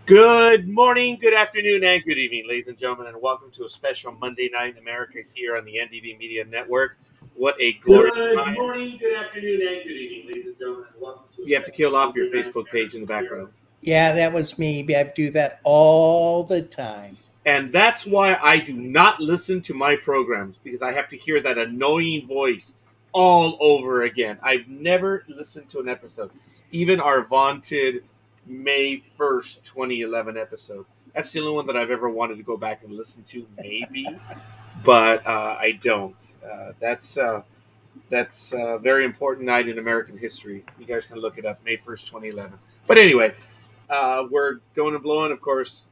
Good morning, good afternoon, and good evening, ladies and gentlemen, and welcome to a special Monday Night in America here on the NDB Media Network. What a glorious time. Good morning, good afternoon, and good evening, ladies and gentlemen, and welcome to You have to kill off your Facebook page in the background. Yeah, that was me. I do that all the time. And that's why I do not listen to my programs, because I have to hear that annoying voice all over again. I've never listened to an episode, even our vaunted May 1st, 2011 episode. That's the only one that I've ever wanted to go back and listen to, maybe, but I don't. That's a very important night in American history. You guys can look it up, May 1st, 2011. But anyway, we're going and blowing, of course.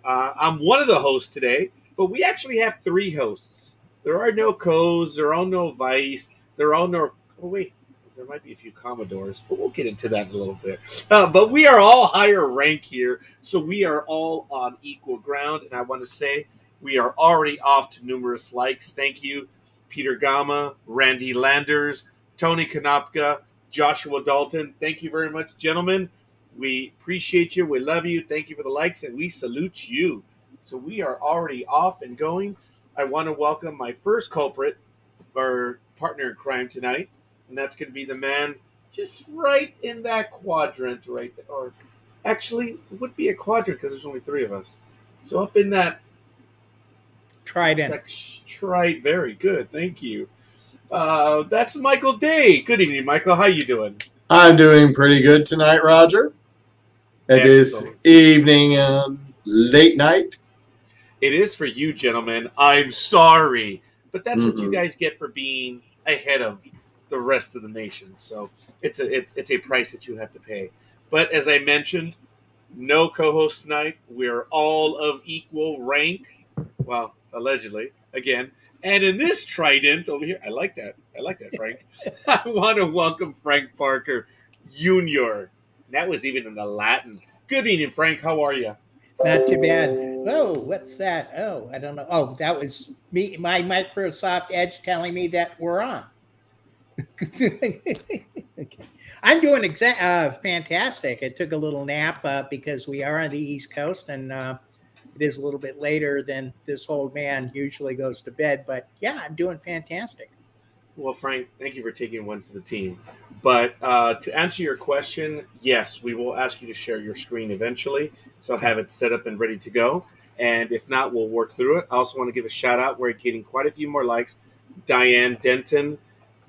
I'm one of the hosts today, but we actually have three hosts. There are no Coes, there are no Vice, there are no... Oh, wait. There might be a few Commodores, but we'll get into that in a little bit. But we are all higher rank here, so we are all on equal ground. And I want to say we are already off to numerous likes. Thank you, Peter Gama, Randy Landers, Tony Konopka, Joshua Dalton. Thank you very much, gentlemen. We appreciate you. We love you. Thank you for the likes, and we salute you. So we are already off and going. I want to welcome my first culprit, our partner in crime tonight. And that's going to be the man just right in that quadrant right there. Or actually, it would be a quadrant because there's only three of us. So up in that trident. Very good. Thank you. That's Michael Day. Good evening, Michael. How you doing? I'm doing pretty good tonight, Roger. It is evening and late night. It is for you, gentlemen. I'm sorry. But that's what you guys get for being ahead of the rest of the nation. So it's a price that you have to pay. But as I mentioned, no co-host tonight. We're all of equal rank. Well, allegedly, again. And in this trident over here, I like that, Frank. I want to welcome Frank Parker Jr. That was even in the Latin. Good evening, Frank. How are you? Not too bad. Oh, what's that? Oh, I don't know. Oh, that was me, my Microsoft Edge telling me that we're on. Okay. I'm doing fantastic. I took a little nap because we are on the East Coast, and it is a little bit later than this old man usually goes to bed. But yeah, I'm doing fantastic. Well, Frank, thank you for taking one for the team. But to answer your question, yes, we will ask you to share your screen eventually. So have it set up and ready to go. And if not, we'll work through it. I also want to give a shout out. We're getting quite a few more likes. Diane Denton,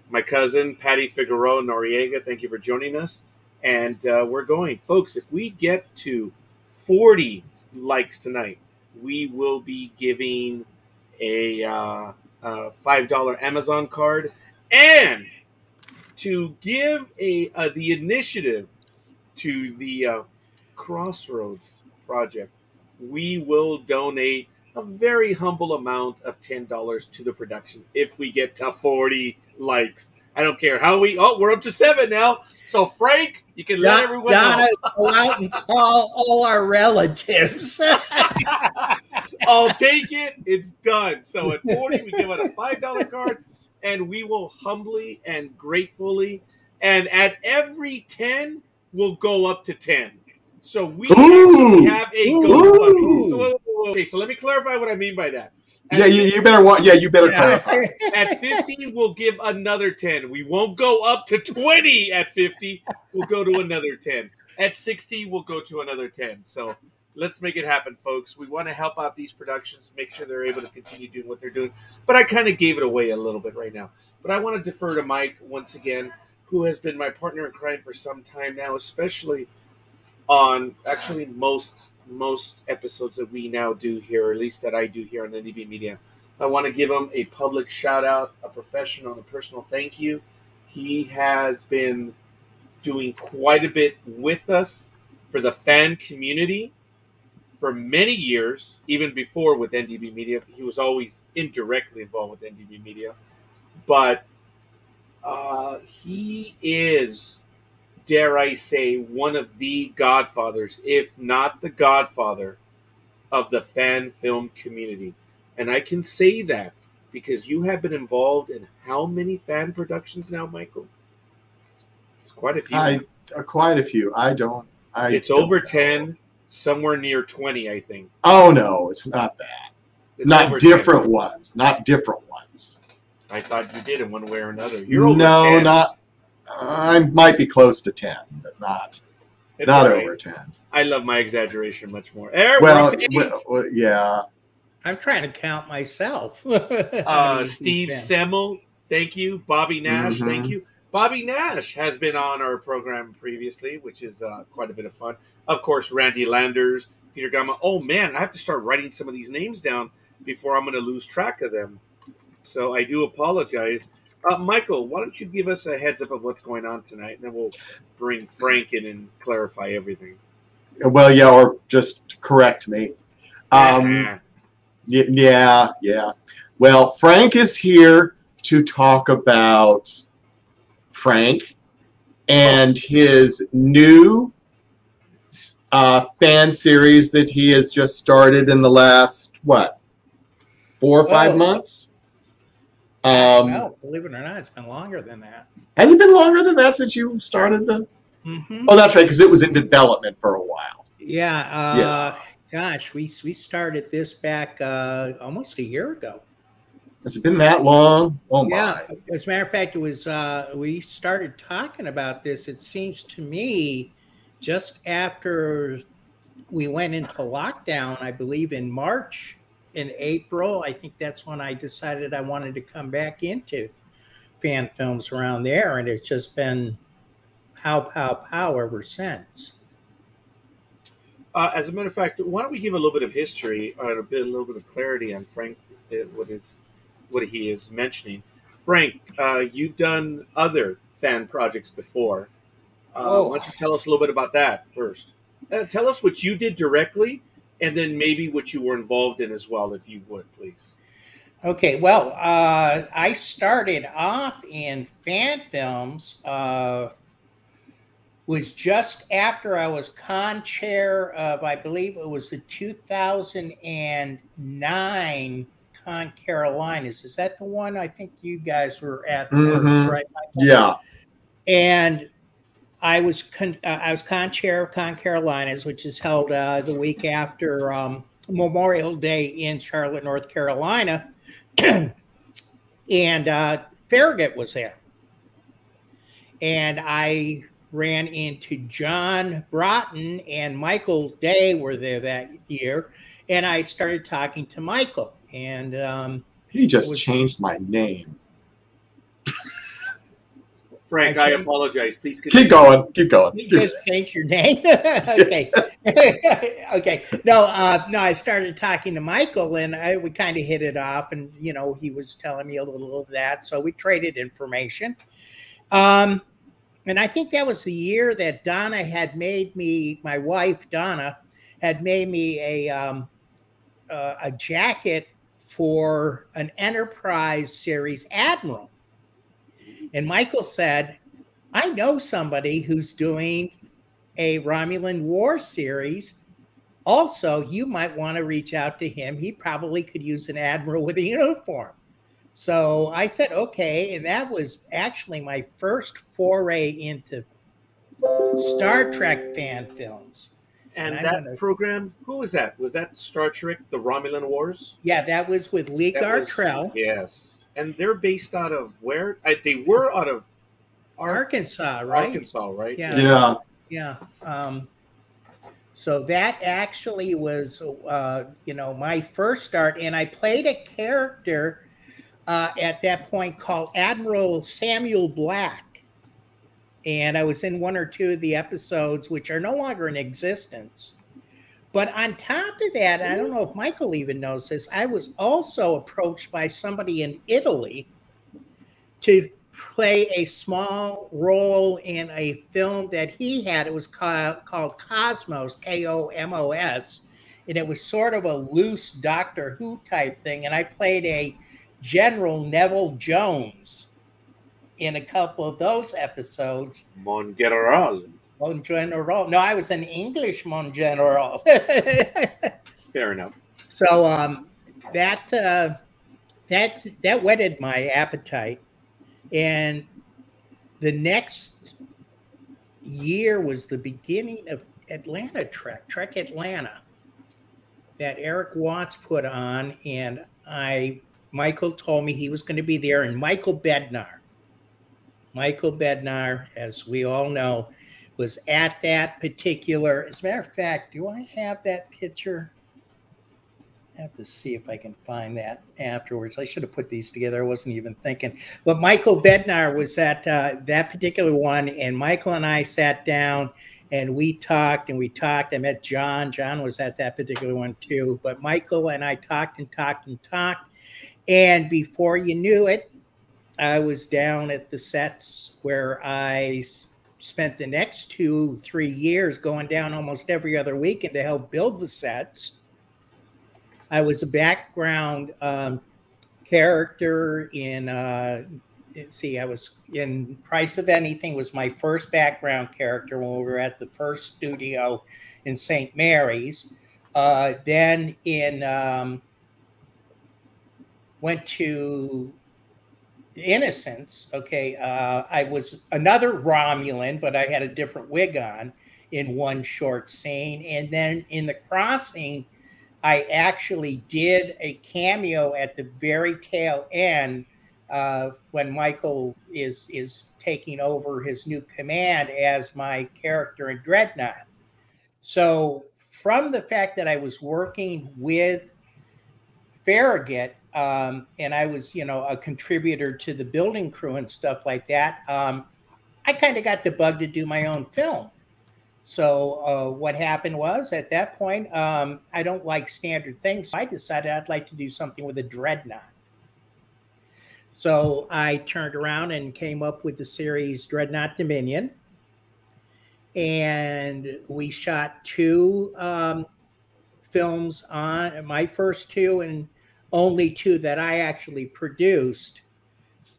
my cousin, Patty Figueroa Noriega, thank you for joining us. And we're going. Folks, if we get to 40 likes tonight, we will be giving a $5 Amazon card. And to give the initiative to the Crossroads Project, we will donate a very humble amount of $10 to the production if we get to 40 likes. I don't care how we're up to 7 now. So Frank, you can let everyone know. Go out and call all our relatives. I'll take it. It's done. So at 40, we give out a $5 card, and we will humbly and gratefully, and at every 10, we'll go up to 10. So we actually have a GoFundMe. So let me clarify what I mean by that. You better clarify. At 50, we'll give another 10. We won't go up to 20 at 50. We'll go to another 10. At 60, we'll go to another 10. So let's make it happen, folks. We want to help out these productions, make sure they're able to continue doing what they're doing. But I kind of gave it away a little bit right now. But I want to defer to Mike once again, who has been my partner in crime for some time now, especially on actually most episodes that we now do here, or at least that I do here on NDB Media. I want to give him a public shout out, a professional and a personal thank you. He has been doing quite a bit with us for the fan community for many years, even before with NDB Media. He was always indirectly involved with NDB Media. But he is, dare I say, one of the godfathers, if not the godfather, of the fan film community. And I can say that because you have been involved in how many fan productions now, Michael? It's quite a few. Quite a few. It's over 10. somewhere near 20, I think. Oh no, it's not that. It's Not over different 10. ones. Not different ones. I thought you did in one way or another. You're over No, 10. not. I might be close to 10, but not It's not all right. over 10. I love my exaggeration much more. We're Well, up to 8. yeah. I'm trying to count myself. Steve Semmel, thank you. Bobby Nash, Mhm. thank you. Bobby Nash has been on our program previously, which is quite a bit of fun. Of course, Randy Landers, Peter Gamma. Oh, man, I have to start writing some of these names down before I'm going to lose track of them. So I do apologize. Michael, why don't you give us a heads up of what's going on tonight, and then we'll bring Frank in and clarify everything. Well, yeah, or just correct me. Yeah. Well, Frank is here to talk about Frank and his new fan series that he has just started in the last, 4 or 5 months? Well, believe it or not, it's been longer than that. Has it been longer than that since you started the... Mm-hmm. Oh, that's right, because it was in development for a while. Yeah. Gosh, we started this back almost a year ago. Has it been that long? Oh, Yeah. my. As a matter of fact, it was we started talking about this, it seems to me, just after we went into lockdown, I believe in March and April. I think that's when I decided I wanted to come back into fan films around there. And it's just been pow ever since. As a matter of fact, why don't we give a little bit of history or a little bit of clarity on Frank, what he is mentioning. Frank, you've done other fan projects before. Why don't you tell us a little bit about that first? Tell us what you did directly, and then maybe what you were involved in as well, if you would, please. Okay, well, I started off in fan films. Was just after I was con chair of, I believe it was the 2009 Con Carolinas. Is that the one I think you guys were at first, right, Michael? Yeah. And I was con chair of Con Carolinas, which is held the week after Memorial Day in Charlotte, North Carolina. And Farragut was there. And I ran into John Broughton and Michael Day were there that year. And I started talking to Michael. And he just changed my name. Frank, I apologize. Please continue. Keep going. You just changed your name? Okay. Okay. No, I started talking to Michael and we kind of hit it off, and, he was telling me a little of that. So we traded information. And I think that was the year that Donna had made me, my wife, Donna, had made me a jacket for an Enterprise series, Admiral. And Michael said, I know somebody who's doing a Romulan War series. Also, you might want to reach out to him. He probably could use an admiral with a uniform. So I said, okay. And that was actually my first foray into Star Trek fan films. And that program, who was that? Was that Star Trek, The Romulan Wars? Yeah, that was with Lee Gartrell. Yes. And they're based out of where? They were out of Arkansas, right? Arkansas, right? Yeah. So that actually was, my first start. And I played a character at that point called Admiral Samuel Black. And I was in one or two of the episodes, which are no longer in existence. But on top of that, I don't know if Michael even knows this, I was also approached by somebody in Italy to play a small role in a film that he had. It was called Cosmos, K-O-M-O-S. And it was sort of a loose Doctor Who type thing. And I played a General Neville Jones in a couple of those episodes. Mon General. Mon General. No, I was an English Mon General. Fair enough. So that whetted my appetite. And the next year was the beginning of Atlanta Trek Atlanta, that Eric Watts put on, and Michael told me he was going to be there, and Michael Bednar, as we all know, was at that particular. As a matter of fact, do I have that picture? I have to see if I can find that afterwards. I should have put these together. I wasn't even thinking. But Michael Bednar was at that particular one, and Michael and I sat down and we talked and we talked. I met John. John was at that particular one too. But Michael and I talked and talked and talked. And before you knew it, I was down at the sets where I spent the next 2-3 years going down almost every other weekend to help build the sets. I was a background character in, I was in Price of Anything was my first background character when we were at the first studio in St. Mary's. Then went to Innocence. Okay. I was another Romulan, but I had a different wig on in one short scene. And then in The Crossing, I actually did a cameo at the very tail end when Michael is taking over his new command as my character in Dreadnought. So from the fact that I was working with Farragut and I was, a contributor to the building crew and stuff like that, I kind of got the bug to do my own film. So what happened was at that point, I don't like standard things. So I decided I'd like to do something with a Dreadnought. So I turned around and came up with the series Dreadnought Dominion. And we shot 2 films on my first 2 and only 2 that I actually produced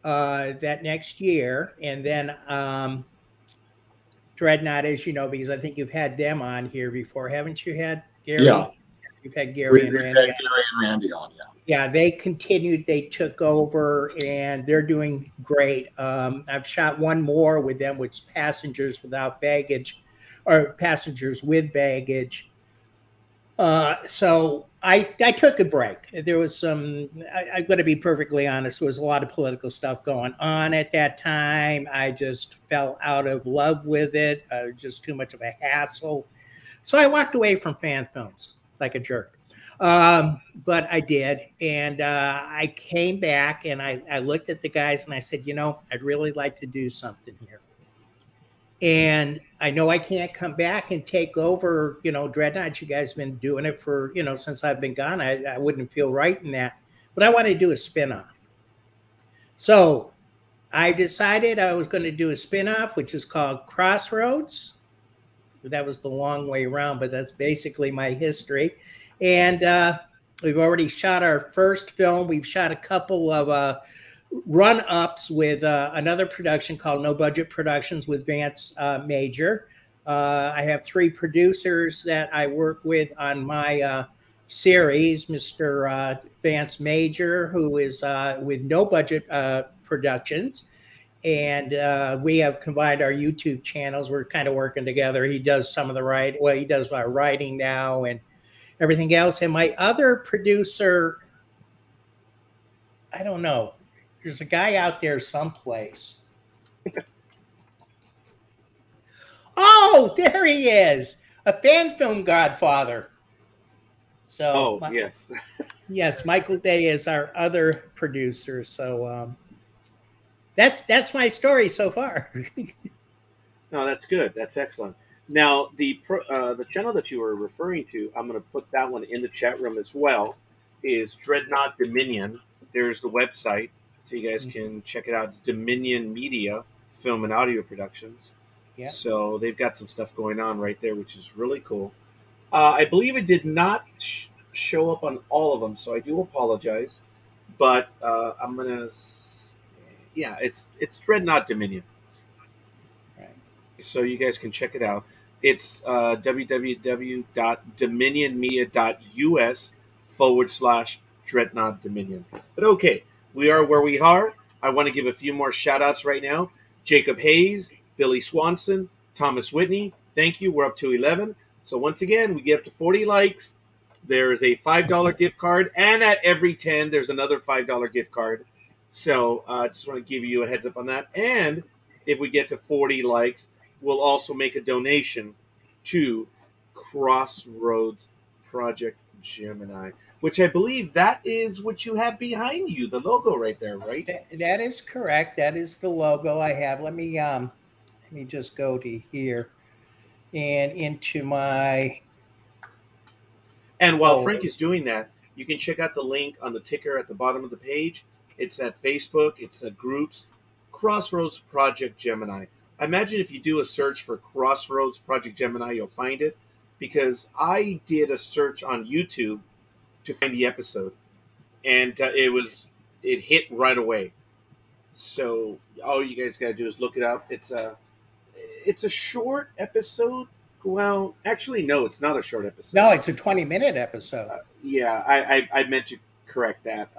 that next year. And then Dreadnought, as you know, because I think you've had them on here before, haven't you? Had Gary? Yeah. You've had Gary and Randy. Gary and Randy on, yeah. Yeah, they continued. They took over, and they're doing great. I've shot one more with them, which is Passengers Without Baggage, or Passengers with Baggage. So I took a break. There was I'm going to be perfectly honest. There was a lot of political stuff going on at that time. I just fell out of love with it. Just too much of a hassle. So I walked away from fan films like a jerk. But I did. And I came back and I looked at the guys and I said, I'd really like to do something here. And I know I can't come back and take over, Dreadnought. You guys have been doing it for, since I've been gone. I wouldn't feel right in that. But I want to do a spinoff. So I decided I was going to do a spinoff, which is called Crossroads. That was the long way around, but that's basically my history. And we've already shot our first film. We've shot a couple of run-ups with another production called No Budget Productions with Vance Major. I have 3 producers that I work with on my series. Mr. Vance Major, who is with No Budget Productions. And we have combined our YouTube channels. We're kind of working together. He does some of the writing. Well, he does our writing now and everything else. And my other producer, I don't know. There's a guy out there someplace. Oh, there he is. A fan film godfather. So, yes. Yes, Michael Day is our other producer. So that's my story so far. No, that's good. That's excellent. Now, the channel that you were referring to, I'm going to put that one in the chat room as well, is Dreadnought Dominion. There's the website, so you guys can check it out. It's Dominion Media, Film and Audio Productions. Yeah. So they've got some stuff going on right there, which is really cool. I believe it did not show up on all of them, so I do apologize. But I'm going to... Yeah, it's Dreadnought Dominion. Right. So you guys can check it out. It's www.dominionmedia.us/Dreadnought Dominion. But okay, we are where we are. I want to give a few more shout outs right now. Jacob Hayes, Billy Swanson, Thomas Whitney, Thank you. We're up to 11. So once again, we get up to 40 likes. There is a $5 gift card, and at every 10, there's another $5 gift card. So I just want to give you a heads up on that. And if we get to 40 likes, we'll also make a donation to Crossroads Project Gemini, which I believe that is what you have behind you, the logo right there, right? That is correct. That is the logo I have. Let me just go to here and into my. And while Frank is doing that, you can check out the link on the ticker at the bottom of the page. It's at Facebook. It's at groups. Crossroads Project Gemini. I imagine if you do a search for Crossroads Project Gemini, you'll find it. Because I did a search on YouTube to find the episode. And it hit right away. So all you guys got to do is look it up. It's a short episode. Well, actually, no, it's not a short episode. No, it's a 20-minute episode. Yeah, I meant to correct that.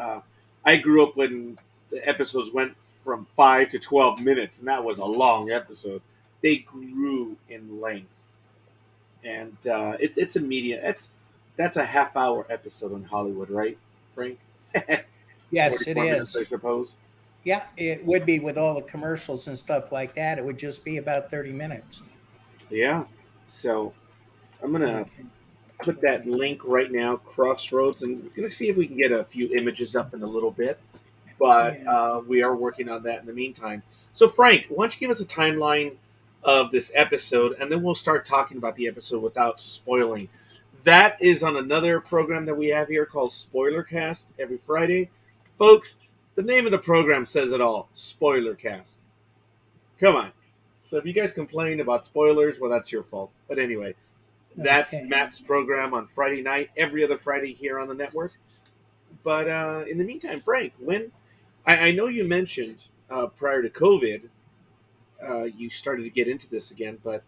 I grew up when the episodes went from 5 to 12 minutes, and that was a long episode. They grew in length, and it's a media. That's a half-hour episode in Hollywood, right, Frank? Yes, it minutes, is. I suppose. Yeah, it would be with all the commercials and stuff like that. It would just be about 30 minutes. Yeah. So I'm going to put that link right now, Crossroads, and we're going to see if we can get a few images up in a little bit. But we are working on that in the meantime. So, Frank, why don't you give us a timeline of this episode, and then we'll start talking about the episode without spoiling. That is on another program that we have here called Spoilercast every Friday. Folks, the name of the program says it all, Spoilercast. Come on. So if you guys complain about spoilers, well, that's your fault. But anyway, that's Matt's program on Friday night, every other Friday here on the network. But in the meantime, Frank, when I know you mentioned prior to COVID, you started to get into this again. But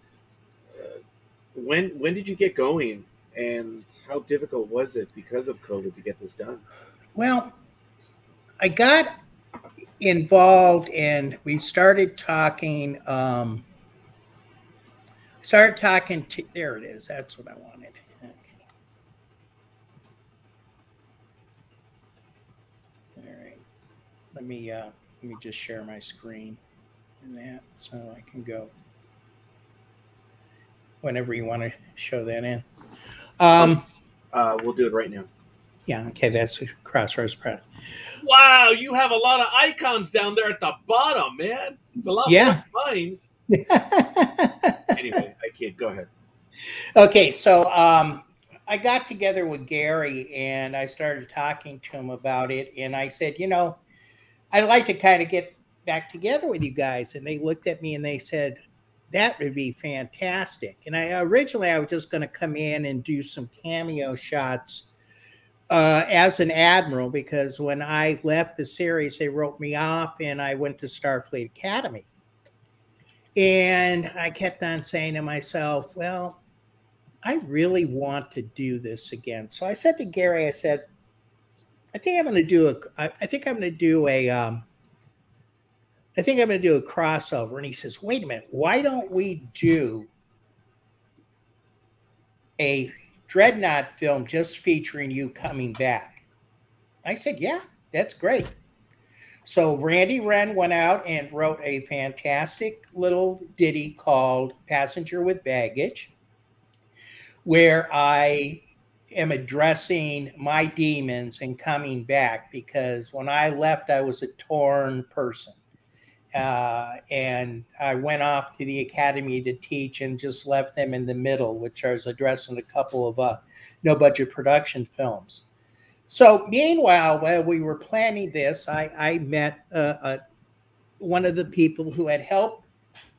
when did you get going, and how difficult was it because of COVID to get this done? Well, I got involved and we started talking. There it is. That's what I wanted. Okay. All right. Let me just share my screen and that so I can go whenever you want to show that in. We'll do it right now. Yeah. Okay. That's Crossroads Press. Wow, you have a lot of icons down there at the bottom, man. It's a lot more than mine. Anyway, I can't. Go ahead. Okay, so I got together with Gary and I started talking to him about it. And I said, I'd like to kind of get back together with you guys. And they looked at me and they said, that would be fantastic. And originally I was just going to come in and do some cameo shots as an admiral, because when I left the series, they wrote me off and I went to Starfleet Academy. And I kept on saying to myself, well, I really want to do this again. So I said to Gary, I said, I think I'm going to do a crossover. And he says, wait a minute, why don't we do a Dreadnought film just featuring you coming back? I said, yeah, that's great. So Randy Wren went out and wrote a fantastic little ditty called Passenger with Baggage, where I am addressing my demons and coming back, because when I left, I was a torn person. And I went off to the academy to teach and just left them in the middle, which I was addressing a couple of no-budget production films. So meanwhile, while we were planning this, I met one of the people who had helped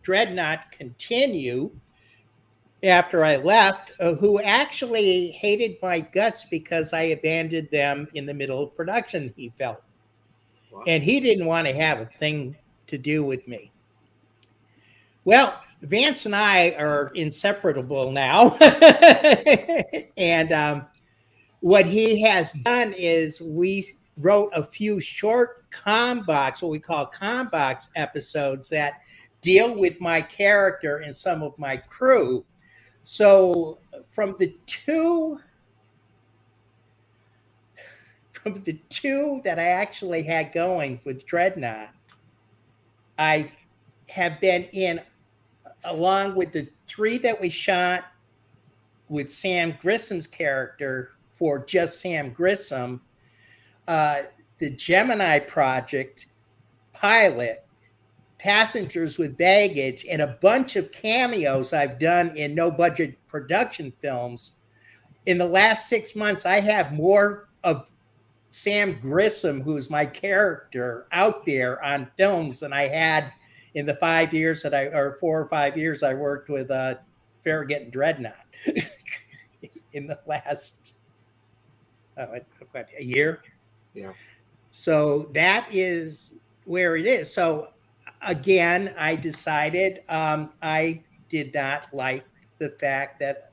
Dreadnought continue after I left, who actually hated my guts because I abandoned them in the middle of production, he felt. Wow. And he didn't want to have a thing to do with me. Well, Vance and I are inseparable now. And what he has done is we wrote a few short what we call combox episodes that deal with my character and some of my crew. So from the two that I actually had going with Dreadnought, I have been in, along with the 3 that we shot with Sam Grissom's character for just Sam Grissom, the Gemini Project pilot, Passengers with Baggage, and a bunch of cameos I've done in no budget production films. In the last 6 months, I have more of Sam Grissom, who's my character, out there on films than I had in the 5 years that 4 or 5 years I worked with Farragut and Dreadnought. In the last a year. Yeah. So that is where it is. So again, I decided I did not like the fact that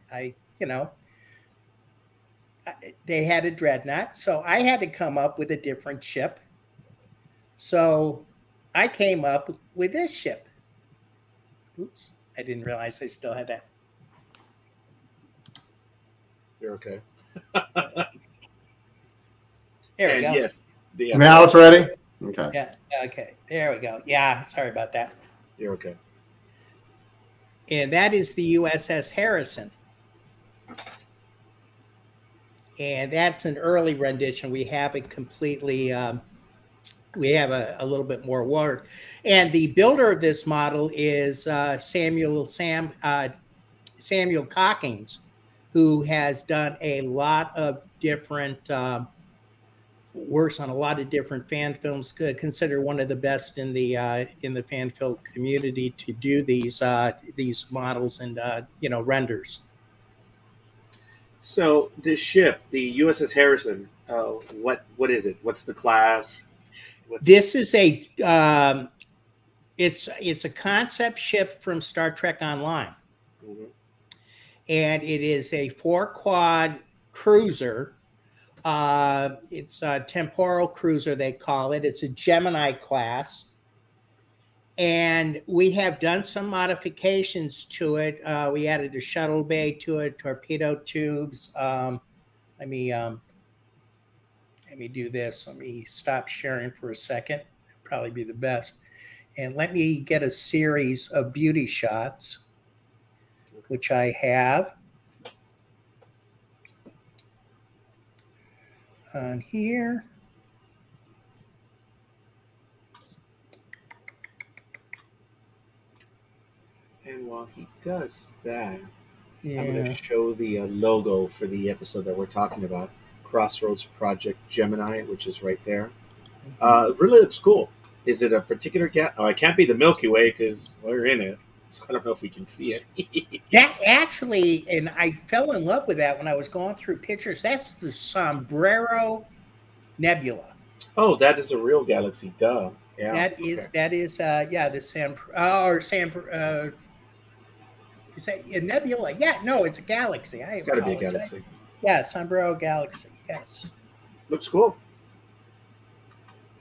they had a Dreadnought, so I had to come up with a different ship. So I came up with this ship. Oops, I didn't realize I still had that. You're okay. There we go. Yes. Now it's ready? Okay. Yeah, okay. There we go. Yeah, sorry about that. You're okay. And that is the USS Harrison. And that's an early rendition. We haven't completely, we have a little bit more work. And the builder of this model is Samuel Cockings, who has done a lot of different, works on a lot of different fan films, considered one of the best in the fan film community to do these models and renders. So this ship, the USS Harrison, what is it? What's the class? This is a it's a concept ship from Star Trek Online, and it is a 4-quad cruiser. It's a temporal cruiser, they call it. It's a Gemini class. And we have done some modifications to it. We added a shuttle bay to it, torpedo tubes. Let me do this. Let me stop sharing for a second. It'd probably be the best. And let me get a series of beauty shots, which I have on here. And while he does that, Yeah. I'm going to show the logo for the episode that we're talking about, Crossroads Project Gemini, which is right there. It really looks cool. Is it a particular Oh, it can't be the Milky Way because we're in it. So I don't know if we can see it. That actually, and I fell in love with that when I was going through pictures. That's the Sombrero Nebula. Oh, that is a real galaxy. Duh. Yeah. That is the is that a nebula? Yeah, no, it's a galaxy. It's got to be a galaxy. Yeah, Sombrero Galaxy. Yes. Looks cool.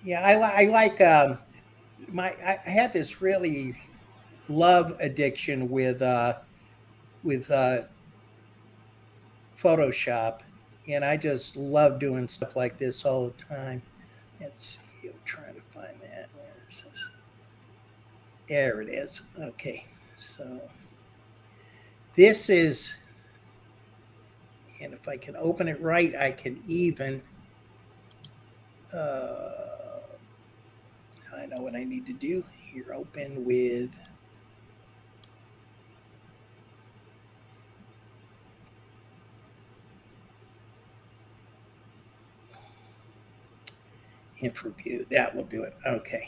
Yeah, I like I had this really love addiction with Photoshop, and I just love doing stuff like this all the time. Let's see, I'm trying to find that. Where is this? There it is. Okay, so this is, and if I can open it right, I can even. I know what I need to do here. Open with. Interview. That will do it. Okay.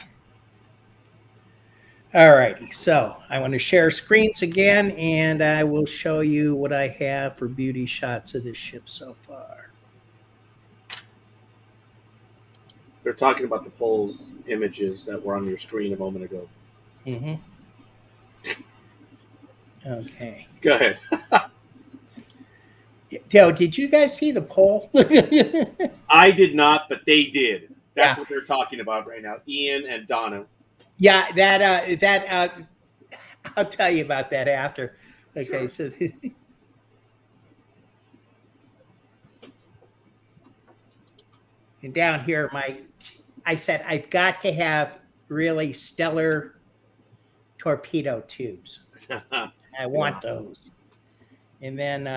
All righty. So I want to share screens again, and I will show you what I have for beauty shots of this ship so far. They're talking about the polls images that were on your screen a moment ago. Mm-hmm. Okay. Go ahead. Yo, did you guys see the poll? I did not, but they did. That's what they're talking about right now. Ian and Donna. Yeah, that I'll tell you about that after. Okay, Sure. so And down here, I said, I've got to have really stellar torpedo tubes. I want those. And then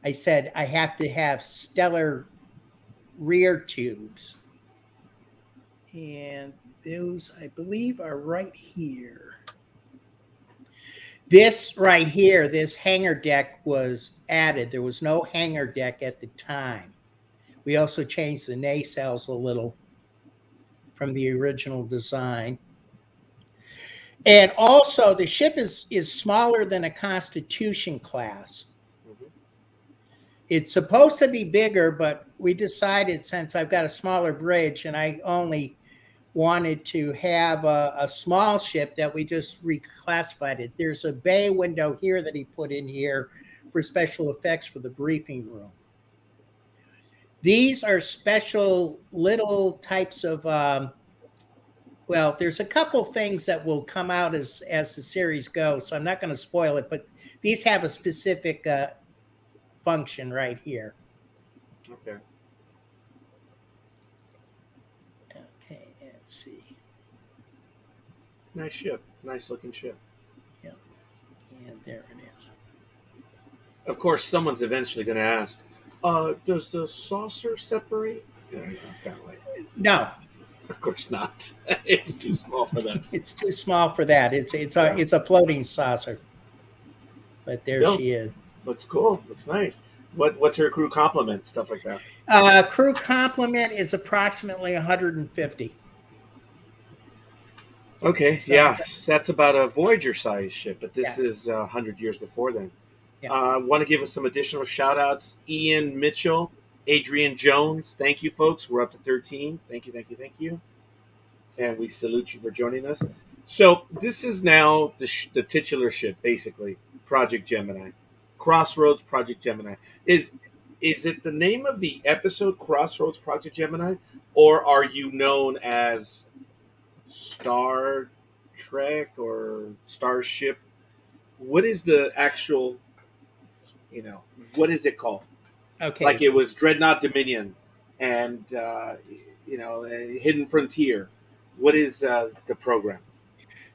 I said, I have to have stellar rear tubes. And those, I believe, are right here. This right here, this hangar deck was added. There was no hangar deck at the time. We also changed the nacelles a little from the original design. And also, the ship is smaller than a Constitution class. Mm-hmm. It's supposed to be bigger, but we decided, since I've got a smaller bridge and I only wanted to have a small ship, that we just reclassified it. There's a bay window here that he put in here for special effects for the briefing room. These are special little types of, well, there's a couple things that will come out as the series goes, so I'm not going to spoil it, but these have a specific function right here. Okay. Okay, let's see. Nice ship. Nice looking ship. Yeah. And there it is. Of course, someone's eventually going to ask, does the saucer separate? Yeah, it's kind of like... No. Of course not. It's too small for that. It's too small for that. It's a floating saucer. But there she is. Looks cool. Looks nice. What's her crew complement? Stuff like that. Crew complement is approximately 150. Okay, so, yeah, that's about a Voyager size ship, but this is 100 years before then. Yeah. I want to give us some additional shout outs. Ian Mitchell, Adrian Jones, thank you, folks. We're up to 13. Thank you. And we salute you for joining us. So this is now the titular ship, basically, Project Gemini. Crossroads Project Gemini. Is it the name of the episode, Crossroads Project Gemini, or are you known as Star Trek or Starship? What is the actual, what is it called? Okay. Like it was Dreadnought Dominion and, Hidden Frontier. What is the program?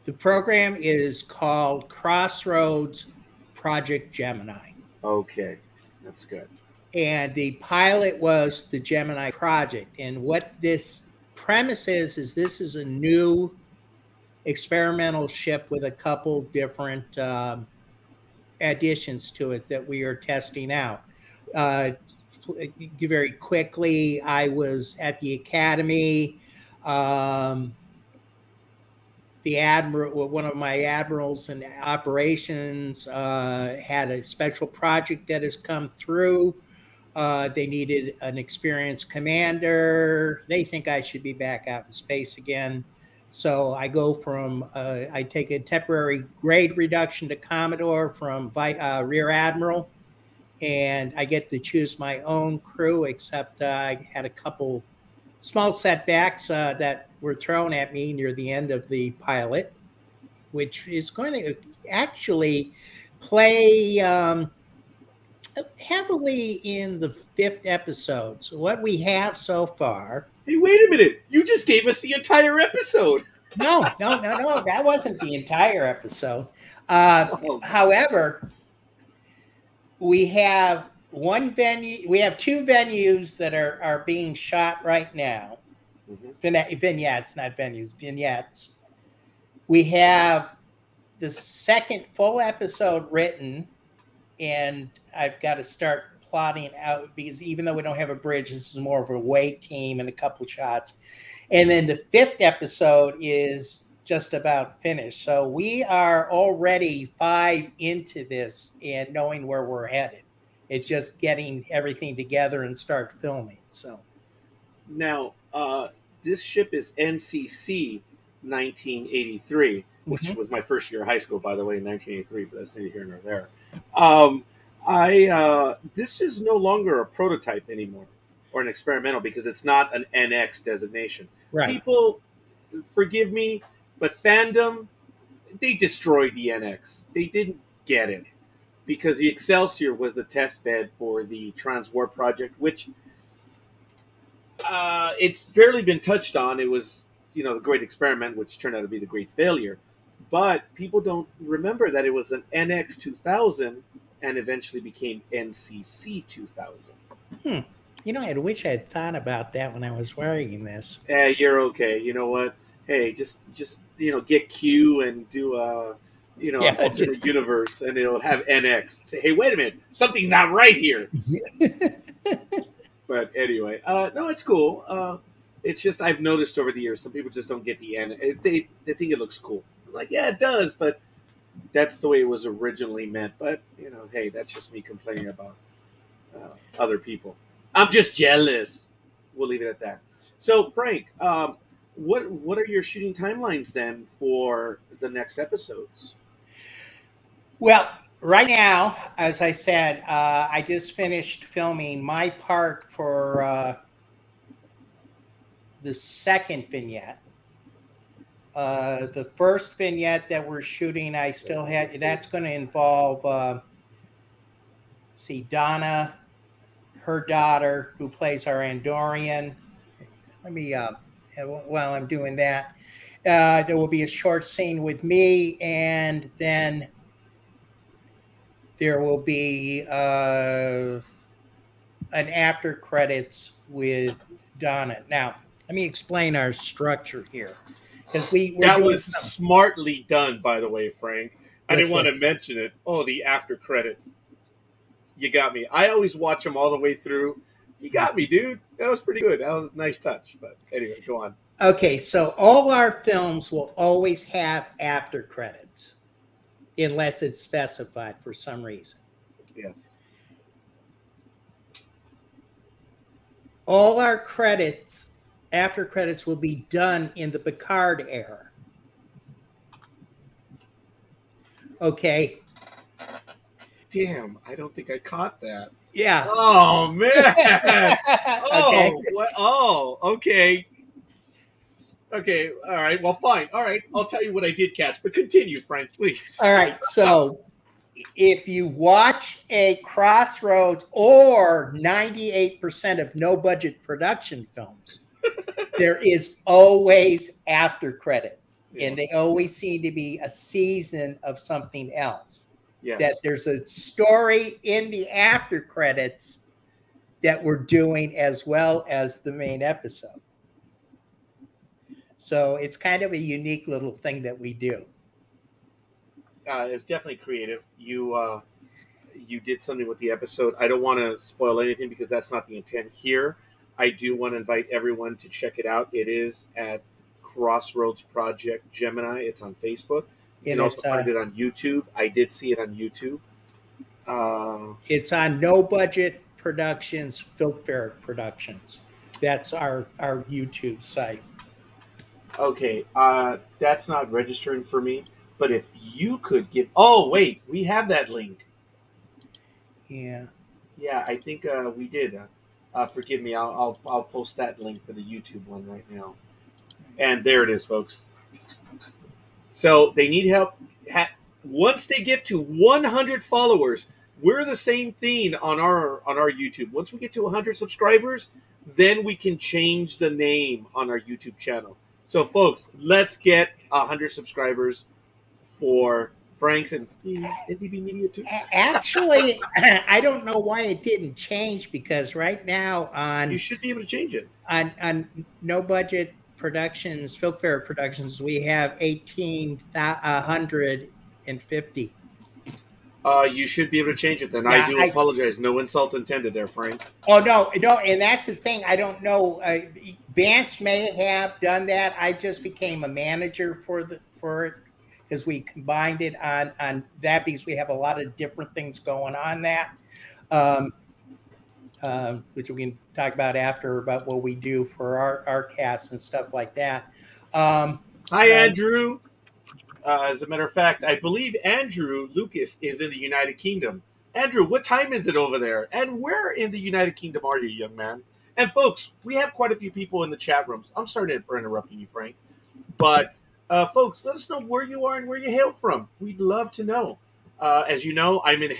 The program is called Crossroads Project Gemini. Okay, that's good. And the pilot was the Gemini Project. And what this premise is this is a new experimental ship with a couple different additions to it that we are testing out. Very quickly, I was at the Academy. The admiral, one of my admirals in operations, had a special project that has come through. They needed an experienced commander. They think I should be back out in space again. So I go from, I take a temporary grade reduction to Commodore from Rear Admiral, and I get to choose my own crew, except I had a couple small setbacks that were thrown at me near the end of the pilot, which is going to actually play heavily in the 5th episode. So what we have so far. Hey, wait a minute. You just gave us the entire episode. No. That wasn't the entire episode. However, we have one venue. We have 2 venues that are being shot right now. Mm-hmm. Vignettes, not venues, vignettes. We have the 2nd full episode written, and I've got to start plotting out, because even though we don't have a bridge, this is more of a weight team and a couple shots. And then the 5th episode is just about finished. So we are already 5 into this and knowing where we're headed. It's just getting everything together and start filming. So now, this ship is NCC 1983, which was my first year of high school, by the way, in 1983, but that's neither here nor there. This is no longer a prototype anymore, or an experimental, because it's not an NX designation. Right. People, forgive me, but fandom, they destroyed the NX. They didn't get it, because the Excelsior was the test bed for the Transwarp project, which It's barely been touched on. It was, the Great Experiment, which turned out to be the Great Failure. But people don't remember that it was an NX 2000 and eventually became NCC 2000. I wish I had thought about that when I was writing this. You're okay. You know what? Hey, just get Q and do alternate universe, and it'll have NX. Say, hey, wait a minute, something's not right here. But anyway, no, it's cool. It's just I've noticed over the years some people just don't get the N. They think it looks cool. I'm like, yeah, it does, but that's the way it was originally meant. But hey, that's just me complaining about other people. I'm just jealous. We'll leave it at that. So, Frank, what are your shooting timelines then for the next episodes? Well, right now, as I said, I just finished filming my part for the second vignette. The first vignette that we're shooting, I still have. That's going to involve, Donna, her daughter, who plays our Andorian. Let me, while I'm doing that, there will be a short scene with me, and then there will be an after credits with Donna. Now, let me explain our structure here. That was smartly done, by the way, Frank. I didn't want to mention it. Oh, the after credits. You got me. I always watch them all the way through. You got me, dude. That was pretty good. That was a nice touch. But anyway, go on. Okay, so all our films will always have after credits, unless it's specified for some reason. Yes. All our credits, after credits, will be done in the Picard era. Okay. Damn, I don't think I caught that. Yeah. Oh, man. Okay. Okay. Okay, all right. Well, fine. All right, I'll tell you what I did catch, but continue, Frank, please. All right, so if you watch a Crossroads or 98% of no-budget production films, there is always after credits, and they always seem to be a season of something else. Yes. That there's a story in the after credits that we're doing as well as the main episode. So it's kind of a unique little thing that we do. It's definitely creative. You did something with the episode. I don't want to spoil anything because that's not the intent here. I do want to invite everyone to check it out. It is at Crossroads Project Gemini. It's on Facebook. You can also find it on YouTube. I did see it on YouTube. It's on No Budget Productions, Filmfare Productions. That's our YouTube site. Okay, that's not registering for me. But if you could give... Oh, wait, we have that link. Yeah. Yeah, I think we did. Forgive me, I'll post that link for the YouTube one right now. And there it is, folks. So they need help. Once they get to 100 followers, we're the same thing on our YouTube. Once we get to 100 subscribers, then we can change the name on our YouTube channel. So, folks, let's get 100 subscribers for Frank's and NDB Media too. Actually, I don't know why it didn't change, because right now you should be able to change it on No Budget Productions, Filmfare Productions, we have 1,850. You should be able to change it then. Yeah, I do apologize. No insult intended there, Frank. Oh, no, and that's the thing. I don't know. Vance may have done that. I just became a manager for it because we combined it on that, because we have a lot of different things going on that, which we can talk about after, about what we do for our cast and stuff like that. Hi, Andrew. As a matter of fact, I believe Andrew Lucas is in the United Kingdom. Andrew, what time is it over there? And where in the United Kingdom are you, young man? And folks, we have quite a few people in the chat rooms. I'm sorry for interrupting you, Frank. But folks, let us know where you are and where you hail from. We'd love to know. As you know, I'm in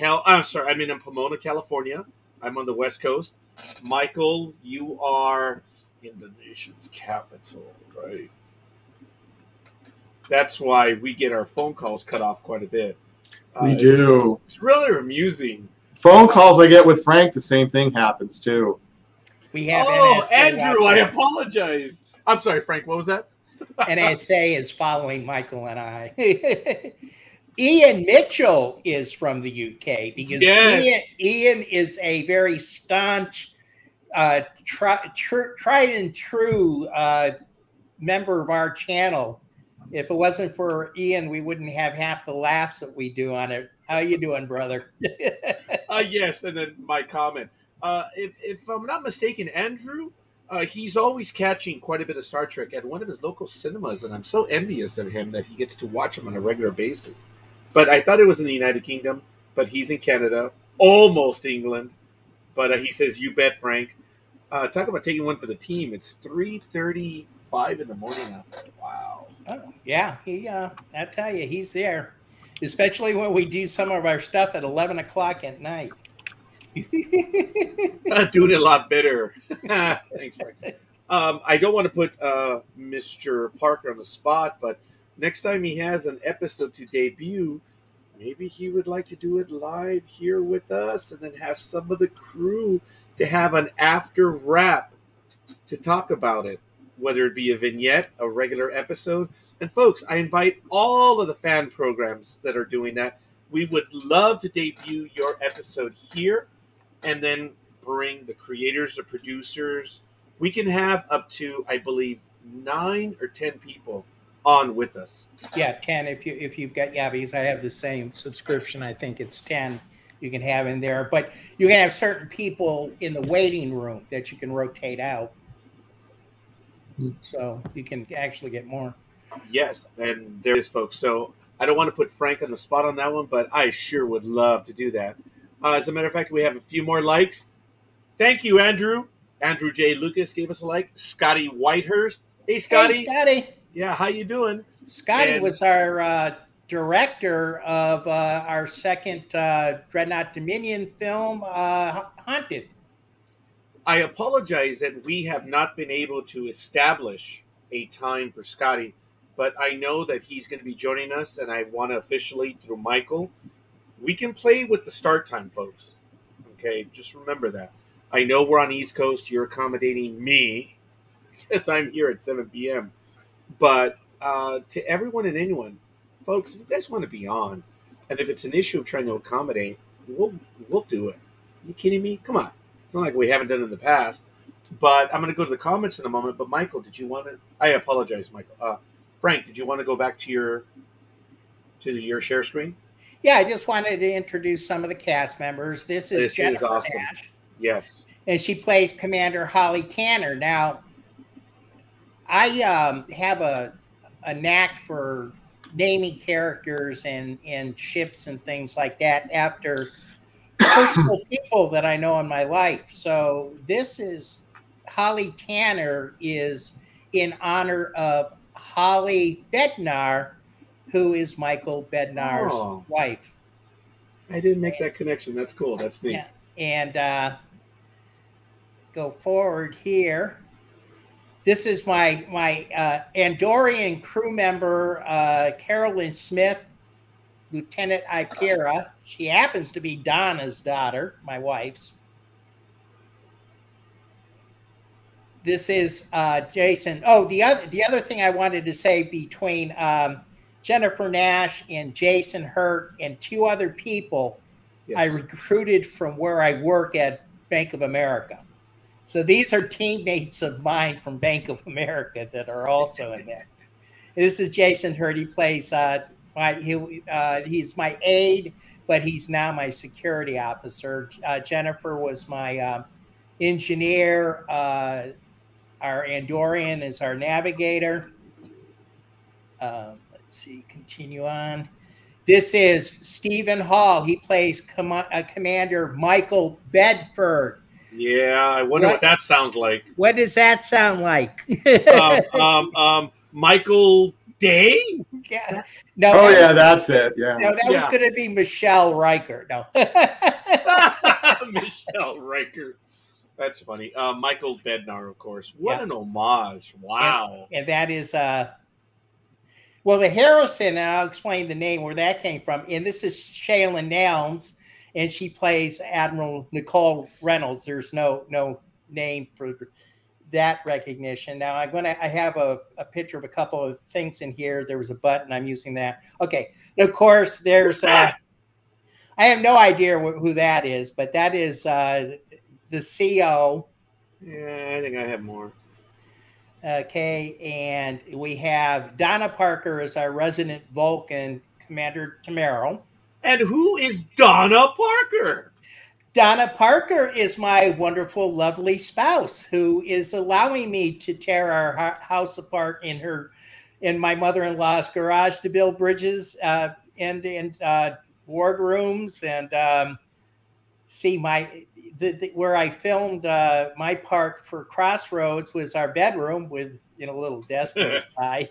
Pomona, California. I'm on the West Coast. Michael, you are in the nation's capital, right? That's why we get our phone calls cut off quite a bit. We do. It's really amusing. Phone calls I get with Frank, the same thing happens too. We have NSA. Andrew, I apologize. I'm sorry, Frank. What was that? NSA is following Michael and I. Ian Mitchell is from the UK because Ian is a very staunch, tried and true member of our channel. If it wasn't for Ian, we wouldn't have half the laughs that we do on it. How you doing, brother? Yes, and then my comment. If I'm not mistaken, Andrew, he's always catching quite a bit of Star Trek at one of his local cinemas, and I'm so envious of him that he gets to watch them on a regular basis. But I thought it was in the United Kingdom, but he's in Canada, almost England. But he says, "You bet, Frank." Talk about taking one for the team. It's 3:35 in the morning out there. Wow. Oh, yeah, I tell you, he's there, especially when we do some of our stuff at 11 o'clock at night. Doing it a lot better. Thanks, Frank. I don't want to put Mr. Parker on the spot, but next time he has an episode to debut, maybe he would like to do it live here with us and then have some of the crew to have an after wrap to talk about it, whether it be a vignette, a regular episode. And folks, I invite all of the fan programs that are doing that. We would love to debut your episode here and then bring the creators, the producers. We can have up to, I believe, 9 or 10 people on with us. Yeah, 10 if you've got, yeah, because I have the same subscription. I think it's 10 you can have in there. But you can have certain people in the waiting room that you can rotate out. So you can actually get more. Yes, and there is, folks. So I don't want to put Frank on the spot on that one, but I sure would love to do that. As a matter of fact, we have a few more likes. Thank you, Andrew. Andrew J. Lucas gave us a like. Scotty Whitehurst. Hey, Scotty. Hey, Scotty. Yeah, how you doing? Scotty was our director of our second Dreadnought Dominion film, Haunted. I apologize that we have not been able to establish a time for Scotty, but I know that he's going to be joining us, and I want to officially, through Michael, we can play with the start time, folks. Okay, just remember that. I know we're on East Coast. You're accommodating me because I'm here at 7 p.m. But to everyone and anyone, folks, if you guys want to be on, and if it's an issue of trying to accommodate, we'll do it. Are you kidding me? Come on. It's not like we haven't done it in the past. But I'm going to go to the comments in a moment. But Michael, did you want to? I apologize, Michael. Frank, did you want to go back to your share screen? Yeah, I just wanted to introduce some of the cast members. This is Jennifer awesome. Nash. Yes. And she plays Commander Holly Tanner. Now, I have a knack for naming characters and ships and things like that after personal people that I know in my life. So this is Holly Tanner is in honor of Holly Bednar, who is Michael Bednar's wife. I didn't make that connection. That's cool. That's neat. Yeah. And go forward here. This is my Andorian crew member, Carolyn Smith, Lieutenant Ipira. She happens to be Donna's daughter, my wife's. This is Jason. Oh, the other thing I wanted to say between Jennifer Nash and Jason Hurt and 2 other people, yes, I recruited from where I work at Bank of America. So these are teammates of mine from Bank of America that are also in there. This is Jason Hurt. He plays he's my aide, but he's now my security officer. Jennifer was my engineer. Our Andorian is our navigator. Let's see, continue on. This is Stephen Hall. He plays Commander Michael Bedford. Yeah, I wonder what that sounds like. What does that sound like? Michael Day? Yeah. No. Oh, yeah, that's it. Yeah. No, that was going to be Michelle Riker. No. Michelle Riker. That's funny. Michael Bednar, of course. What an homage! Wow. And that is well, the Harrison, and I'll explain the name where that came from. And this is Shaylin Nelms, and she plays Admiral Nicole Reynolds. There's no name for that recognition. Now I have a picture of a couple of things in here. There was a button. I'm using that. Okay. And of course, there's I have no idea who that is, but that is the CO. Yeah, I think I have more. Okay, and we have Donna Parker as our resident Vulcan, Commander Tamaro. And who is Donna Parker? Donna Parker is my wonderful, lovely spouse who is allowing me to tear our house apart in my mother-in-law's garage to build bridges and wardrooms and see where I filmed my part for Crossroads was our bedroom with a little desk on the side.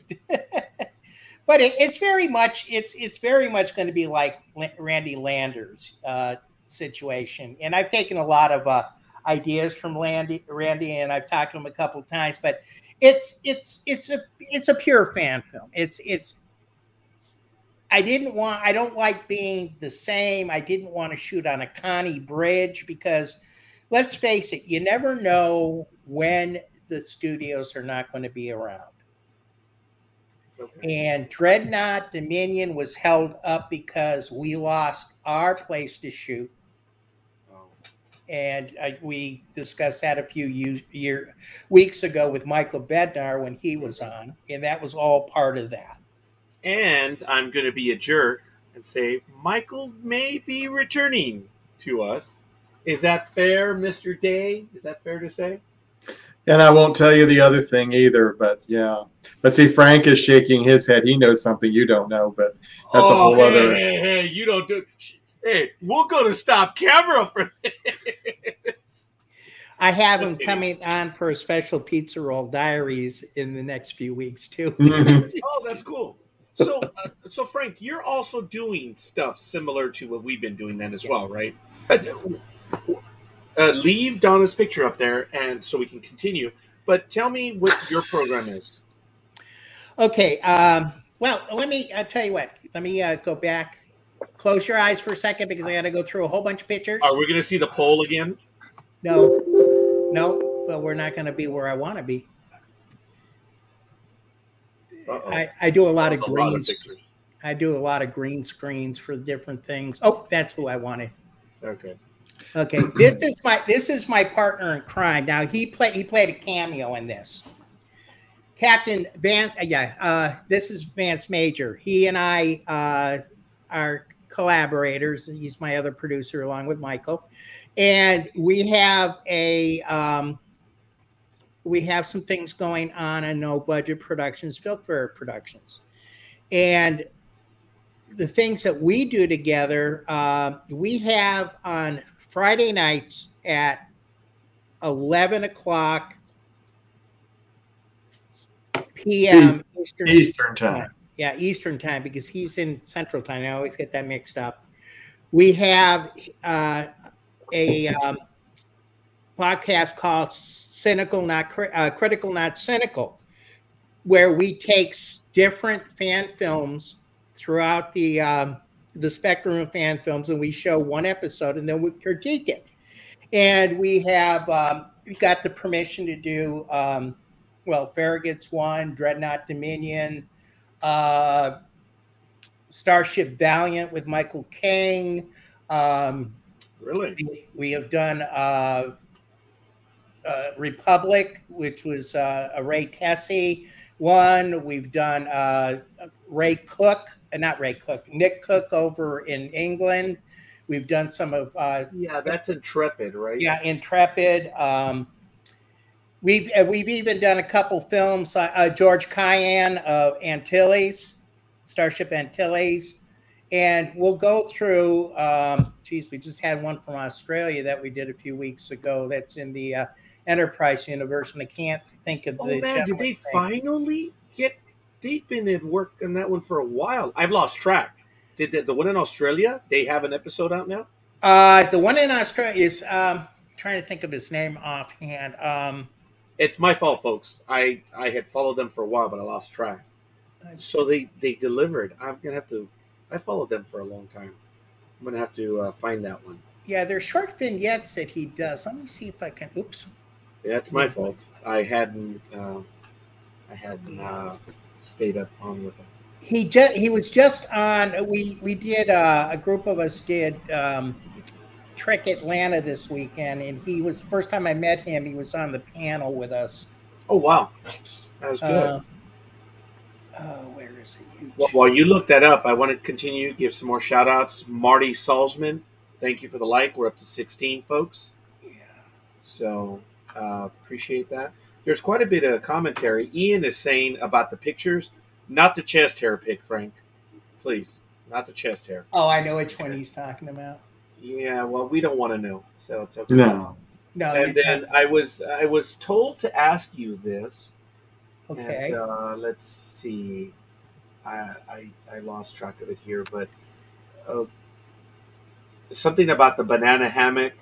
But it's very much going to be like Randy Lander's situation, and I've taken a lot of ideas from Randy, and I've talked to him a couple of times. But it's a pure fan film. I don't like being the same. I didn't want to shoot on a Connie Bridge because, let's face it, you never know when the studios are not going to be around. Okay. And Dreadnought Dominion was held up because we lost our place to shoot. Oh. And we discussed that a few weeks ago with Michael Bednar when he was on, and that was all part of that. And I'm going to be a jerk and say Michael may be returning to us. Is that fair, Mr. Day? Is that fair to say? And I won't tell you the other thing either, but yeah. But see, Frank is shaking his head. He knows something you don't know, but that's a whole other. Hey, you don't do. Hey, we'll go to stop camera for this. I have him coming on for a special Pizza Roll Diaries in the next few weeks too. Oh, that's cool. So Frank, you're also doing stuff similar to what we've been doing then as well, right? Leave Donna's picture up there, and so we can continue. But tell me what your program is. Okay. Well, let me tell you what. Let me go back. Close your eyes for a second because I got to go through a whole bunch of pictures. Are we going to see the poll again? No. Well, we're not going to be where I want to be. I do a lot of greens. I do a lot of green screens for different things. Oh, that's who I wanted. Okay. This is my partner in crime. Now he played a cameo in this. Captain Van. This is Vance Major. He and I are collaborators. He's my other producer along with Michael, and we have some things going on No Budget Productions, Filter Productions. And the things that we do together, we have on Friday nights at 11 o'clock p.m. Eastern time. Yeah, Eastern time, because he's in Central time. I always get that mixed up. We have a podcast called Cynical, Not Critical, Not Cynical, where we take different fan films throughout the spectrum of fan films, and we show one episode, and then we critique it. And we have we got the permission to do Farragut's one, Dreadnought Dominion, Starship Valiant with Michael King. Really, we have done Republic, which was a Ray Tessie one. We've done Nick Cook over in England. We've done some of that's Intrepid, right? Yeah, Intrepid. We've even done a couple films. George Cayenne of Antilles, Starship Antilles, and we'll go through. We just had one from Australia that we did a few weeks ago. That's in the Enterprise universe, and I can't think of the. Oh man, did they finally get? They've been at work on that one for a while. I've lost track. Did the one in Australia? They have an episode out now. The one in Australia is. trying to think of his name offhand. It's my fault, folks. I had followed them for a while, but I lost track. So they delivered. I'm gonna have to. I followed them for a long time. I'm gonna have to find that one. Yeah, there's short vignettes that he does. Let me see if I can. Oops. Yeah, it's my fault. I hadn't stayed up on with them. He was just on. We did a group of us did Trek Atlanta this weekend, and he was the first time I met him. He was on the panel with us. Oh wow, that was good. Where is it? Well, while you look that up, I want to continue, give some more shout outs. Marty Salzman, thank you for the like. We're up to 16 folks. Yeah. So appreciate that. There's quite a bit of commentary. Ian is saying about the pictures, not the chest hair pic, Frank. Please, not the chest hair. Oh, I know which one he's talking about. Yeah, well, we don't want to know, so it's okay. No. And then I was told to ask you this. Okay. And, let's see. I lost track of it here, but something about the banana hammock.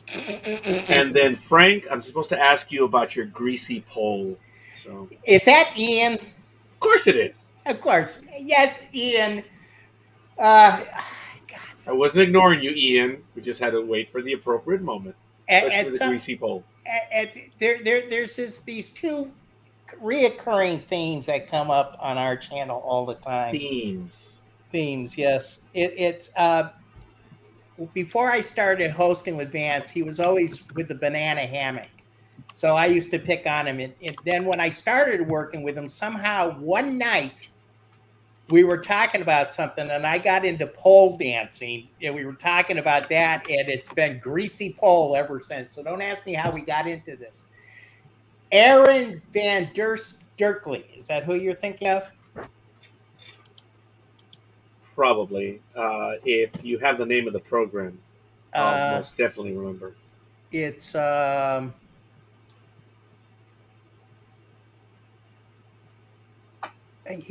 And then Frank, I'm supposed to ask you about your greasy pole. So is that Ian? Of course it is. Of course, yes, Ian. I wasn't ignoring you, Ian. We just had to wait for the appropriate moment, especially with the greasy pole. There's these two reoccurring themes that come up on our channel all the time. Themes, yes. It's before I started hosting with Vance, he was always with the banana hammock. So I used to pick on him. And then when I started working with him, somehow one night we were talking about something and I got into pole dancing and we were talking about that, and it's been greasy pole ever since. So don't ask me how we got into this. Aaron Van Dirkley, is that who you're thinking of? Probably. If you have the name of the program, I'll most definitely remember. It's yeah,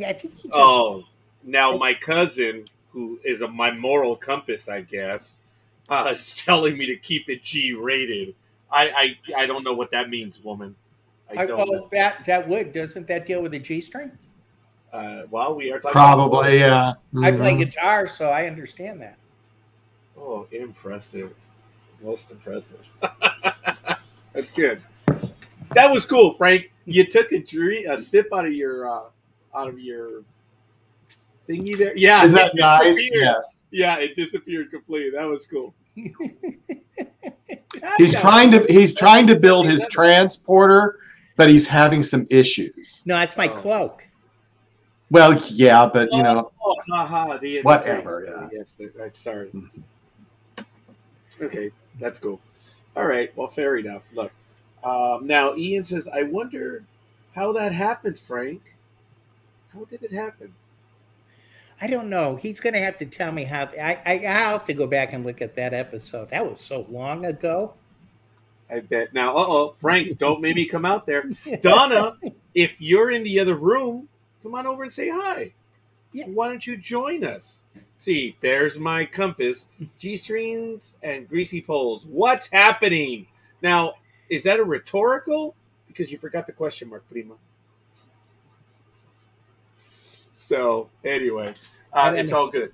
I think he just... now my cousin, who is my moral compass, I guess, is telling me to keep it G-rated. I don't know what that means, woman. I don't know. That would, doesn't that deal with the G string? Well, we are talking probably, yeah. Mm-hmm. I play guitar, so I understand that. Oh, impressive. Most impressive. That's good. That was cool, Frank. You took a sip out of your thingy there. Yeah. Isn't that nice? Yes. Yeah, it disappeared completely. That was cool. He's trying to build his transporter, but he's having some issues. No, it's my cloak. Well, yeah, but you know, whatever. Yeah. Yes, I'm sorry. Okay, that's cool. All right, well, fair enough. Look, now Ian says, "I wonder how that happened, Frank. How did it happen?" I don't know. He's going to have to tell me how. I'll have to go back and look at that episode. That was so long ago. I bet. Now, Frank, don't make me come out there. Donna, if you're in the other room, come on over and say hi. Yeah. Why don't you join us? See, there's my compass, G-strings and greasy poles. What's happening? Now, is that a rhetorical? Because you forgot the question mark, Prima. So, anyway, it's all good.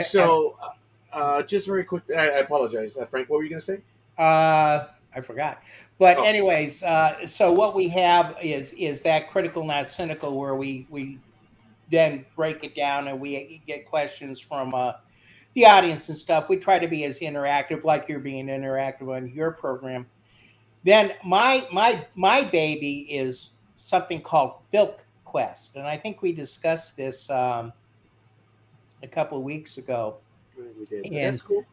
So, just very quick, I apologize. Frank, what were you going to say? I forgot. But anyways, so what we have is that critical, not cynical, where we then break it down and we get questions from the audience and stuff. We try to be as interactive, like you're being interactive on your program. Then my baby is something called Filk Quest, and I think we discussed this a couple of weeks ago. We did. And that's cool.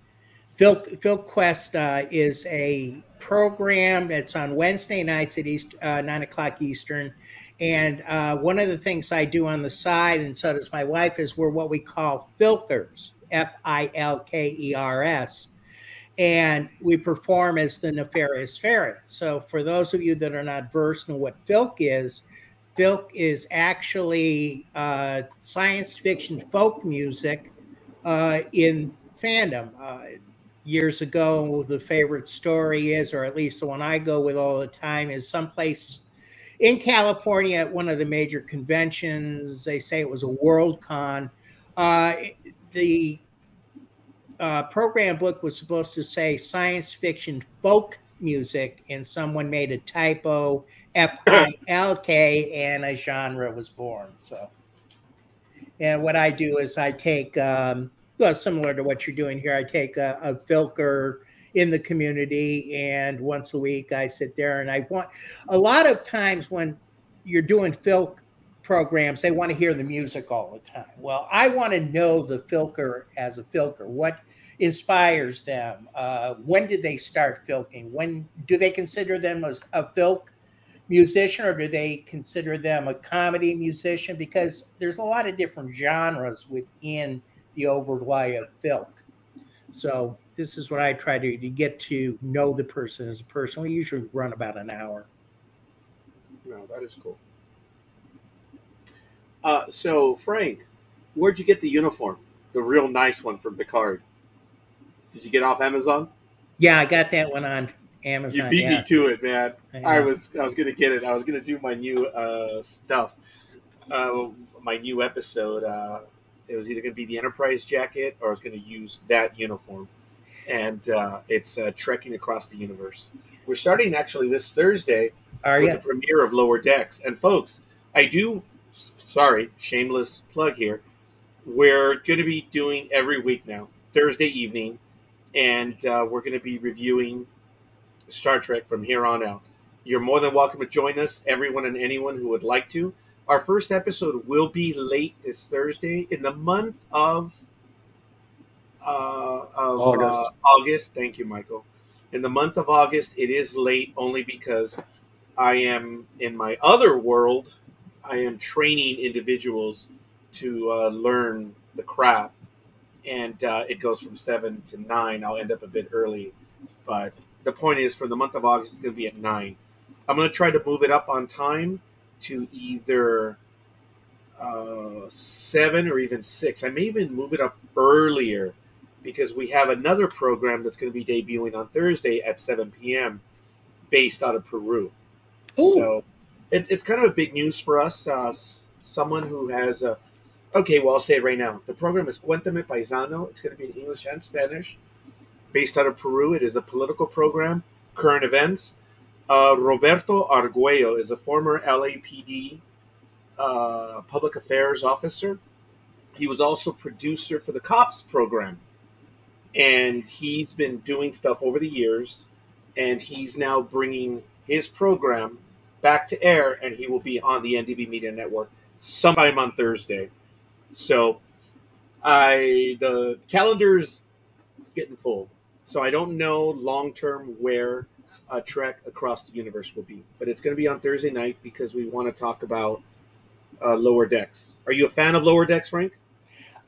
Filk Quest is a program that's on Wednesday nights at 9 o'clock Eastern. And one of the things I do on the side, and so does my wife, is we're what we call Filkers, Filkers. And we perform as the Nefarious Ferrets. So for those of you that are not versed in what Filk is actually science fiction folk music in fandom. years ago, the favorite story is, or at least the one I go with all the time, is someplace in California at one of the major conventions. They say it was a Worldcon. Uh, the program book was supposed to say science fiction folk music, and someone made a typo, FILK, and a genre was born. So, and what I do is I take, well, similar to what you're doing here, I take a filker in the community, and once a week I sit there and I want, a lot of times when you're doing filk programs, they want to hear the music all the time. Well, I want to know the filker as a filker. What inspires them? When did they start filking? When do they consider them as a filk musician, or do they consider them a comedy musician? Because there's a lot of different genres within the overlay of filk. So this is what I try to get to know the person as a person. We usually run about an hour. No, that is cool. So, Frank, where'd you get the uniform? The real nice one from Picard. Did you get off Amazon? Yeah, I got that one on Amazon. You beat me to it, man. I was gonna get it. I was gonna do my new stuff, my new episode. It was either gonna be the Enterprise jacket or I was gonna use that uniform, and it's trekking across the universe. We're starting actually this Thursday with the premiere of Lower Decks, and folks, sorry, shameless plug here. We're going to be doing every week now, Thursday evening, and we're going to be reviewing Star Trek from here on out. You're more than welcome to join us, everyone and anyone who would like to. Our first episode will be late this Thursday in the month of August. Thank you, Michael. In the month of August, it is late only because I am in my other world. I am training individuals to learn the craft, and it goes from 7 to 9. I'll end up a bit early, but the point is, for the month of August, it's going to be at 9. I'm going to try to move it up on time to either 7 or even 6. I may even move it up earlier because we have another program that's going to be debuting on Thursday at 7 p.m. based out of Peru. Ooh. So it's kind of a big news for us. Someone who has a... Okay, well, I'll say it right now. The program is Cuéntame Paisano. It's going to be in English and Spanish. Based out of Peru. It is a political program, current events. Roberto Arguello is a former LAPD public affairs officer. He was also producer for the COPS program. And he's been doing stuff over the years. And he's now bringing his program back to air, and he will be on the NDB Media Network sometime on Thursday. So the calendar's getting full. So I don't know long-term where Trek Across the Universe will be. But it's going to be on Thursday night because we want to talk about Lower Decks. Are you a fan of Lower Decks, Frank?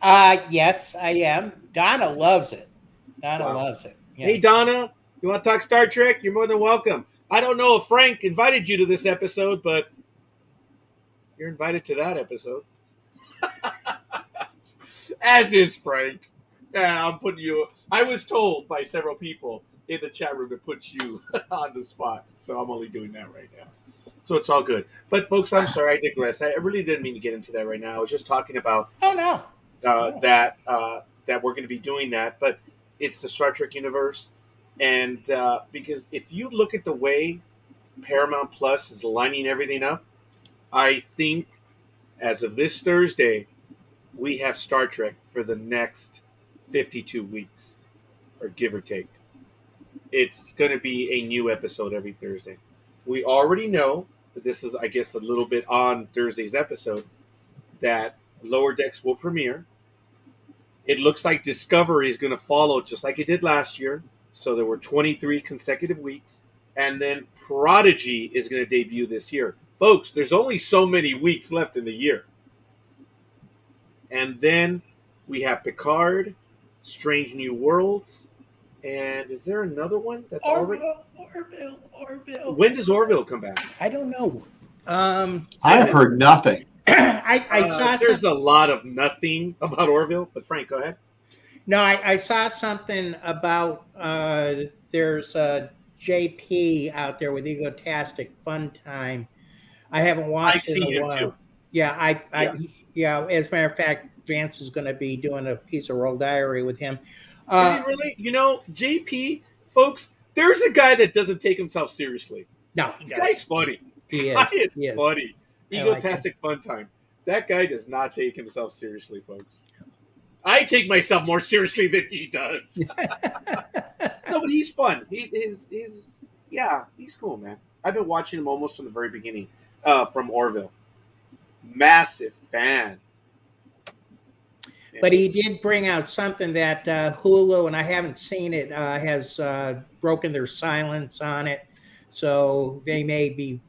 Yes, I am. Donna loves it. Donna loves it. Yeah. Hey, Donna, you want to talk Star Trek? You're more than welcome. I don't know if Frank invited you to this episode, but you're invited to that episode. As is Frank. Yeah, I'm putting you... I was told by several people in the chat room to put you on the spot, so I'm only doing that right now. So it's all good. But, folks, I'm sorry, I digress. I really didn't mean to get into that right now. I was just talking about that we're going to be doing that, but it's the Star Trek universe. And because if you look at the way Paramount Plus is lining everything up, I think as of this Thursday, we have Star Trek for the next 52 weeks, or give or take. It's going to be a new episode every Thursday. We already know that this is, I guess, a little bit on Thursday's episode, that Lower Decks will premiere. It looks like Discovery is going to follow just like it did last year. So there were 23 consecutive weeks. And then Prodigy is going to debut this year. Folks, there's only so many weeks left in the year. And then we have Picard, Strange New Worlds, and is there another one that's Orville. When does Orville come back? I don't know. I've heard nothing. I saw there's a lot of nothing about Orville, but Frank, go ahead. No, I saw something about there's a JP out there with Egotastic Fun Time. I haven't I've watched it in seen a him too. while. Yeah, Yeah. yeah. As a matter of fact, Vance is going to be doing a piece of Roll Diary with him. Is he really? You know, JP, folks, there's a guy that doesn't take himself seriously. No, he This guy's doesn't. funny. He Guy is. is He is. funny. I like him. Egotastic Fun Time. That guy does not take himself seriously, folks. I take myself more seriously than he does. No, but he's fun. He's cool, man. I've been watching him almost from the very beginning, from Orville. Massive fan. But he did bring out something that Hulu, and I haven't seen it, has broken their silence on it. So they may be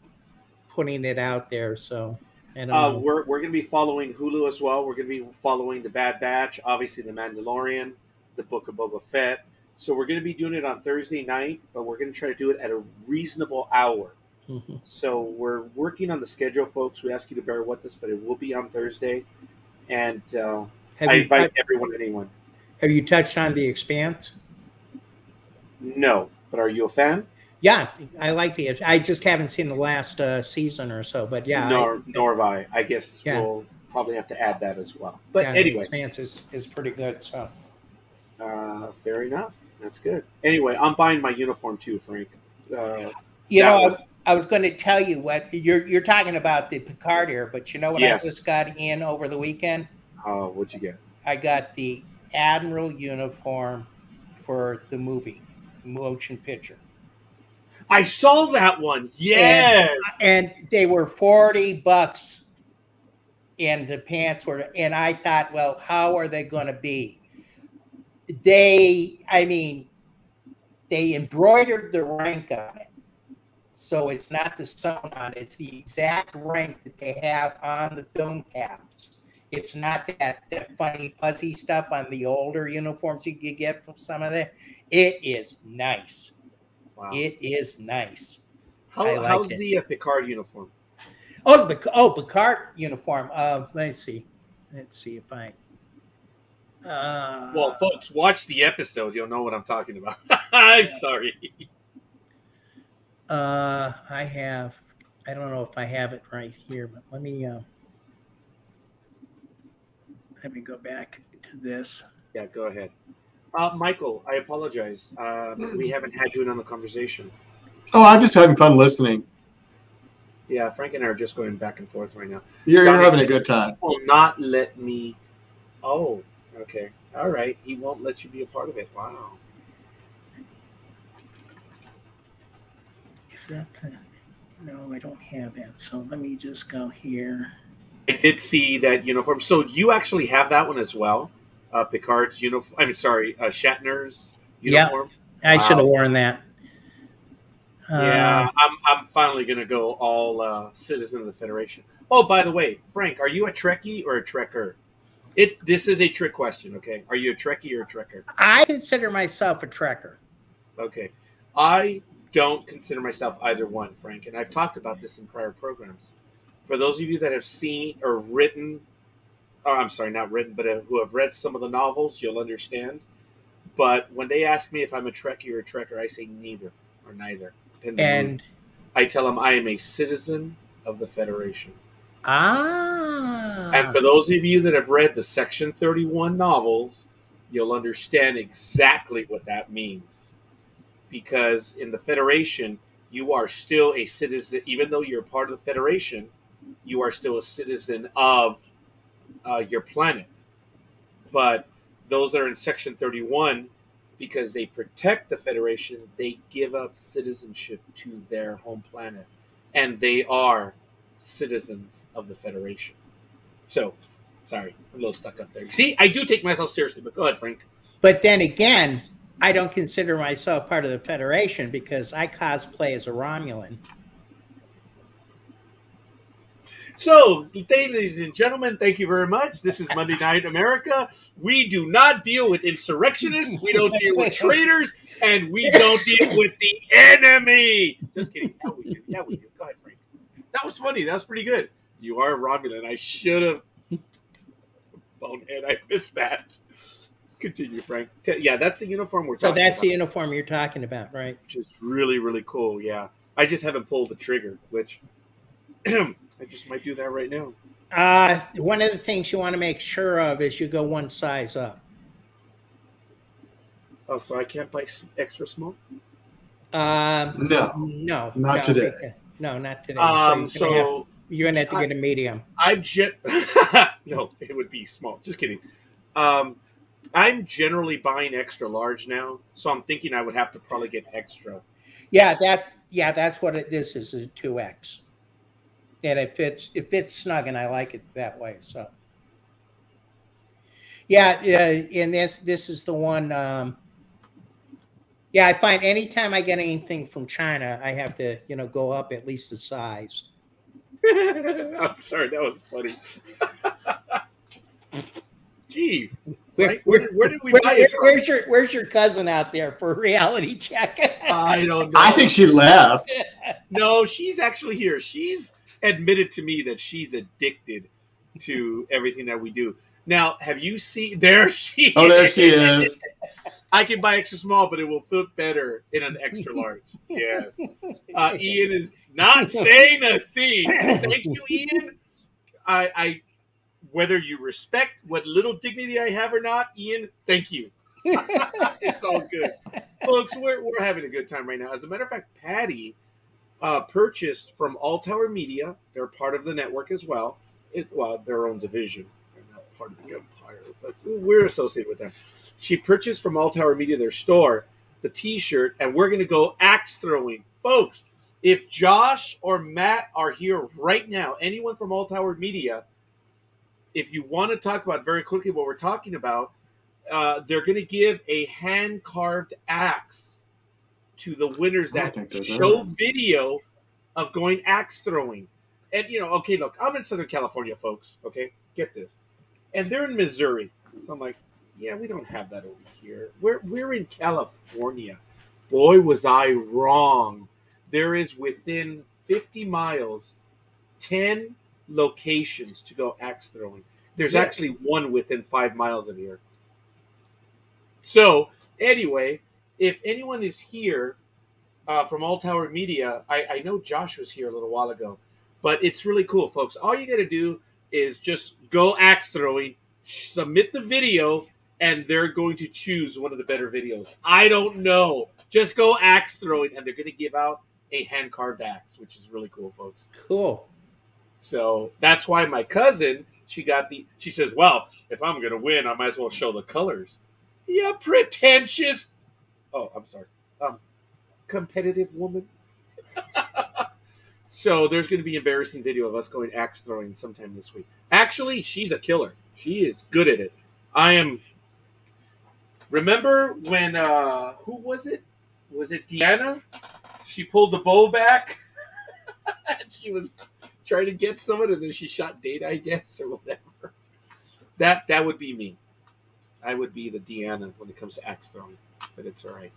putting it out there. So I don't know. We're going to be following Hulu as well. We're going to be following The Bad Batch, obviously The Mandalorian, The Book of Boba Fett. So we're going to be doing it on Thursday night, but we're going to try to do it at a reasonable hour. Mm-hmm. So we're working on the schedule, folks. We ask you to bear with us, but it will be on Thursday. And I invite anyone. Have you touched on The Expanse? No, but are you a fan? Yeah, I like it. I just haven't seen the last season or so, but yeah. Nor have I. I guess we'll probably have to add that as well. But anyway. The Expanse is pretty good. So. Fair enough. That's good. Anyway, I'm buying my uniform too, Frank. I was going to tell you what you're talking about, the Picard here, but you know what I just got in over the weekend? What'd you get? I got the Admiral uniform for the movie, motion picture. I saw that one. Yes. And they were $40 and the pants were, and I thought, well, how are they going to be? They embroidered the rank on it. So it's not the sewn on it. It's the exact rank that they have on the dome caps. It's not that funny fuzzy stuff on the older uniforms you could get from some of them. It is nice. Wow. It is nice. How's the Picard uniform? Picard uniform. Let me see. Let's see if I. Well, folks, watch the episode. You'll know what I'm talking about. I'm sorry. I don't know if I have it right here, but let me go back to this. Yeah, go ahead. Michael, I apologize. We haven't had you in on the conversation. Oh, I'm just having fun listening. Yeah, Frank and I are just going back and forth right now. You're having a good time. He will not let me. Oh, okay. All right. He won't let you be a part of it. Wow. No, I don't have that. So let me just go here. I did see that uniform. So you actually have that one as well? Picard's uniform. I'm sorry, Shatner's uniform. Yeah, I should have worn that. Yeah, I'm finally gonna go all citizen of the Federation. Oh, by the way, Frank, are you a Trekkie or a Trekker? This is a trick question. Okay, are you a Trekkie or a Trekker? I consider myself a Trekker. Okay, I don't consider myself either one, Frank, and I've talked about this in prior programs. For those of you that have seen or written, I'm sorry, not written, but who have read some of the novels, you'll understand. But when they ask me if I'm a Trekkie or a Trekker, I say neither or neither. And I tell them I am a citizen of the Federation. And for those of you that have read the Section 31 novels, you'll understand exactly what that means. Because in the Federation, you are still a citizen, even though you're part of the Federation, you are still a citizen of your planet. But those that are in Section 31, because they protect the Federation, they give up citizenship to their home planet. And they are citizens of the Federation. So, sorry, I'm a little stuck up there. See, I do take myself seriously, but go ahead, Frank. But then again, I don't consider myself part of the Federation because I cosplay as a Romulan. So, ladies and gentlemen, thank you very much. This is Monday Night America. We do not deal with insurrectionists. We don't deal with traitors. And we don't deal with the enemy. Just kidding. Yeah, we do. Yeah, we do. Go ahead, Frank. That was funny. That was pretty good. You are a Romulan. I should have. Bonehead, I missed that. Continue, Frank. Yeah, that's the uniform we're So talking that's about. the uniform you're talking about, right? Which is really, really cool. Yeah, I just haven't pulled the trigger, which I just might do that right now. One of the things you want to make sure of is you go one size up. Oh, so I can't buy extra small? No, not today. No, not today. You're gonna have to get a medium. No, it would be small. Just kidding. I'm generally buying extra large now, so I'm thinking I would have to probably get extra. Yeah, that's what this is a 2X, and it fits snug, and I like it that way. So, yeah, and this is the one. Yeah, I find anytime I get anything from China, I have to go up at least a size. I'm sorry, that was funny. Gee, Frank, where did we buy it from? Where's your cousin out there for a reality check? I don't know. I think she left. No, she's actually here. She's admitted to me that she's addicted to everything that we do. Now, have you seen? There she Oh, there she is. I can buy extra small, but it will fit better in an extra large. Yes. Ian is not saying a thing. Thank you, Ian. I whether you respect what little dignity I have or not, Ian, thank you. It's all good. Folks, we're having a good time right now. As a matter of fact, Patty purchased from All Tower Media. They're part of the network as well. Their own division. They're not part of the empire, but we're associated with them. She purchased from All Tower Media, their store, the T-shirt, and we're going to go axe throwing. Folks, if Josh or Matt are here right now, anyone from All Tower Media, if you want to talk about very quickly what we're talking about, they're going to give a hand-carved axe to the winners that show video of going axe throwing. And, okay, look, I'm in Southern California, folks, okay? Get this. And they're in Missouri. So I'm like, yeah, we don't have that over here. We're in California. Boy, was I wrong. There is within 50 miles, 10 locations to go axe throwing. There's actually one within 5 miles of here. So, anyway, if anyone is here from All Tower Media, I know Josh was here a little while ago, but it's really cool, folks. All you got to do is just go axe throwing, submit the video, and they're going to choose one of the better videos. I don't know. Just go axe throwing, and they're going to give out a hand-carved axe, which is really cool, folks. Cool. So that's why my cousin, she says, well, if I'm going to win, I might as well show the colors. Yeah, pretentious. Oh, I'm sorry. Competitive woman. So there's going to be an embarrassing video of us going axe throwing sometime this week. Actually, she's a killer. She is good at it. Remember when, who was it? Was it Deanna? She pulled the bow back. She was trying to get someone, and then she shot Data, I guess, or whatever. That would be me. I would be the Deanna when it comes to axe throwing, but it's all right.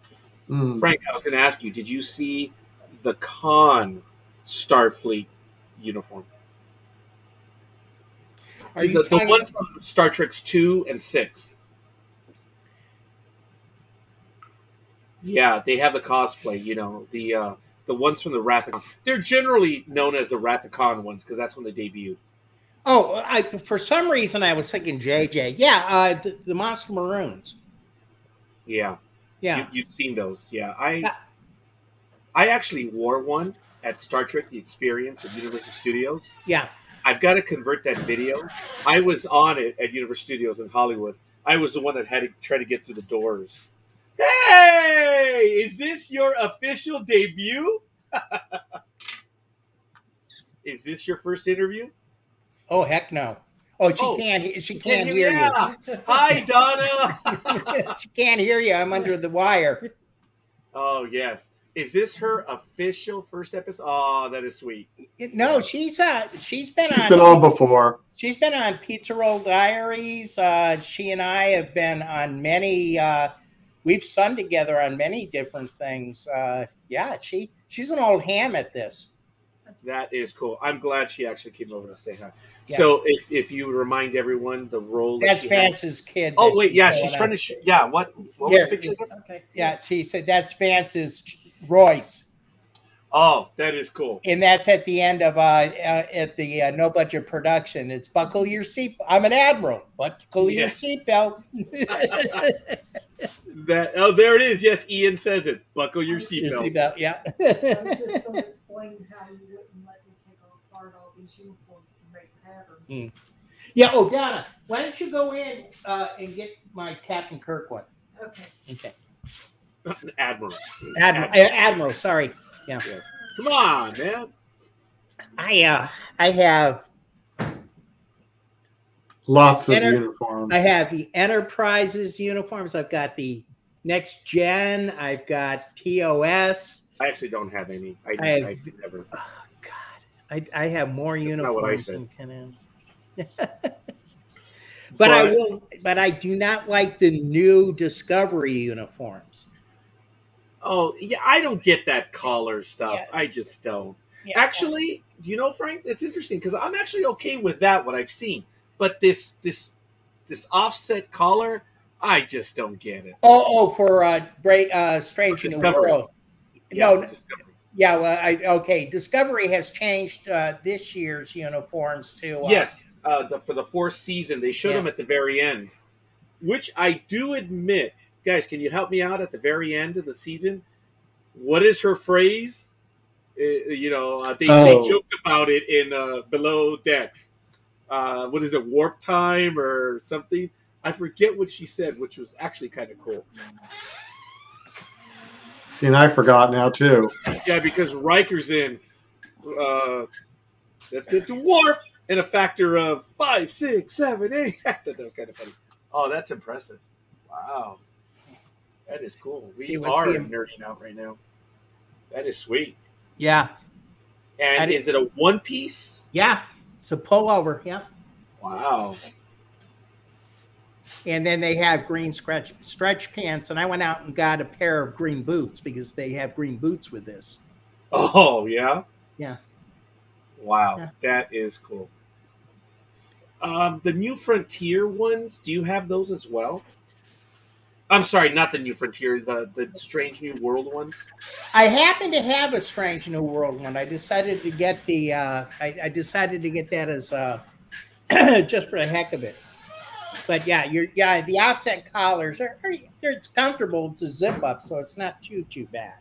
Frank, I was going to ask you, did you see the Khan Starfleet uniform? Are you the one from Star Trek 2 and 6? Yeah, they have the cosplay, the ones from the Wrath of Khan. They're generally known as the Wrath of Khan ones because that's when they debuted. Oh, for some reason I was thinking JJ. Yeah, the Monster Maroons. Yeah. Yeah. You've seen those. Yeah. I actually wore one at Star Trek The Experience at Universal Studios. Yeah. I've got to convert that video. I was on it at Universal Studios in Hollywood. I was the one that had to try to get through the doors. Hey, is this your official debut? Is this your first interview? Oh, heck no. Oh, she can't hear you. Hi, Donna. She can't hear you. I'm under the wire. Oh, yes. Is this her official first episode? Oh, that is sweet. No, she's been on before. She's been on Pizza Roll Diaries. She and I have been on many. We've sung together on many different things. Yeah, she's an old ham at this. That is cool. I'm glad she actually came over to say hi. Yeah. So if you remind everyone the role That's she had. Vance's kid. Oh that wait, yeah, showing she's trying up. to. Yeah, what was Here. the picture? Again? Okay. Yeah, she said that's Vance's Royce. Oh, that is cool. And that's at the end of at the no budget production. It's buckle your seat. I'm an admiral. Buckle your Yeah. seatbelt. There it is. Yes, Ian says it. Buckle your Your seatbelt. seatbelt, yeah. I was just going to explain how you wouldn't let me take apart all these uniforms and make patterns. Yeah. Oh, Donna, why don't you go in and get my Captain Kirk one? Okay. Okay. Admiral. Admiral. Sorry. Yeah. Yes. Come on, man. I have Lots of uniforms. I have the Enterprises uniforms. I've got the Next Gen. I've got TOS. I actually don't have any. I never. Oh God, I have more That's not what I uniforms said. than but I do not like the new Discovery uniforms. Oh yeah, I don't get that collar stuff. Yeah. I just don't. Yeah. Actually, you know, Frank, it's interesting because I'm actually okay with that. What I've seen, but this offset collar, I just don't get it. For Strange New Discovery. World. Yeah, No, Discovery. yeah, well, Discovery has changed this year's uniforms to Yes, for the fourth season, they showed Yeah. them at the very end, which I do admit, guys. Can you help me out at the very end of the season? What is her phrase? They joked about it in Below Decks. What is it, warp time or something? I forget what she said, which was actually kind of cool. And I forgot now too. Yeah, because Riker's in. Let's get to warp in a factor of 5, 6, 7, 8. I thought that was kind of funny. Oh, that's impressive. Wow. That is cool. We See, what's are the- nerding out right now. That is sweet. Yeah, And is it a one piece? yeah. So pull over, yeah. Wow. And then they have green stretch pants, and I went out and got a pair of green boots because they have green boots with this. Oh, yeah? Yeah. Wow. Yeah. That is cool. The New Frontier ones, do you have those as well? I'm sorry, not the New Frontier, the Strange New World ones. I happen to have a Strange New World one. I decided to get the. I decided to get that as just for the heck of it. But yeah, the offset collars it's comfortable. It's a zip up, so it's not too bad.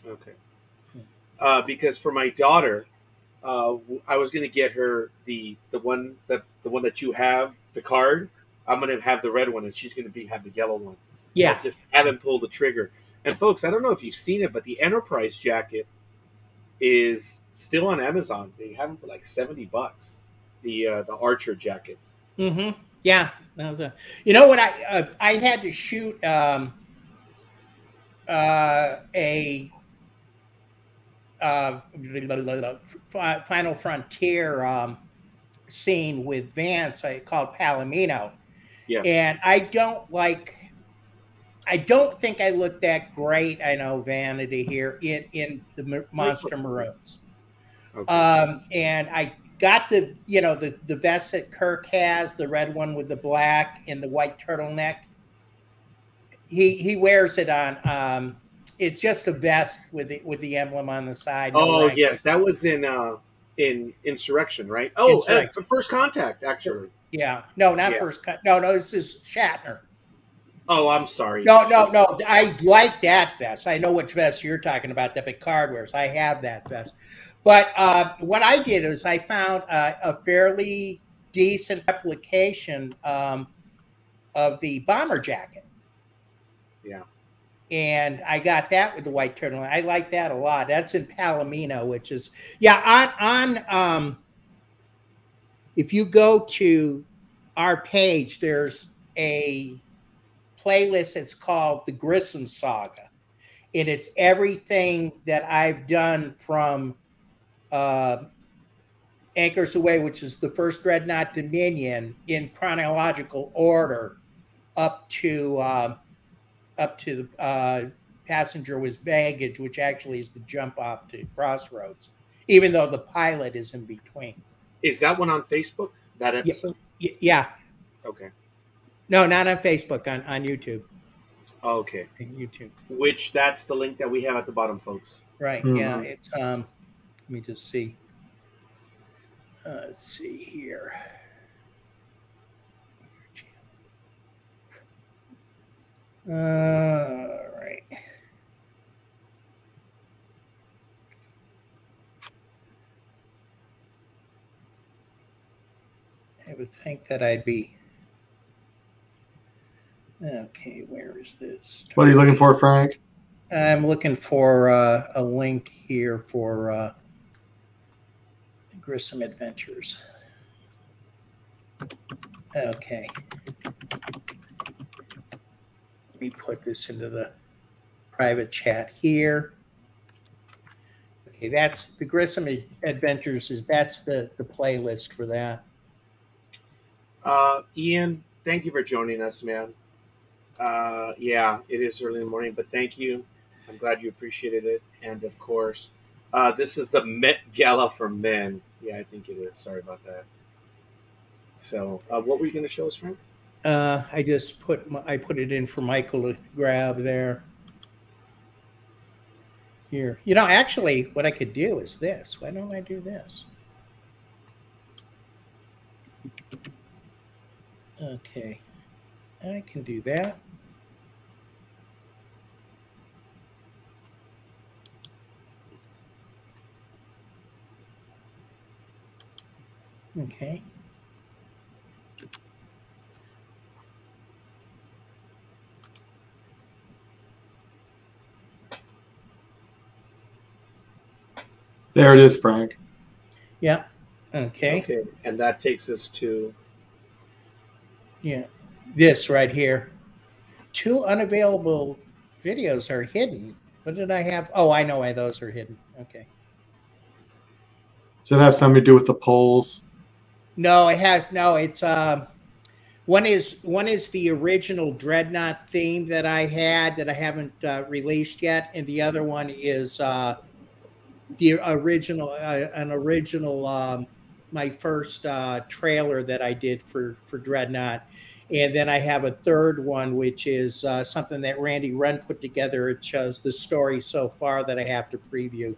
Okay. Because for my daughter, I was going to get her the one that you have, the card. I'm going to have the red one, and she's going to have the yellow one. Yeah. I just haven't pulled the trigger. And folks, I don't know if you've seen it, but the Enterprise jacket is still on Amazon. They have them for like $70. The Archer jacket. Mm-hmm. Yeah. You know what? I had to shoot a Final Frontier scene with Vance. I called Palomino. Yeah. And I don't think I look that great. I know Vanity here in the Monster Maroons. Okay. And I got the vest that Kirk has, the red one with the black and the white turtleneck. He wears it on. It's just a vest with the emblem on the side. Oh yes, that was in Insurrection, right? Oh, for First Contact, actually. Yeah, no, not First Contact. No, this is Shatner. Oh, I'm sorry. No. I like that vest. I know which vest you're talking about that Picard wears. I have that vest. But what I did is I found a fairly decent replication of the bomber jacket. Yeah. And I got that with the white turtleneck. I like that a lot. That's in Palomino, which is on if you go to our page, there's a playlist that's called the Grissom Saga, and it's everything that I've done from Anchors Away, which is the first Dreadnought Dominion, in chronological order up to the Passenger Was Baggage, which actually is the jump off to Crossroads. even though the pilot is in between. Is that one on Facebook? That episode? Yeah. Okay. No, not on Facebook, on YouTube. Okay. On YouTube. Which that's the link that we have at the bottom, folks. Right. Mhm. Yeah. It's let me just see. Let's see here. Right. I would think that I'd be. Okay, where is this? What are you looking for, Frank? I'm looking for a link here for Grissom Adventures. Okay. Let me put this into the private chat here. Okay, that's the Grissom Adventures. That's the playlist for that. Ian, thank you for joining us, man. Yeah, it is early in the morning, but thank you. I'm glad you appreciated it. And of course, this is the Met Gala for men. Yeah, I think it is. Sorry about that. So, what were you going to show us, Frank? I just put it in for Michael to grab there. Here, actually, what I could do is this. Why don't I do this? Okay, I can do that. Okay. There it is, Frank. Yeah. Okay. Okay, and that takes us to this right here. 2 unavailable videos are hidden. What did I have? Oh, I know why those are hidden. Okay. Does it have something to do with the polls? No, it has no. It's one is the original Dreadnought theme that I had that I haven't released yet, and the other one is the original my first trailer that I did for Dreadnought. And then I have a third one, which is something that Randy Wren put together. It shows the story so far that I have to preview.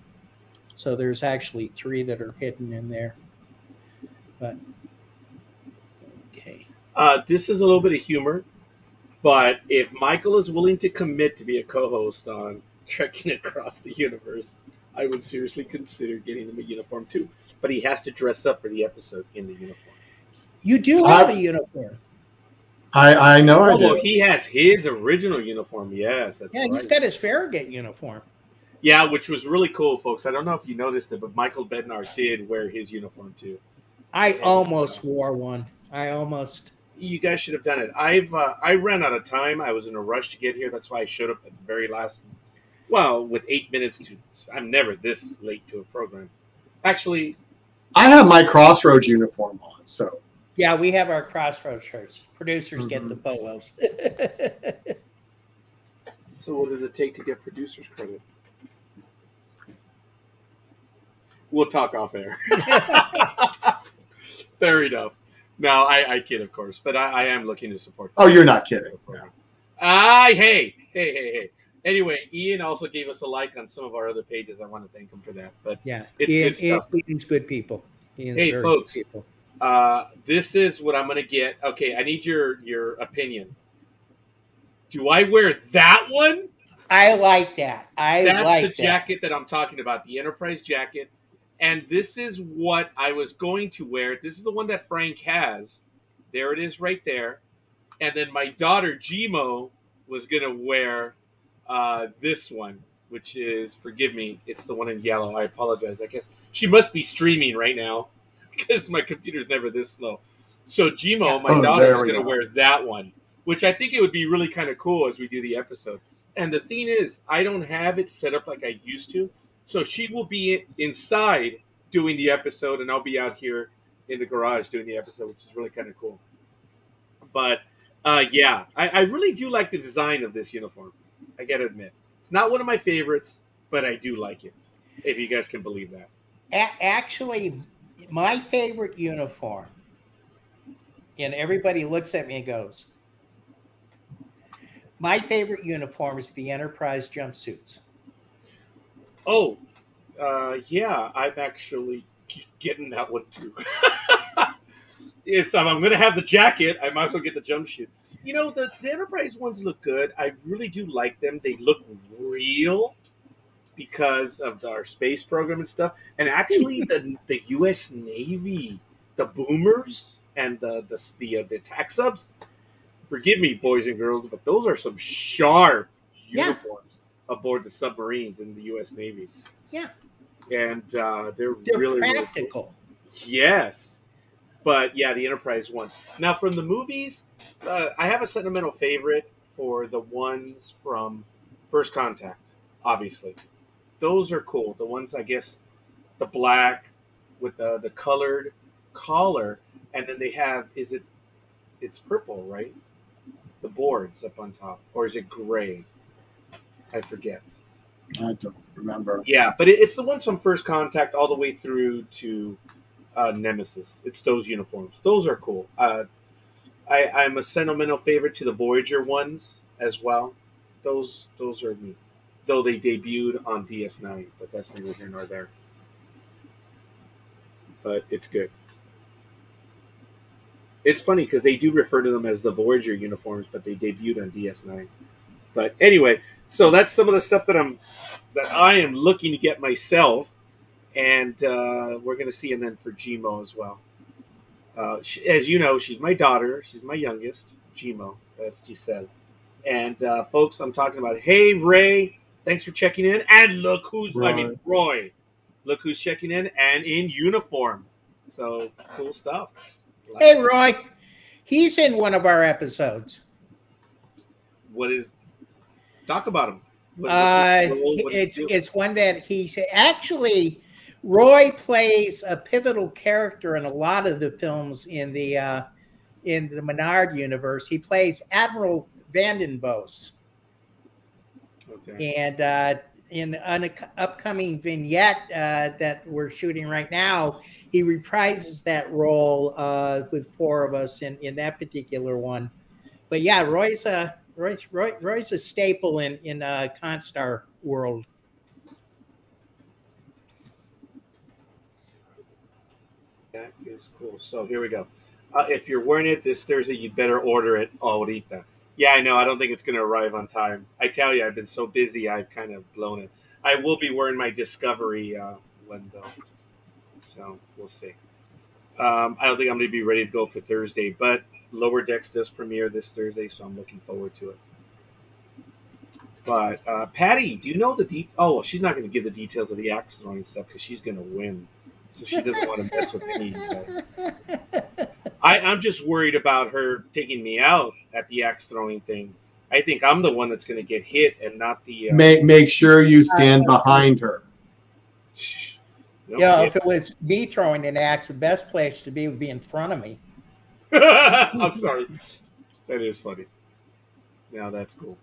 So there's actually 3 that are hidden in there. But okay. this is a little bit of humor, but if Michael is willing to commit to be a co-host on Trekking Across the Universe, I would seriously consider getting him a uniform too. But he has to dress up for the episode in the uniform. You do have a uniform. I know I do. He has his original uniform. Yes, that's right. He's got his Farragut uniform. Yeah, which was really cool, folks. I don't know if you noticed it, but Michael Bednar did wear his uniform too. I almost wore one. You guys should have done it. I ran out of time. I was in a rush to get here. That's why I showed up at the very last. Well, with 8 minutes to. I'm never this late to a program. Actually, I have my Crossroads uniform on, so. Yeah, we have our Crossroads shirts. Producers get the polos. So what does it take to get producer's credit? We'll talk off air. Fair enough. No, I kid, of course, but I am looking to support. Oh, you're not kidding. No. Hey. Anyway, Ian also gave us a like on some of our other pages. I want to thank him for that. But yeah, it's good stuff. Ian's good people. Hey, folks, this is what I'm going to get. Okay, I need your opinion. Do I wear that one? I like that. That's the jacket that I'm talking about, the Enterprise jacket. And this is what I was going to wear. This is the one that Frank has. There it is right there. And then my daughter, Gmo, was going to wear this one, which is, forgive me, it's the one in yellow. I apologize. I guess she must be streaming right now because my computer's never this slow. So Gmo, my daughter, is going to wear that one, which I think it would be really kind of cool as we do the episode. And the thing is, I don't have it set up like I used to. So she will be inside doing the episode, and I'll be out here in the garage doing the episode, which is really kind of cool. But, yeah, I really do like the design of this uniform. I got to admit. It's not one of my favorites, but I do like it, if you guys can believe that. Actually, my favorite uniform, and everybody looks at me and goes, my favorite uniform is the Enterprise jumpsuits. Oh, yeah, I'm actually getting that one too. If I'm going to have the jacket, I might as well get the jump suit. You know, the Enterprise ones look good. I really do like them. They look real because of our space program and stuff. And actually, the U.S. Navy, the boomers and the attack subs. Forgive me, boys and girls, but those are some sharp uniforms aboard the submarines in the U.S. Navy. Yeah, and they're really Really practical. cool. Yes, but yeah, the Enterprise one. Now, from the movies, I have a sentimental favorite for the ones from First Contact. Obviously, those are cool. The ones, I guess, the black with the colored collar, and then they have it's purple, right? The boards up on top, or is it gray? I forget. I don't remember. Yeah, but it's the ones from First Contact all the way through to Nemesis. It's those uniforms. Those are cool. I'm a sentimental favorite to the Voyager ones as well. Those are neat. Though they debuted on DS9, but that's neither here nor there. But it's good. It's funny because they do refer to them as the Voyager uniforms, but they debuted on DS9. But anyway, so that's some of the stuff that I am looking to get myself, and we're going to see, and then for Gmo as well. As you know, she's my daughter. She's my youngest, Gmo. That's Giselle. And folks, I'm talking about. Hey, Ray, thanks for checking in. And look who's, Roy. Look who's checking in and in uniform. So cool stuff. Hey, Roy. He's in one of our episodes. What is? Talk about him. It's one that he's actually. Roy plays a pivotal character in a lot of the films in the Menard universe. He plays Admiral Vanden Bosse. Okay. And in an upcoming vignette that we're shooting right now, he reprises that role with four of us in that particular one. But yeah, Roy's a staple in Constar world. That is cool. So here we go. If you're wearing it this Thursday, you better order it ahorita. Yeah, I know. I don't think it's going to arrive on time. I tell you, I've been so busy, I've kind of blown it. I will be wearing my Discovery one, though. So we'll see. I don't think I'm going to be ready to go for Thursday, but Lower Decks does premiere this Thursday, so I'm looking forward to it. But Patty, do you know the Oh, she's not going to give the details of the axe throwing stuff because she's going to win. So she doesn't want to mess with me. I'm just worried about her taking me out at the axe throwing thing. I think I'm the one that's going to get hit and not the... Make sure you stand behind her. No, yeah, if it was me throwing an axe, the best place to be would be in front of me. I'm sorry. That is funny. Now that's cool.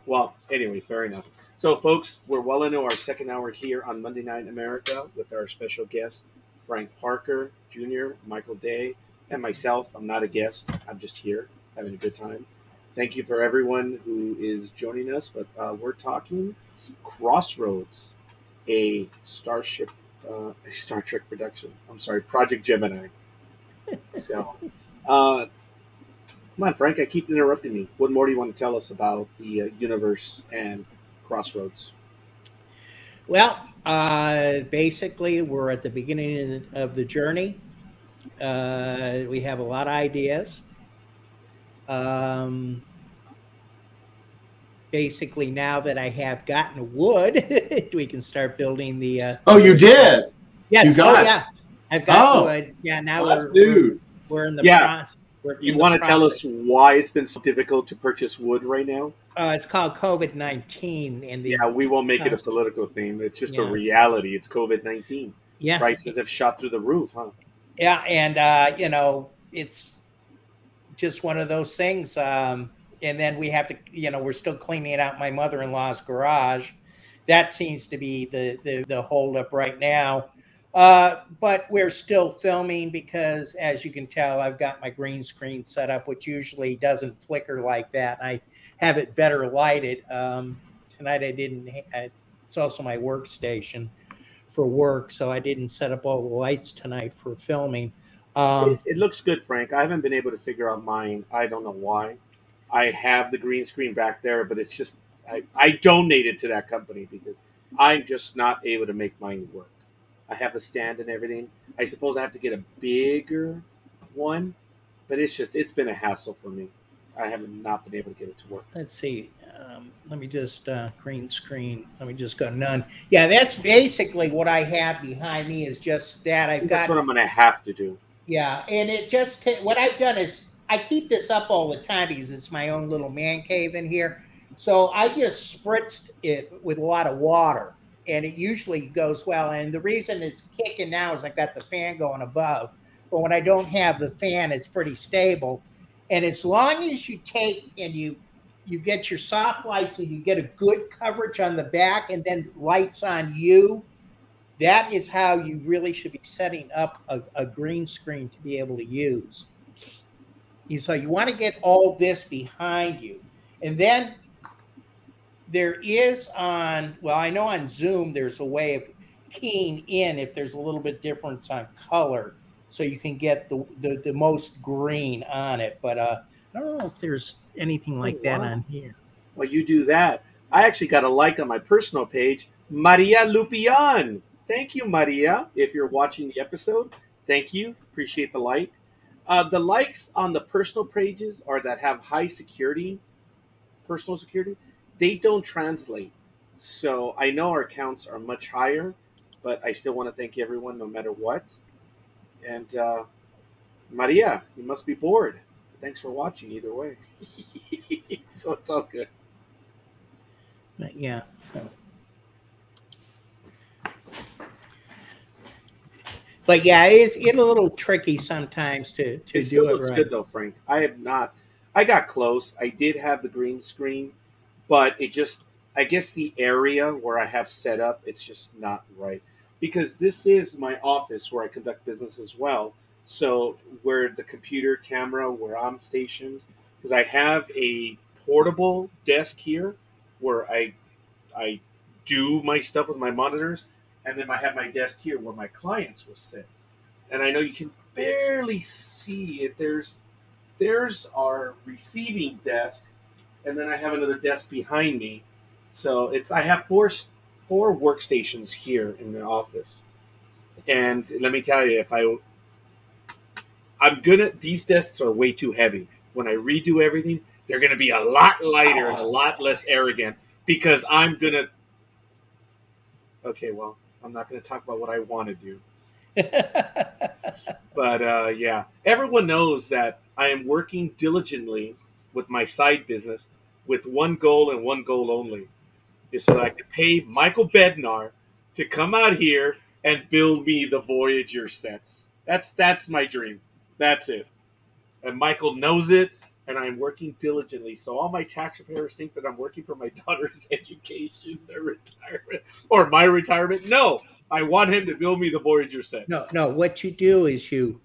Well, anyway, fair enough. So, folks, we're well into our second hour here on Monday Night in America with our special guest, Frank Parker Jr., Michael Day, and myself. I'm not a guest. I'm just here having a good time. Thank you for everyone who is joining us. But we're talking Crossroads, a Star Trek production. I'm sorry, Project Gemini. So, come on, Frank. I keep interrupting me. What more do you want to tell us about the universe and Crossroads? Well, basically, we're at the beginning of the journey. We have a lot of ideas. Basically, now that I have gotten wood, we can start building the. Oh, you did? Yes. Yeah. I've got wood. Yeah. Now we're in the process. You want to tell us why it's been so difficult to purchase wood right now? It's called COVID-19. Yeah, we won't make it a political theme. It's just a reality. It's COVID-19. Yeah. Prices have shot through the roof, huh? Yeah, and, it's just one of those things. And then we have to, we're still cleaning out my mother-in-law's garage that seems to be the holdup right now. But we're still filming because, as you can tell, I've got my green screen set up, which usually doesn't flicker like that. I have it better lighted. Tonight I didn't. It's also my workstation for work, so I didn't set up all the lights tonight for filming. It looks good, Frank. I haven't been able to figure out mine. I don't know why. I have the green screen back there, but it's just I donated to that company because I'm just not able to make mine work. I have the stand and everything. I suppose I have to get a bigger one, but it's been a hassle for me. I haven't not been able to get it to work. Let's see. Let me just green screen. Let me just go none. Yeah, that's basically what I have behind me is just that I've got. That's what I'm going to have to do. Yeah, and it just what I've done is I keep this up all the time because it's my own little man cave in here. So I just spritzed it with a lot of water, and it usually goes well. And the reason it's kicking now is I've got the fan going above. But when I don't have the fan, it's pretty stable. And as long as you take and you get your soft lights and you get a good coverage on the back and then lights on you, that is how you really should be setting up a green screen to be able to use. So you want to get all this behind you. And then there is I know on Zoom there's a way of keying in if there's a little bit difference on color so you can get the most green on it. But I don't know if there's anything like that on here. Well, you do that. I actually got a like on my personal page, Maria Lupian. Thank you, Maria. If you're watching the episode, thank you. Appreciate the like. The likes on the personal pages or that have high security, personal security, they don't translate. So I know our counts are much higher, but I still want to thank everyone no matter what. And Maria, you must be bored. Thanks for watching either way. So it's all good. Yeah. But yeah, it's a little tricky sometimes to It still do it looks right. good though, Frank. I got close. I did have the green screen, but I guess the area where I have set up, it's just not right. Because this is my office where I conduct business as well. So where the computer camera, where I'm stationed, because I have a portable desk here where I do my stuff with my monitors, and then I have my desk here where my clients will sit. And I know you can barely see it. There's our receiving desk, and then I have another desk behind me. So I have four workstations here in the office. And let me tell you, these desks are way too heavy. When I redo everything, they're gonna be a lot lighter and a lot less arrogant because okay, well, I'm not gonna talk about what I want to do. But yeah, everyone knows that I am working diligently with my side business with one goal and one goal only, is so that I can pay Michael Bednar to come out here and build me the Voyager sets. That's my dream. That's it. And Michael knows it, and I'm working diligently. So all my tax preparers think that I'm working for my daughter's education, their retirement, or my retirement. No, I want him to build me the Voyager sets. No. What you do is you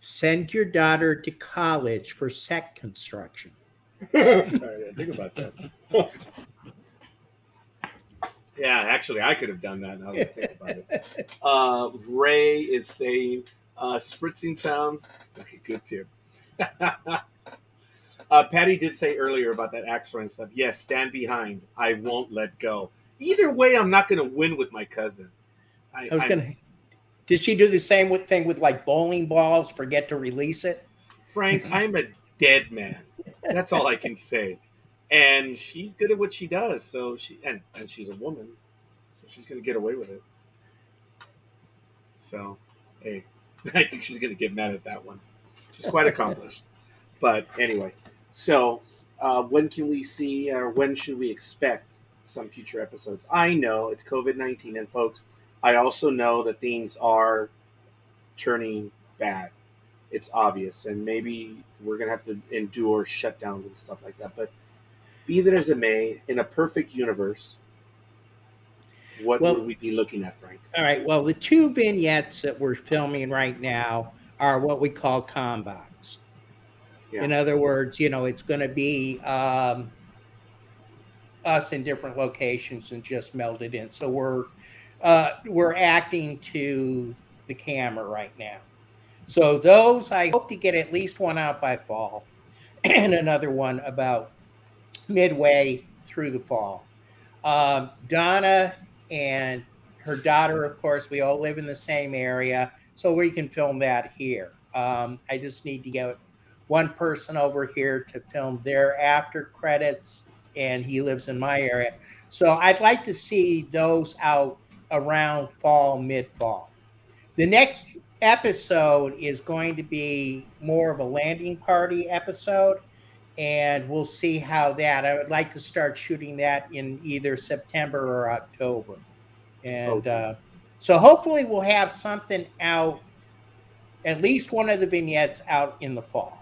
send your daughter to college for set construction. All right, think about that. Yeah, actually, I could have done that now that I think about it. Ray is saying, spritzing sounds like a good tip. Patty did say earlier about that axe throwing stuff. Yes, stand behind. I won't let go. Either way, I'm not going to win with my cousin. Did she do the same thing with like bowling balls? Forget to release it? Frank, I'm a dead man. That's all I can say. And she's good at what she does. So and she's a woman, so she's going to get away with it. So, hey, I think she's going to get mad at that one. She's quite accomplished. But anyway, so when can we see, or when should we expect some future episodes? I know it's COVID-19, and folks, I also know that things are turning bad. It's obvious, and maybe we're going to have to endure shutdowns and stuff like that. But be that as it may, in a perfect universe, What Well- would we be looking at, Frank? All right. Well, the two vignettes that we're filming right now are what we call combats. Yeah. In other words, it's going to be us in different locations and just melded in. So we're acting to the camera right now. So those, I hope to get at least one out by fall, and another one about midway through the fall. Donna and her daughter, of course, we all live in the same area, so we can film that here. I just need to get one person over here to film their after credits, and he lives in my area. So I'd like to see those out around fall, mid-fall. The next episode is going to be more of a landing party episode, and we'll see how that. I would like to start shooting that in either September or October, and so hopefully we'll have something out, at least one of the vignettes out in the fall.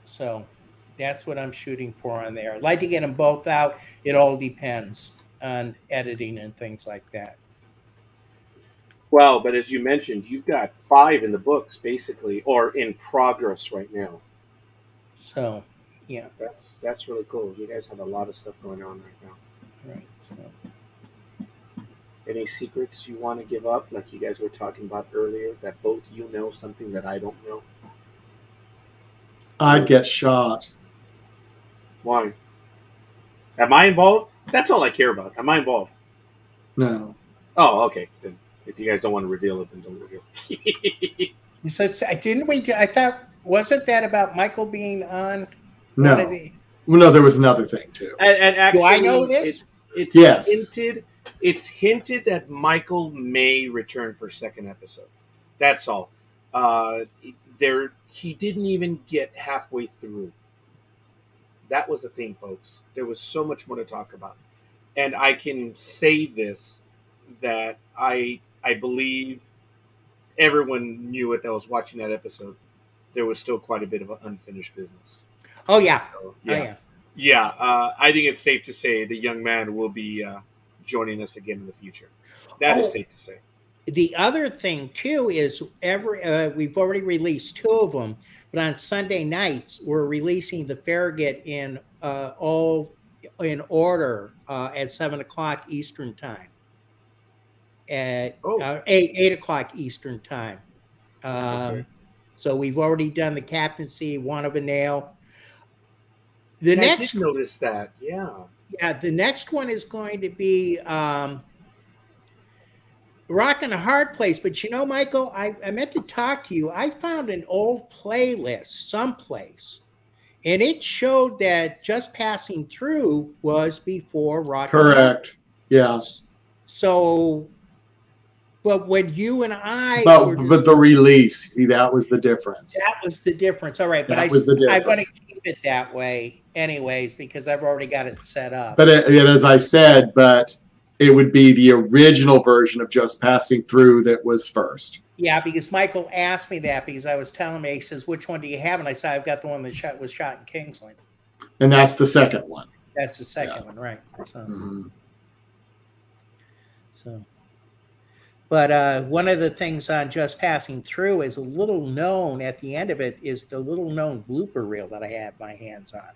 So that's what I'm shooting for on there. I'd like to get them both out. It all depends on editing and things like that. Well, but as you mentioned, you've got 5 in the books, basically, or in progress right now. So, yeah. That's really cool. You guys have a lot of stuff going on right now. Right. So. Any secrets you want to give up, like you guys were talking about earlier, that both you know something that I don't know? I'd get shot. Why? Am I involved? That's all I care about. Am I involved? No. Oh, okay. Then if you guys don't want to reveal it, then don't reveal it. You said, didn't we? I thought, wasn't that about Michael being on? No. One of the, Well, no, there was another thing too. And actually, do I know this? It's Yes. hinted. It's hinted that Michael may return for second episode. That's all. He didn't even get halfway through. That was the thing, folks. There was so much more to talk about, and I can say this, that I believe everyone knew it that was watching that episode. There was still quite a bit of unfinished business. Oh yeah. So, Oh yeah. Yeah, I think it's safe to say the young man will be joining us again in the future. That is safe to say. The other thing too is we've already released 2 of them, but on Sunday nights we're releasing the Farragut in all in order at 7 o'clock Eastern time. At 8 o'clock Eastern time. Okay. So we've already done the captaincy, One of a Nail. The I next, did notice that. Yeah. the next one is going to be Rock and a Hard Place. But Michael, I meant to talk to you. I found an old playlist someplace, and it showed that Just Passing Through was before Rock. Correct. Yeah. So, but when you and I But the release, see, that was the difference. that was the difference. All right, but That was the I'm difference. going to keep it that way anyways because I've already got it set up. But as I said, it would be the original version of Just Passing Through that was first. Yeah, because Michael asked me that because I was telling him, he says, which one do you have? And I said, I've got the one that was shot in Kingsland. And that's the second one. That's the second one, right. So, Mhm. But one of the things on Just Passing Through is a little known at the end of it is the little known blooper reel that I have my hands on.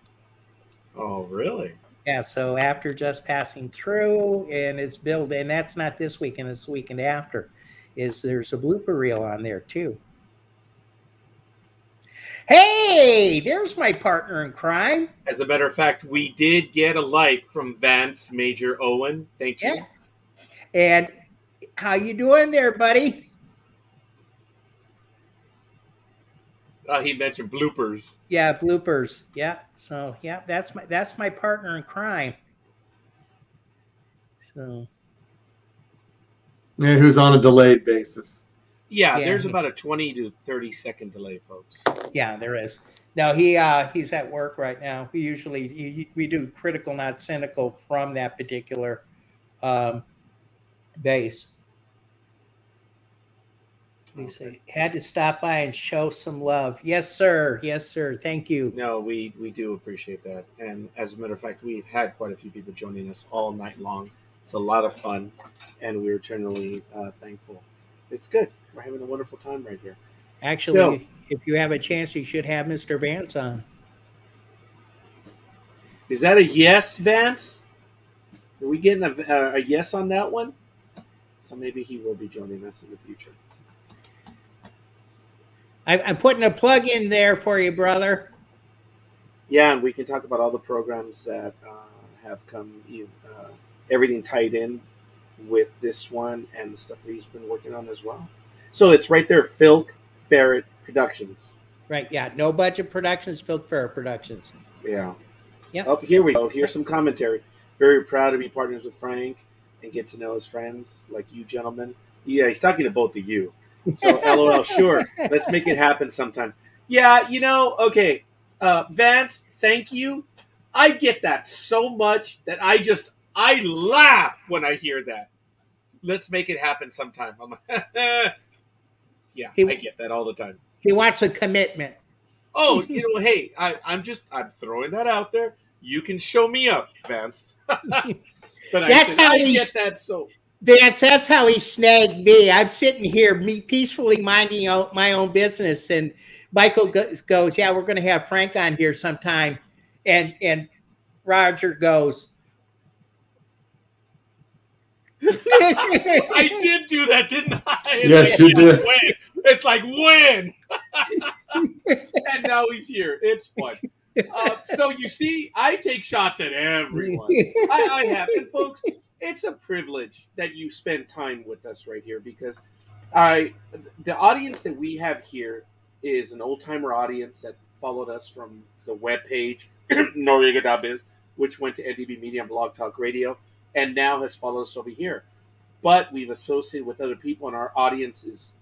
Oh, really? Yeah, so after Just Passing Through, and it's billed, and that's not this weekend, it's the weekend after, there's a blooper reel on there too. Hey, there's my partner in crime. As a matter of fact, we did get a like from Vance Major Owen. Thank you. Yeah. And how you doing there, buddy? He mentioned bloopers. Yeah, bloopers. Yeah. So yeah, that's my partner in crime. So Yeah, who's on a delayed basis. Yeah, Yeah. there's about a 20 to 30 second delay, folks. yeah, there is. No, he's at work right now. We do critical, not cynical, from that particular base. He said, had to stop by and show some love. Yes, sir. Yes, sir. Thank you. No, we do appreciate that. And as a matter of fact, we've had quite a few people joining us all night long It's a lot of fun, and we're eternally thankful. It's good. We're having a wonderful time right here. Actually, So- if you have a chance, you should have Mr. Vance on. Is that a yes, Vance? Are we getting a yes on that one? So maybe he will be joining us in the future. I'm putting a plug in there for you, brother. Yeah, and we can talk about all the programs that have come, everything tied in with this one and the stuff that he's been working on as well. So it's right there, Phil Ferret Productions. Right, yeah. No Budget Productions, Phil Ferret Productions. Yeah. Yep. Oh, here we go. Here's some commentary. Very proud to be partners with Frank and get to know his friends, like you gentlemen. Yeah, he's talking to both of you. So, LOL, sure. Let's make it happen sometime. Yeah, okay. Vance, thank you. I get that so much that I laugh when I hear that. Let's make it happen sometime. I'm like, yeah, I get that all the time. He wants a commitment. Oh, hey, I'm throwing that out there. You can show me up, Vance. But That's how I get that. So Vance, that's how he snagged me. I'm sitting here, peacefully minding my own business, and Michael goes, "Yeah, we're going to have Frank on here sometime," and Roger goes, I did do that, didn't I? Yes, you did. When? It's like when, and now he's here. It's fun. So you see, I take shots at everyone. I have, and folks, it's a privilege that you spend time with us right here because the audience that we have here is an old timer audience that followed us from the webpage Noriega.biz, which went to NDB Media and Blog Talk Radio, and now has followed us over here. But we've associated with other people, and our audience is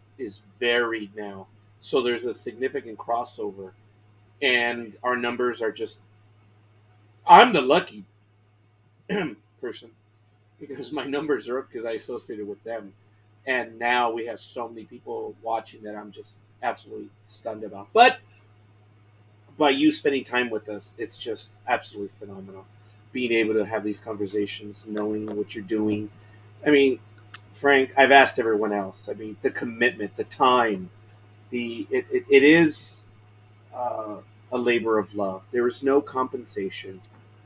varied now. So there's a significant crossover, and our numbers are just. I'm the lucky person because my numbers are up because I associated with them, and now we have so many people watching that I'm just absolutely stunned about. But by you spending time with us, it's just absolutely phenomenal. Being able to have these conversations, knowing what you're doing. I mean, Frank, I've asked everyone else. I mean, the commitment, the time, it is a labor of love. There is no compensation.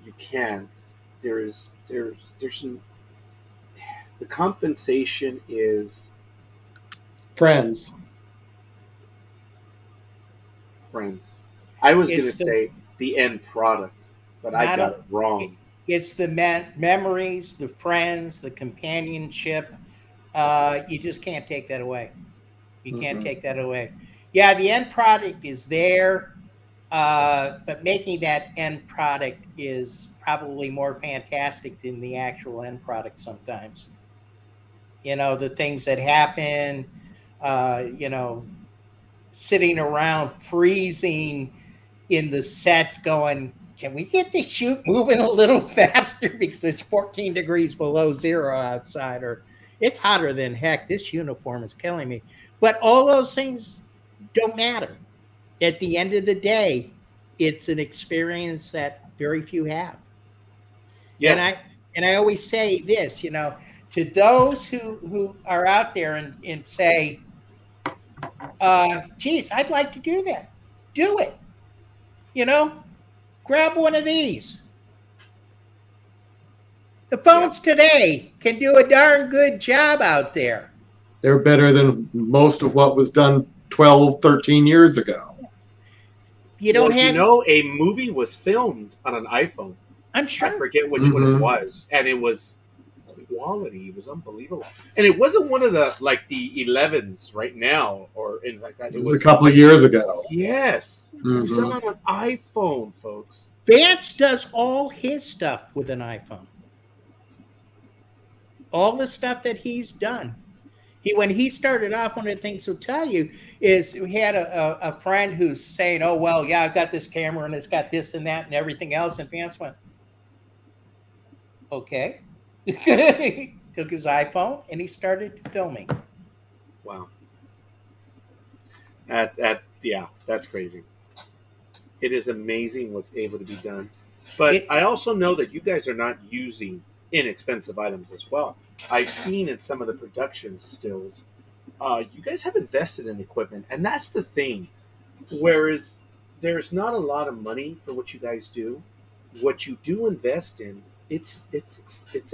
You can't. There's some. The compensation is Friends. friends. I was going to It's the- say the end product, but I got it wrong. It's the memories, the friends, the companionship. You just can't take that away. You can't take that away. Yeah, the end product is there, but making that end product is probably more fantastic than the actual end product sometimes. The things that happen, sitting around freezing in the sets going, can we get the shoot moving a little faster because it's 14 degrees below zero outside, or it's hotter than heck. This uniform is killing me. But all those things don't matter. At the end of the day, it's an experience that very few have. Yes. And I always say this, to those who are out there and say, geez, I'd like to do that. Do it. Grab one of these. The phones today can do a darn good job out there. They're better than most of what was done 12, 13 years ago. You don't have. A movie was filmed on an iPhone. I'm sure. I forget which one it was, and it was quality. It was unbelievable, and it wasn't one of the 11s right now or anything like that. It was a couple of years ago. Yes, it was done on an iPhone, folks. Vance does all his stuff with an iPhone. All the stuff that he's done. When he started off, one of the things he'll tell you is we had a friend who's saying, oh, well, yeah, I've got this camera and it's got this and that and everything else. And Vance went, okay. Took his iPhone and he started filming. Wow. That's crazy. It is amazing what's able to be done. But I also know that you guys are not using inexpensive items as well. I've seen in some of the production stills, you guys have invested in equipment, and that's the thing. Whereas there's not a lot of money for what you guys do, what you do invest in, it's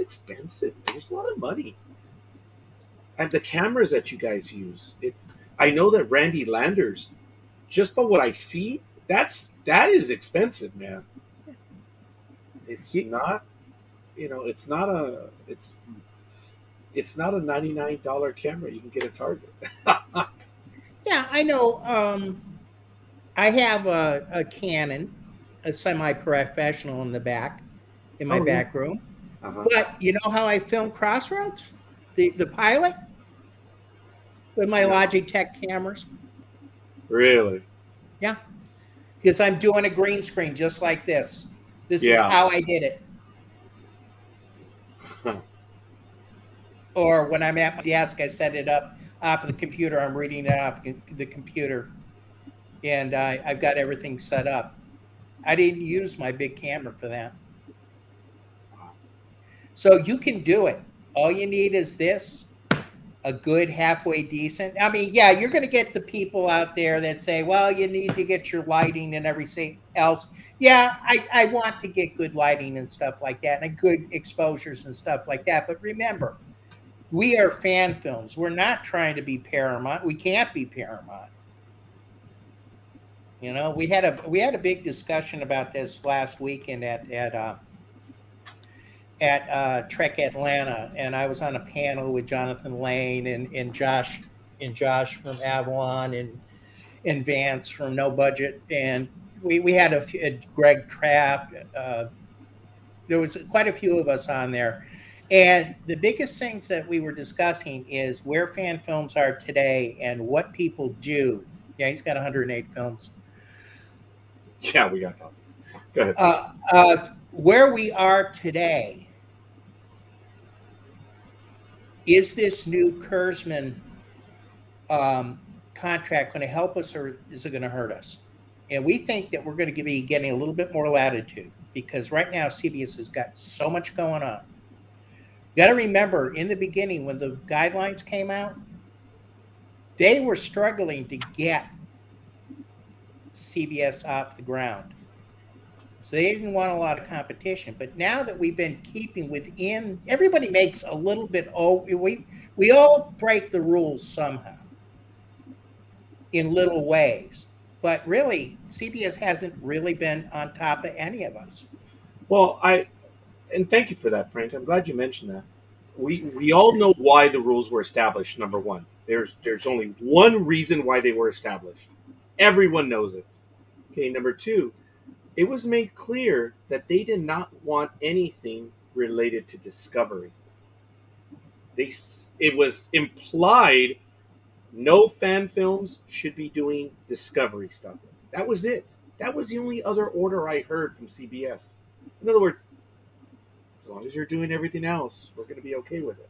expensive. There's a lot of money, and the cameras that you guys use. I know that Randy Landers, just by what I see, that is expensive, man. It's not, it's not a $99 camera you can get at Target. Yeah, I know. I have a Canon, a semi-professional in the back, in my back room. Uh-huh. But you know how I film Crossroads, the pilot, with my Logitech cameras? Really? Yeah, because I'm doing a green screen just like this. This is how I did it. Or when I'm at my desk, I set it up off of the computer. I'm reading it off the computer, and I've got everything set up. I didn't use my big camera for that. So you can do it. All you need is this, a good halfway decent. I mean, yeah, you're going to get the people out there that say, well, you need to get your lighting and everything else. Yeah, I want to get good lighting and stuff like that, and good exposures and stuff like that. But remember, we are fan films. We're not trying to be Paramount. We can't be Paramount. You know, we had a big discussion about this last weekend at Trek Atlanta, and I was on a panel with Jonathan Lane and Josh from Avalon and Vance from No Budget, and we had a Greg Trapp. There was quite a few of us on there, and the biggest things that we were discussing is where fan films are today and what people do. Yeah, he's got 108 films. Yeah, we got that. Go ahead. Where we are today. Is this new Kurzman contract going to help us, or is it going to hurt us? And we think that we're going to be getting a little bit more latitude, because right now CBS has got so much going on. You got to remember, in the beginning, when the guidelines came out, they were struggling to get CBS off the ground. So they didn't want a lot of competition. But now that we've been keeping within, everybody makes a little bit, we all break the rules somehow in little ways. But really, CBS hasn't really been on top of any of us. Well, and thank you for that, Frank. I'm glad you mentioned that. We all know why the rules were established, number one. There's only one reason why they were established. Everyone knows it. Okay, number two, it was made clear that they did not want anything related to Discovery. It was implied no fan films should be doing Discovery stuff. That was it. That was the only other order I heard from CBS. In other words, as long as you're doing everything else, we're going to be okay with it.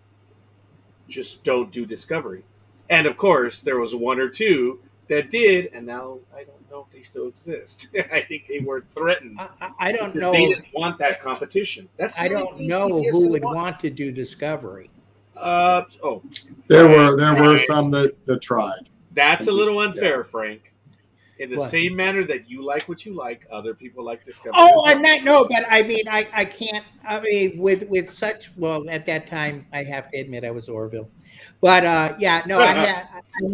Just don't do Discovery. And of course, there was one or two that did, and now I don't know if they still exist. I think they were threatened. I don't know. They didn't want that competition. I don't know who would want to do Discovery. There were some that tried. That's a little unfair, Frank. In the same manner that you like what you like, other people like Discovery. Oh, I'm not. No, but I mean, I can't. I mean, with such. Well, at that time, I have to admit I was Orville. But yeah, no, I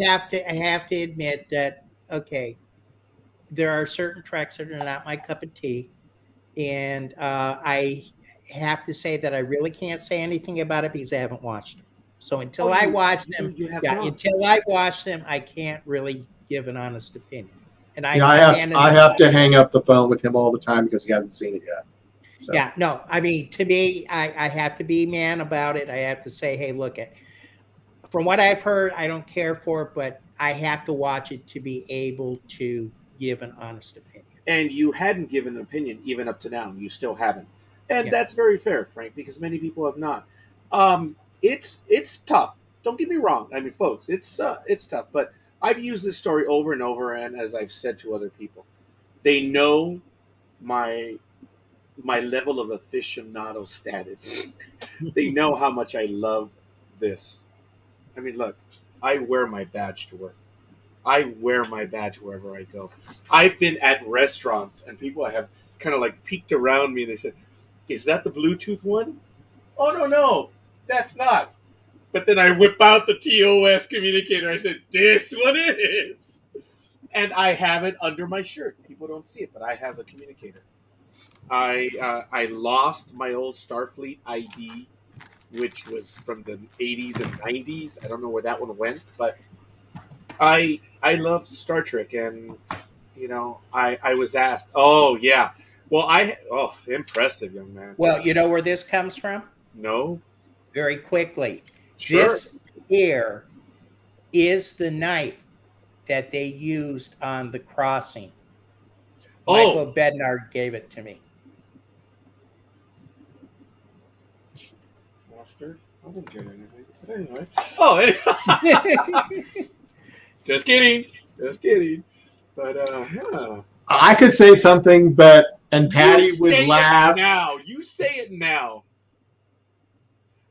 have to admit that. Okay, there are certain treks that are not my cup of tea, and I have to say that I really can't say anything about it because I haven't watched them. So until I watch them, until I watch them, I can't really give an honest opinion. And I have to hang up the phone with him all the time because he hasn't seen it yet. So. Yeah, no, I mean, to me, I have to be man about it. I have to say, hey, look, from what I've heard, I don't care for it, but I have to watch it to be able to give an honest opinion. And you hadn't given an opinion even up to now. You still haven't. And that's very fair, Frank, because many people have not. It's tough. Don't get me wrong. I mean, folks, it's tough. But I've used this story over and over, and as I've said to other people, they know my my level of aficionado status. They know how much I love this. I mean, look, I wear my badge to work. I wear my badge wherever I go. I've been at restaurants and people have kind of like peeked around me and they said, "Is that the Bluetooth one?" "Oh, no, that's not." But then I whip out the TOS communicator. I said, "This one is." And I have it under my shirt. People don't see it, but I have the communicator. I lost my old Starfleet ID, which was from the 80s and 90s. I don't know where that one went, but I love Star Trek, and I was asked. Oh yeah, well impressive, young man. Well, you know where this comes from? No, Very quickly. sure. This here is the knife that they used on the crossing. Oh. Michael Bednar gave it to me. Bastard. I didn't get anything. But anyway. Oh, anyway. Just kidding. But yeah. I could say something, and Patty You would say laugh. it now. You say it now.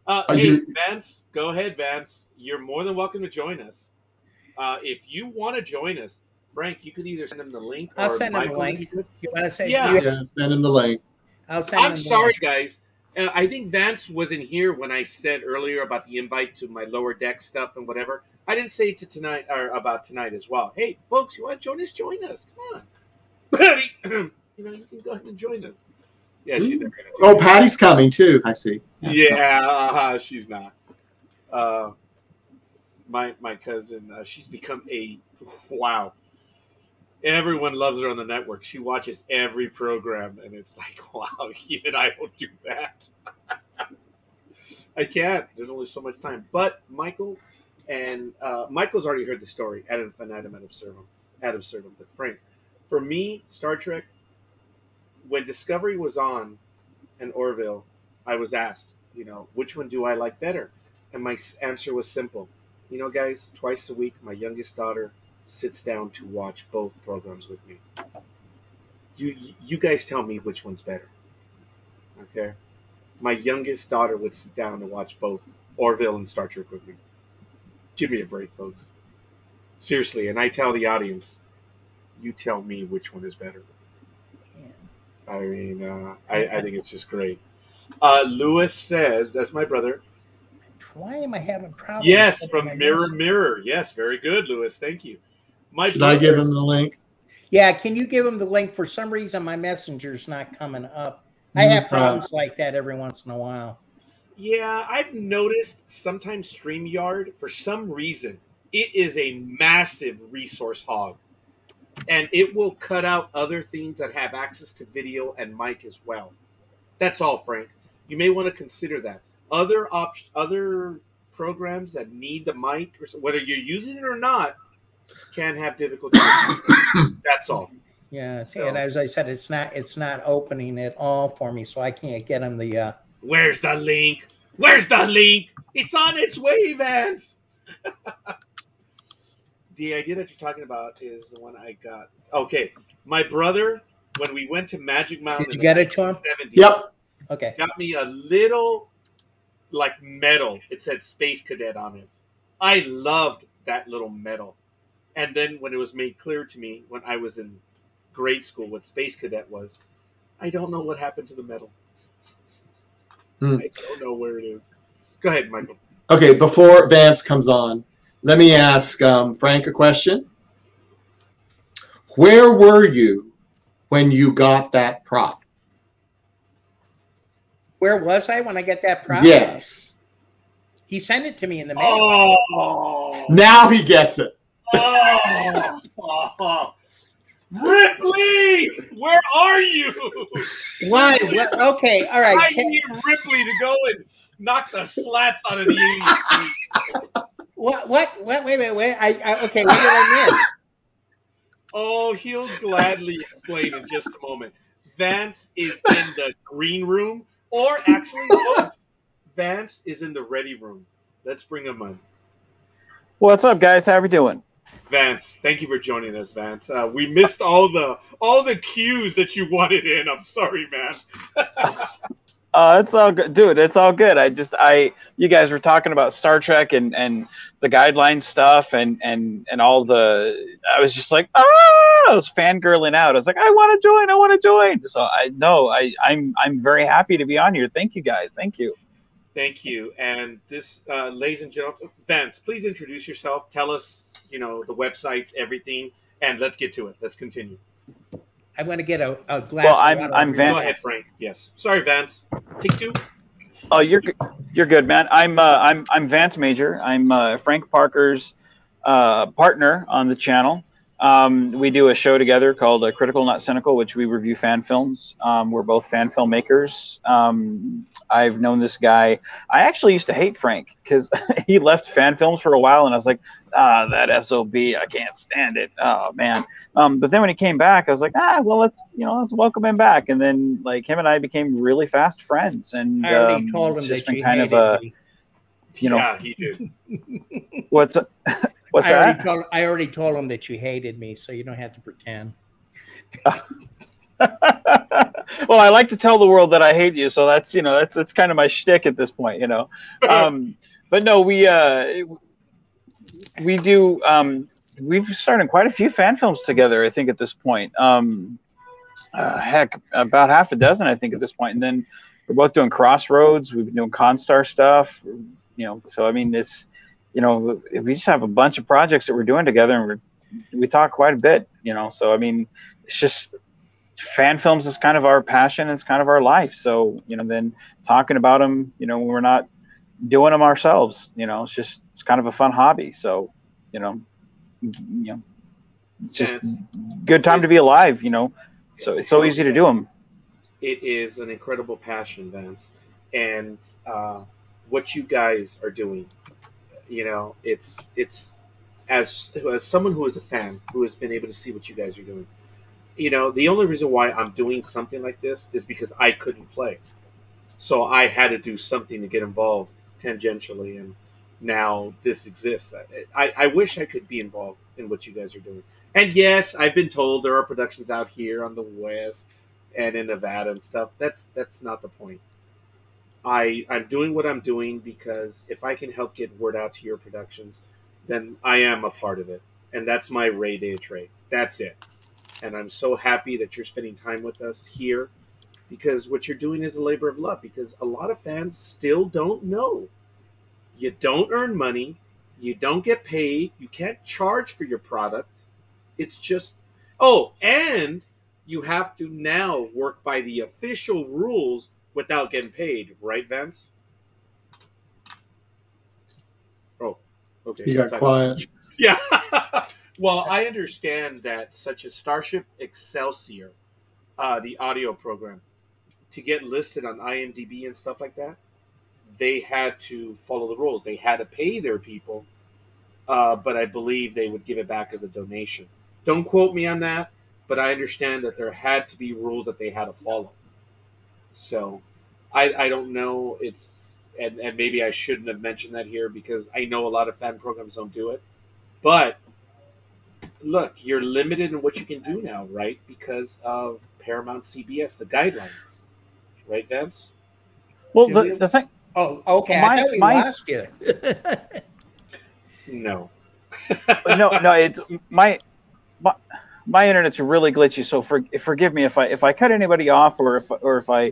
Are Hey, you- Vance, go ahead, Vance. You're more than welcome to join us. If you want to join us, Frank, you could either send him the link. I'll or send him a Michael, link. if you could. You want to say? Yeah. Yeah, send him the link. I'll send him I'm the sorry, link. guys. I think Vance wasn't here when I said earlier about the invite to my lower deck stuff and whatever. I didn't say it to tonight or about tonight as well. Hey, folks, you want to join us? Join us. Come on, Patty. You can go ahead and join us. Yeah, she's never gonna do Oh, Patty's coming too. I see. Yeah, she's not. My cousin, she's become wow. Everyone loves her on the network. She watches every program, and it's like, wow, even I don't do that. I can't. There's only so much time. But Michael and Michael's already heard the story ad infinitum ad absurdum. But Frank, for me, Star Trek, when Discovery was on and Orville, I was asked, which one do I like better? And my answer was simple. Guys, twice a week, my youngest daughter sits down to watch both programs with me. You guys tell me which one's better. Okay? My youngest daughter would sit down to watch both Orville and Star Trek with me. Give me a break, folks. Seriously, and I tell the audience, you tell me which one is better. I mean, I think it's just great. Lewis says, that's my brother. Why am I having problems? Yes, with from my Mirror message? Mirror. Yes, very good, Lewis. Thank you. Should I give him the link? Yeah, can you give him the link? For some reason, my messenger's not coming up. I have problems like that every once in a while. Yeah, I've noticed sometimes StreamYard, for some reason, it is a massive resource hog. And it will cut out other things that have access to video and mic as well. That's all, Frank. You may want to consider that. Other programs that need the mic, or whether you're using it or not, can have difficulty. That's all. Yeah, So- and as I said, it's not opening at all for me, so I can't get him the. Where's the link? Where's the link? It's on its way, Vance. The idea that you're talking about is the one I got. Okay, my brother, when we went to Magic Mountain, Did you get it to him? 70s, Yep. Okay. got me a little like medal. It said Space Cadet on it. I loved that little medal. And then when it was made clear to me when I was in grade school what Space Cadet was, I don't know what happened to the medal. I don't know where it is. Go ahead, Michael. Okay, before Vance comes on, let me ask Frank a question. Where were you when you got that prop? Where was I when I get that prop? Yes. He sent it to me in the mail. Oh, Now he gets it. Ripley, where are you? Why? What? Okay, all right. I need Ripley to go and knock the slats out of the 80s. What? Wait. Okay, what did I miss? Oh, he'll gladly explain in just a moment. Vance is in the green room, or actually, folks, Vance is in the ready room. Let's bring him on. What's up, guys? How are we doing? Vance, thank you for joining us, Vance. We missed all the cues that you wanted in. I'm sorry, man. It's all good, dude. It's all good. You guys were talking about Star Trek and the guideline stuff and all the. I was just like, I was fangirling out. I was like, I want to join. So I'm very happy to be on here. Thank you, guys. Thank you. Thank you. And this, ladies and gentlemen, Vance, please introduce yourself. Tell us, the websites, everything, and let's get to it. Let's continue. I'm going to get a glass. Well, I'm Vance. Go ahead, Frank. Yes. Sorry, Vance. Take two. Oh, you're good, man. I'm Vance Major. I'm Frank Parker's partner on the channel. We do a show together called Critical Not Cynical, which we review fan films. We're both fan filmmakers. I've known this guy. I actually used to hate Frank because he left fan films for a while, and I was like, that SOB, I can't stand it. Oh man. But then when he came back, I was like, well, let's welcome him back. And then like him and I became really fast friends. And I already told him that you kind hated of me. Yeah, he did. What's that? I already told him that you hated me, so you don't have to pretend. Well, I like to tell the world that I hate you, so that's that's kind of my shtick at this point, But no, we do. We've started quite a few fan films together, I think, at this point. Heck, about half a dozen, I think, at this point. And then we're both doing Crossroads. We've been doing Constar stuff, So I mean, it's we just have a bunch of projects that we're doing together, and we talk quite a bit, So I mean, it's just fan films is kind of our passion. It's kind of our life. So then talking about them, when we're not doing them ourselves, it's kind of a fun hobby. So it's just good time to be alive. So it's so easy to do them. It is an incredible passion, Vance, and what you guys are doing. It's as someone who is a fan who has been able to see what you guys are doing. The only reason why I'm doing something like this is because I couldn't play, so I had to do something to get involved tangentially, and now this exists. I wish I could be involved in what you guys are doing. And yes, I've been told there are productions out here on the West and in Nevada and stuff. That's not the point. I'm doing what I'm doing because if I can help get word out to your productions, then I am a part of it. And that's my Ray Day trade. That's it. And I'm so happy that you're spending time with us here, because what you're doing is a labor of love, because a lot of fans still don't know. You don't earn money. You don't get paid. You can't charge for your product. It's just, and you have to now work by the official rules without getting paid, right, Vance? Oh, okay. You got quiet. Yeah. Well, I understand that such as Starship Excelsior, the audio program, to get listed on IMDb and stuff like that, they had to follow the rules. They had to pay their people, but I believe they would give it back as a donation. Don't quote me on that, but I understand that there had to be rules that they had to follow. So I don't know. And maybe I shouldn't have mentioned that here because I know a lot of fan programs don't do it. But look, you're limited in what you can do now, right? Because of Paramount CBS, the guidelines. Right, Vance? Well, the thing... Oh, okay. I thought we lost you. No. No, it's my internet's really glitchy, so forgive me if I cut anybody off or if I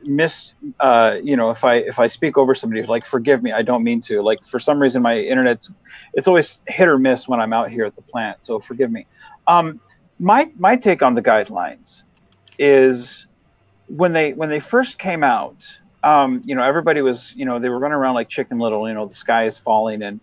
miss if I speak over somebody, like, forgive me. I don't mean to. Like, for some reason my internet's always hit or miss when I'm out here at the plant, so forgive me. My take on the guidelines is when they first came out, everybody was, they were running around like Chicken Little, the sky is falling, and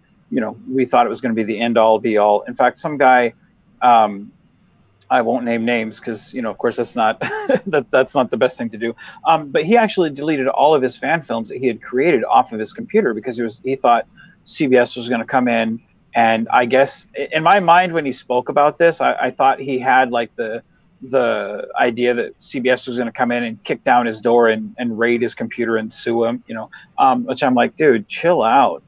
we thought it was going to be the end all be all. In fact, some guy, I won't name names because, of course that's not that's not the best thing to do. But he actually deleted all of his fan films that he had created off of his computer because he thought CBS was going to come in. And I guess in my mind, when he spoke about this, I thought he had like the idea that CBS was going to come in and kick down his door and raid his computer and sue him, which I'm like, dude, chill out.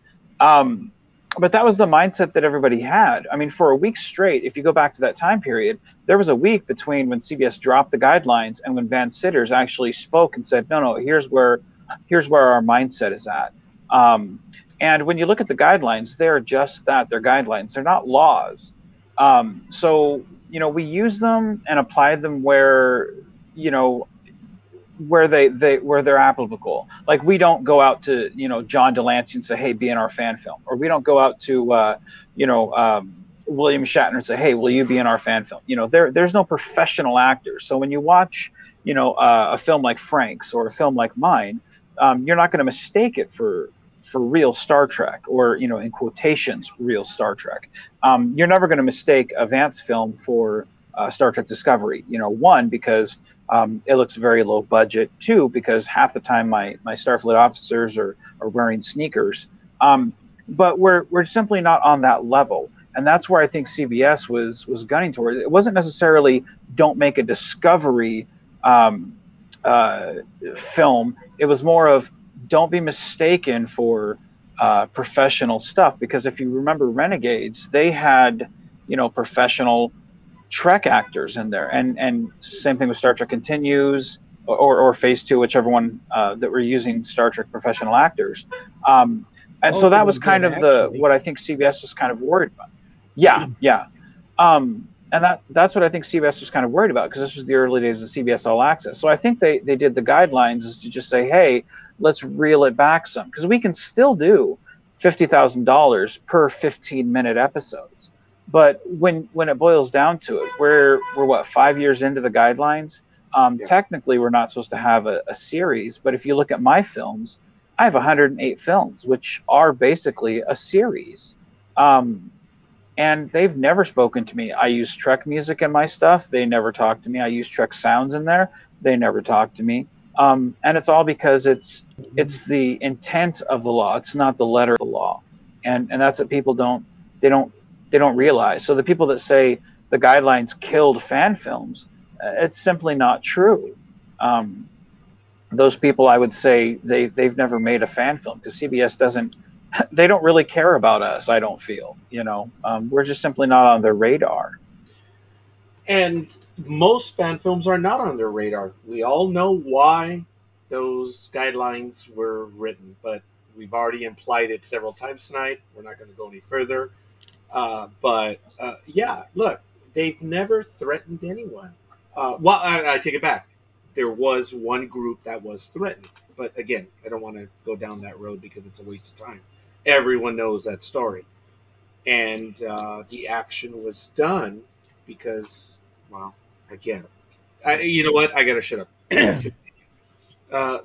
but that was the mindset that everybody had. I mean, for a week straight, if you go back to that time period, there was a week between when CBS dropped the guidelines and when Van Sitters actually spoke and said, no, here's where our mindset is at. And when you look at the guidelines, they're just that. They're guidelines. They're not laws. So, we use them and apply them where they're applicable. Like, we don't go out to John Delancey and say, hey, be in our fan film, or we don't go out to William Shatner and say, hey, will you be in our fan film? There's no professional actors. So when you watch a film like Frank's or a film like mine, you're not going to mistake it for real Star Trek, or in quotations, real Star Trek. You're never going to mistake a Vance film for Star Trek Discovery. One, because it looks very low budget. Two, because half the time my Starfleet officers are wearing sneakers. But we're simply not on that level. And that's where I think CBS was gunning towards. It wasn't necessarily don't make a Discovery film. It was more of don't be mistaken for professional stuff. Because if you remember Renegades, they had professional Trek actors in there, and same thing with Star Trek Continues or Phase 2, whichever one that were using Star Trek professional actors. So that was kind of what I think CBS was kind of worried about. Yeah. And that's what I think CBS was kind of worried about, because this was the early days of CBS All Access. So I think they did the guidelines is to just say, hey, let's reel it back some, because we can still do $50,000 per 15-minute episodes. But when it boils down to it, we're what, 5 years into the guidelines? Technically, we're not supposed to have a series. But if you look at my films, I have 108 films, which are basically a series. And they've never spoken to me. I use Trek music in my stuff. They never talk to me. I use Trek sounds in there. They never talk to me. And it's all because it's the intent of the law. It's not the letter of the law. And that's what people don't realize. So the people that say the guidelines killed fan films, it's simply not true. Those people, I would say, they've never made a fan film, because CBS they don't really care about us. I don't feel, we're just simply not on their radar. And most fan films are not on their radar. We all know why those guidelines were written, but we've already implied it several times tonight. We're not going to go any further. Look, they've never threatened anyone. I take it back. There was one group that was threatened. But again, I don't want to go down that road because it's a waste of time. Everyone knows that story. And the action was done because, well, again, you know what? I got to shut up. Let's continue.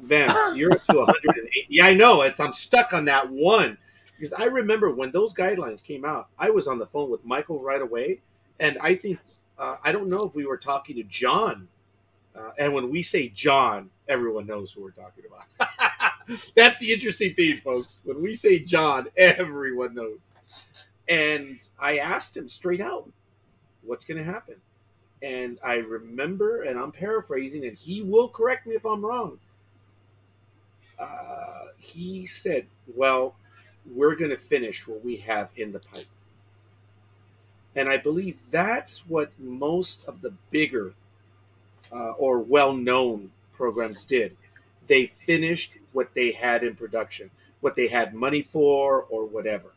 Vance, you're up to 108. Yeah, I know. I'm stuck on that one. Because I remember when those guidelines came out, I was on the phone with Michael right away. And I think, I don't know if we were talking to John. And when we say John, everyone knows who we're talking about. That's the interesting thing, folks. When we say John, everyone knows. And I asked him straight out, what's going to happen? And I remember, and I'm paraphrasing, and he will correct me if I'm wrong. He said, well, we're going to finish what we have in the pipe. And I believe that's what most of the bigger or well-known programs did. They finished what they had in production, what they had money for or whatever.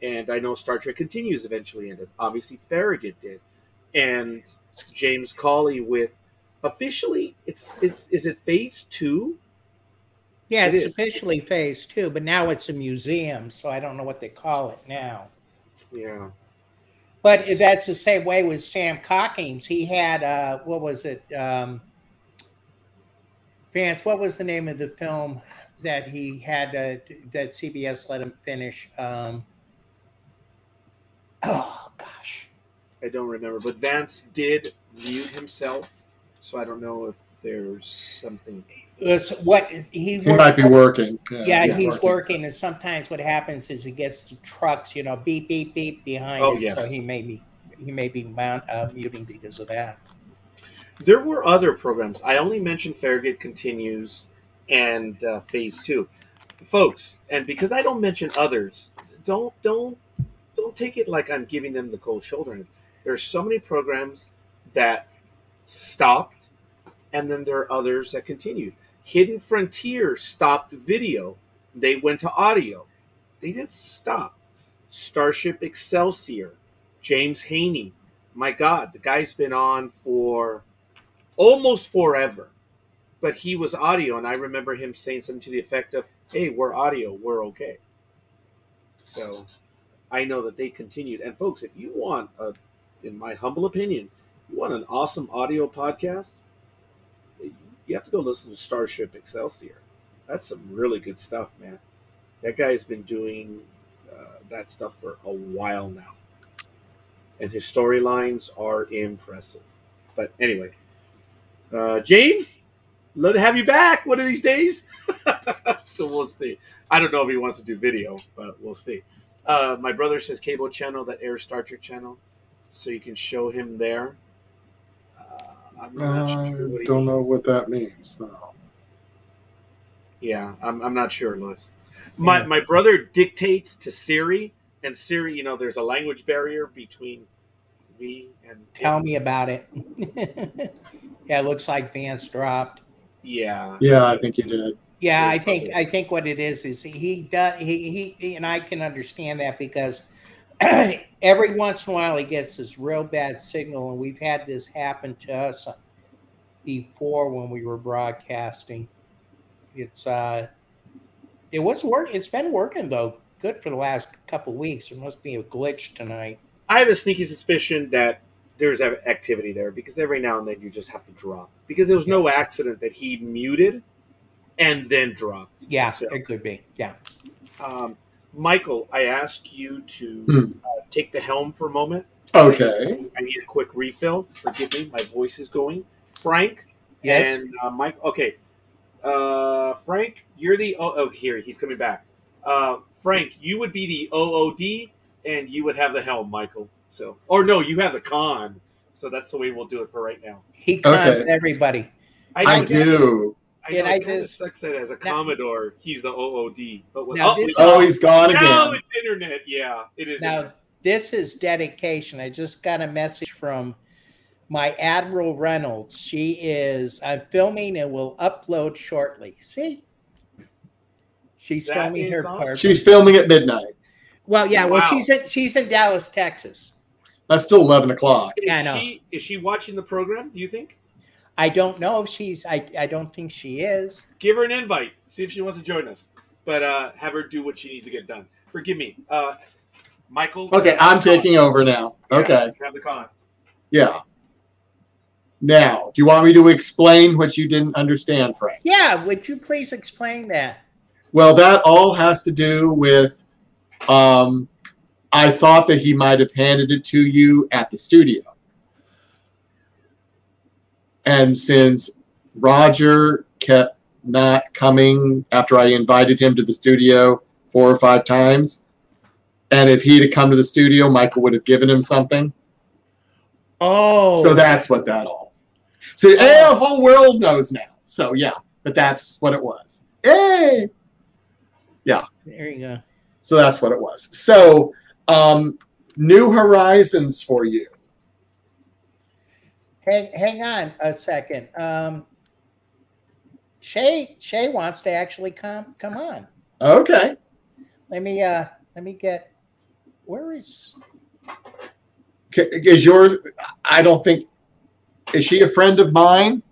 And I know Star Trek Continues eventually ended. Obviously, Farragut did. And James Cawley with, officially, is it Phase 2? Yeah, it's officially Phase 2, but now it's a museum, so I don't know what they call it now. Yeah. But that's the same way with Sam Cockings. He had, what was it? Vance, what was the name of the film that he had, that CBS let him finish? Oh, gosh. I don't remember. But Vance did mute himself, so I don't know if there's something. What he might be working. Yeah, he's working, and sometimes what happens is he gets the trucks, beep beep beep behind him. Yes. So he may be muting because of that. There were other programs. I only mentioned Farragut Continues and Phase 2, folks. And because I don't mention others, don't take it like I'm giving them the cold shoulder. There's so many programs that stopped, and then there are others that continued. Hidden Frontier stopped video. They went to audio. They didn't stop. Starship Excelsior, James Haney. My God, the guy's been on for almost forever. But he was audio, and I remember him saying something to the effect of, hey, we're audio, we're okay. So I know that they continued. And folks, if you want, in my humble opinion, you want an awesome audio podcast, you have to go listen to Starship Excelsior. That's some really good stuff, man. That guy's been doing that stuff for a while now. And his storylines are impressive. But anyway, James, love to have you back one of these days. So we'll see. I don't know if he wants to do video, but we'll see. My brother says cable channel that airs Star Trek channel, so you can show him there. I'm not sure what don't know what that means. No. Yeah, I'm not sure, Louis. My brother dictates to Siri, and Siri, you know, there's a language barrier between me and Tell me about it. Yeah, it looks like Vance dropped. Yeah. Yeah, I think you did. Yeah, I think what it is he does he and I can understand that because every once in a while he gets this real bad signal, and we've had this happen to us before when we were broadcasting. It's been working though good for the last couple of weeks. There must be a glitch tonight. I have a sneaky suspicion that there's activity there because every now and then you just have to drop. Because there was no accident that he muted and then dropped. Yeah, so, it could be. Yeah. Michael, I asked you to take the helm for a moment. Okay. I need a quick refill. Forgive me, my voice is going. Frank. Yes. And Mike. Okay. Frank, you're the here he's coming back. Frank, you would be the OOD, and you would have the helm, Michael. So, or no, you have the con. So that's the way we'll do it for right now. He cons everybody. I do. I know, it kind of sucks that as a Commodore, he's the OOD. But when, he's gone again. Now it's internet. Yeah, it is. Now, this is dedication. I just got a message from my Admiral Reynolds. I'm filming and will upload shortly. See? She's filming her part. She's filming at midnight. Well, yeah. Well, she's in Dallas, Texas. That's still 11 o'clock. Yeah, I know. Is she watching the program, do you think? I don't know if she's. I don't think she is. Give her an invite. See if she wants to join us. But have her do what she needs to get done. Forgive me. Michael. Okay, I'm taking over now. Yeah, okay. Have the con. Yeah. Now, do you want me to explain what you didn't understand, Frank? Yeah, would you please explain that? Well, that all has to do with I thought that he might have handed it to you at the studio. And since Roger kept not coming after I invited him to the studio 4 or 5 times, and if he'd have come to the studio, Michael would have given him something. Oh. So that's what that all. So the whole world knows now. So yeah, but that's what it was. Hey. Yeah. There you go. So that's what it was. So New Horizons for you. Hang on a second. Shay wants to actually come on. Okay. Let me get. Where is yours? I don't think. Is she a friend of mine?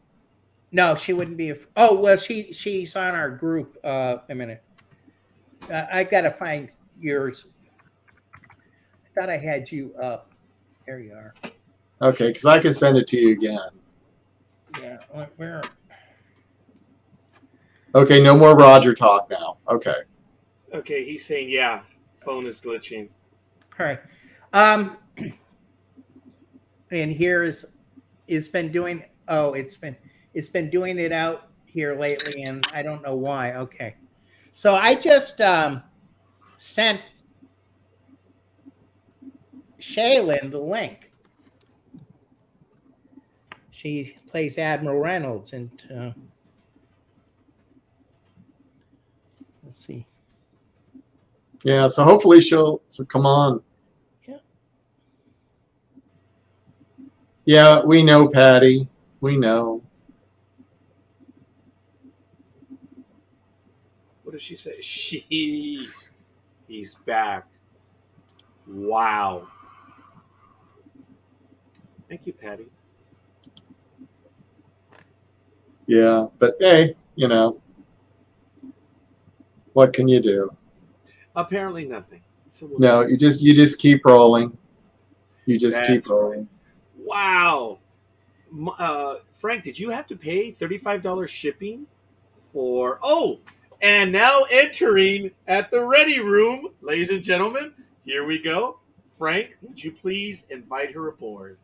No, she wouldn't be. Oh well, she's on our group. A minute. I gotta find yours. I thought I had you up. There you are. Okay, because I can send it to you again. Yeah. Where? Okay, no more Roger talk now. Okay. Okay, he's saying yeah. Phone is glitching. All right. And here is it's been doing. Oh, it's been doing it out here lately, and I don't know why. Okay. So I just sent Shaylin the link. She plays Admiral Reynolds, and let's see. Yeah, so hopefully she'll come on. Yeah. Yeah, we know, Patty. We know. What does she say? He's back. Wow. Thank you, Patty. Yeah, but hey, you know, what can you do? Apparently nothing. So we'll No, you just keep rolling. You just That's keep rolling. Wow. Frank, did you have to pay $35 shipping for? Oh, and now entering at the ready room, ladies and gentlemen. Here we go. Frank, would you please invite her aboard?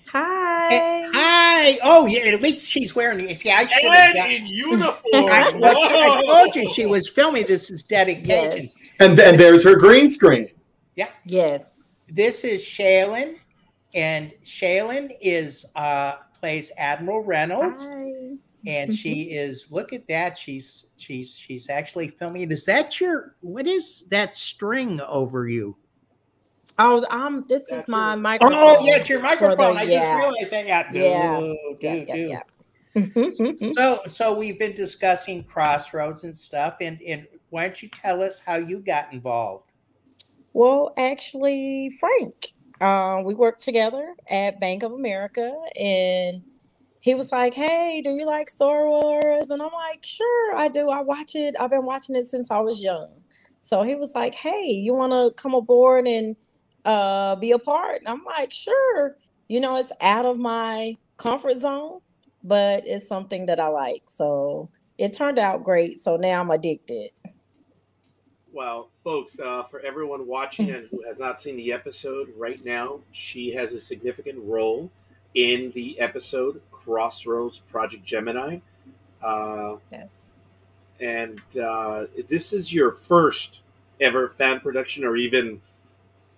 Hi. Hi. Oh, yeah. At least she's wearing it. See, I should And have. in uniform. I told you she was filming. This is dedication. Yes. And then there's her green screen. Yeah. Yes. This is Shaylin, and Shaylin is plays Admiral Reynolds, Hi. and she is. Look at that. She's actually filming. Is that your? What is that string over you? Oh, this That's is my her. microphone. Oh, yeah, it's your microphone. the- I yeah. just realized that. Yeah. So we've been discussing Crossroads and stuff, and why don't you tell us how you got involved? Well, actually, Frank, we worked together at Bank of America, and he was like, "Hey, do you like Star Wars?" And I'm like, "Sure, I do. I watch it. I've been watching it since I was young." So he was like, "Hey, you want to come aboard and be a part?" And I'm like, "Sure." You know, it's out of my comfort zone, but it's something that I like. So it turned out great. So now I'm addicted. Well, folks, for everyone watching and who has not seen the episode right now, she has a significant role in the episode Crossroads Project Gemini. Yes. And this is your first ever fan production or even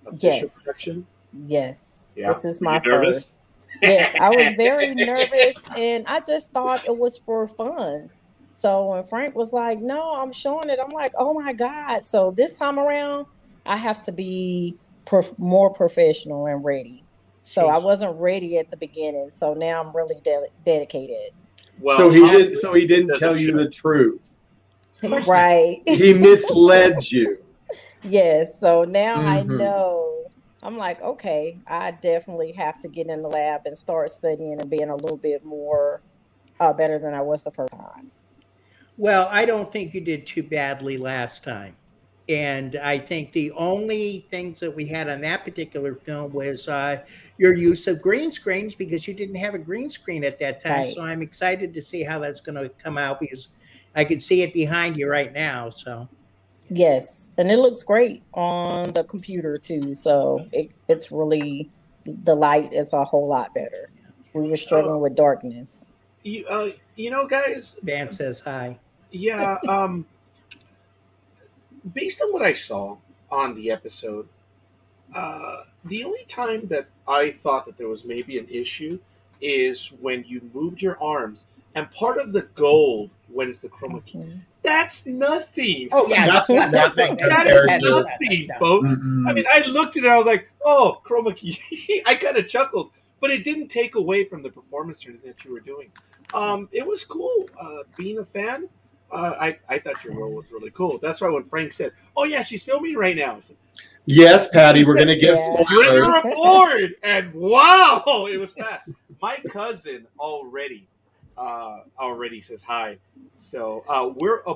official Yes. production? Yes. Yeah. This is Were my you nervous? first. Yes, I was very nervous, and I just thought it was for fun. So when Frank was like, "No, I'm showing it," I'm like, "Oh my God." So this time around, I have to be more professional and ready. So I wasn't ready at the beginning. So now I'm really dedicated. Well, So he didn't does tell it you show? the truth. Right. He misled you. Yes. So now I Mhm. know. I'm like, okay, I definitely have to get in the lab and start studying and being a little bit more better than I was the first time. Well, I don't think you did too badly last time. And I think the only things that we had on that particular film was your use of green screens, because you didn't have a green screen at that time. Right. So I'm excited to see how that's going to come out, because I can see it behind you right now. So Yes, and it looks great on the computer too. So it's really, the light is a whole lot better. We were struggling with darkness. you know, guys, Dan says hi. yeah, based on what I saw on the episode, the only time that I thought that there was maybe an issue is when you moved your arms, and part of the gold when it's the chroma key. Mhm. That's nothing. Oh, yeah. That's that's nothing. That That's is very good. nothing, folks. Mm-mm. I mean, I looked at it, I was like, oh, chroma key. I kind of chuckled, but it didn't take away from the performance or anything that you were doing. It was cool. Being a fan, I thought your role was really cool. That's why when Frank said, oh, yeah, she's filming right now. I said, Yes, Patty, we're going to give Yeah. bring spoilers. her aboard. And wow, it was fast. My cousin already says hi. So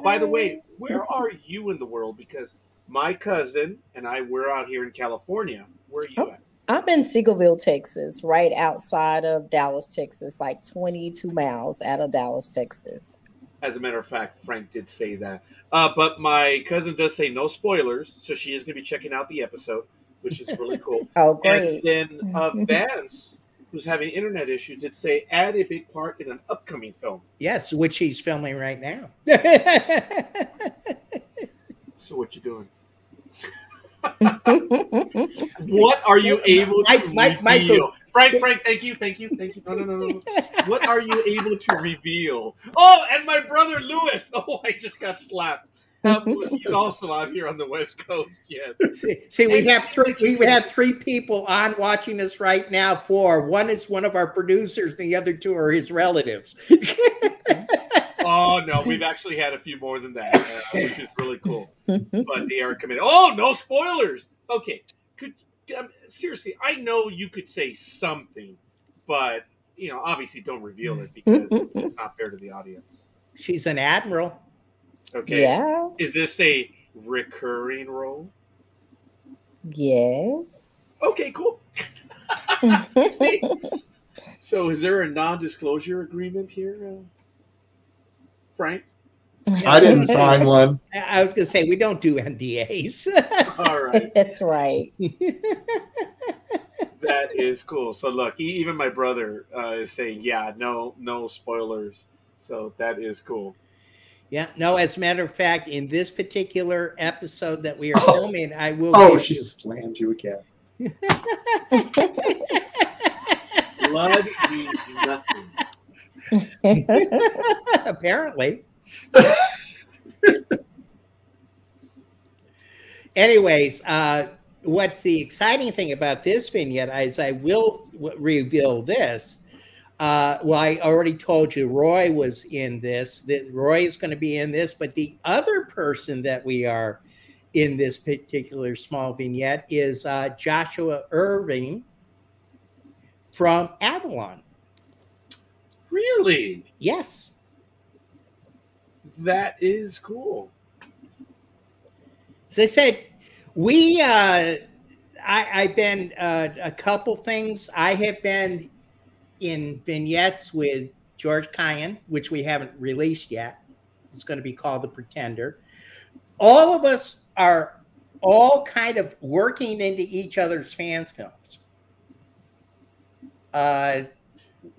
by the way, where are you in the world? Because my cousin and we're out here in California. Where are you at? I'm in Seagoville, Texas, right outside of Dallas, Texas, like 22 miles out of Dallas, Texas. As a matter of fact, Frank did say that. But my cousin does say no spoilers, so she is going to be checking out the episode, which is really cool. Oh, great. And then Vance, who's having internet issues, did say add a big part in an upcoming film. Yes, which he's filming right now. So what you doing? What are you able to reveal? Michael. Frank, thank you. No. What are you able to reveal? Oh, and my brother Lewis. Oh, I just got slapped. He's also out here on the West Coast. Yes. See, we have three people on watching us right now. One is one of our producers, and the other two are his relatives. Oh no, we've actually had a few more than that, which is really cool. But they are committed. Oh, no spoilers. Okay, seriously, I know you could say something, but obviously don't reveal it because it's not fair to the audience. She's an admiral. Okay. Yeah. Is this a recurring role? Yes. Okay, cool. See? So is there a non-disclosure agreement here, Frank? I didn't sign one. I was going to say, we don't do NDAs. All right. That's right. That is cool. So look, even my brother is saying, yeah, no spoilers. So that is cool. Yeah, no, as a matter of fact, in this particular episode that we are filming, I will. Oh, she slammed you again. Blood means nothing. Apparently. Anyways, what's the exciting thing about this vignette is I will reveal this. Well, I already told you Roy was in this, that Roy is going to be in this, but the other person that we are in this particular small vignette is Joshua Irving from Avalon. Really? Yes. That is cool. As I said, I've been a couple things. I have been in vignettes with George Kyan, which we haven't released yet. It's going to be called The Pretender. All of us are all kind of working into each other's fans' films.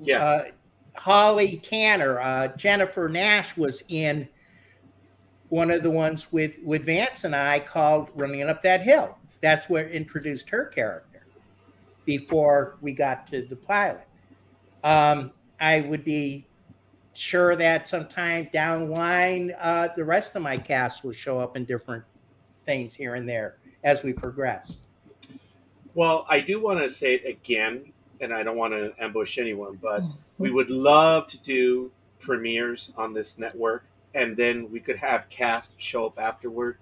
Yes. Holly Tanner, Jennifer Nash was in one of the ones with Vance and I called Running Up That Hill. That's what introduced her character before we got to the pilot. I would be sure that sometime down the line, the rest of my cast will show up in different things here and there as we progress. Well, I do want to say it again, and I don't want to ambush anyone, but we would love to do premieres on this network, and then we could have cast show up afterward.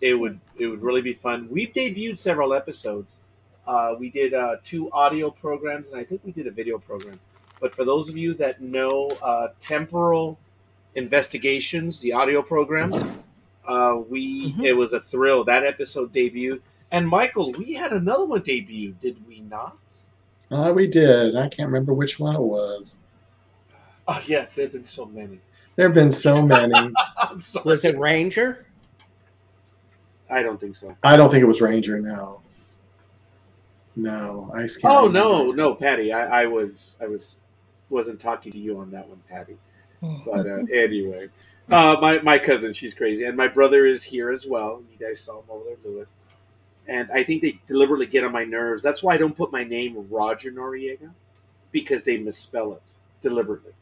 It would really be fun. We've debuted several episodes. We did 2 audio programs, and I think we did a video program. But for those of you that know Temporal Investigations, the audio program, it was a thrill. That episode debuted. And Michael, we had another one debut, did we not? We did. I can't remember which one it was. Oh, yeah, there have been so many. There have been so many. I'm sorry. Was it Ranger? I don't think so. I don't think it was Ranger, no. No, I just can't remember. No, Patty. I wasn't talking to you on that one, Patty. But anyway, my cousin, she's crazy, and my brother is here as well. You guys saw him over there, Lewis. And I think they deliberately get on my nerves. That's why I don't put my name Roger Noriega, because they misspell it deliberately.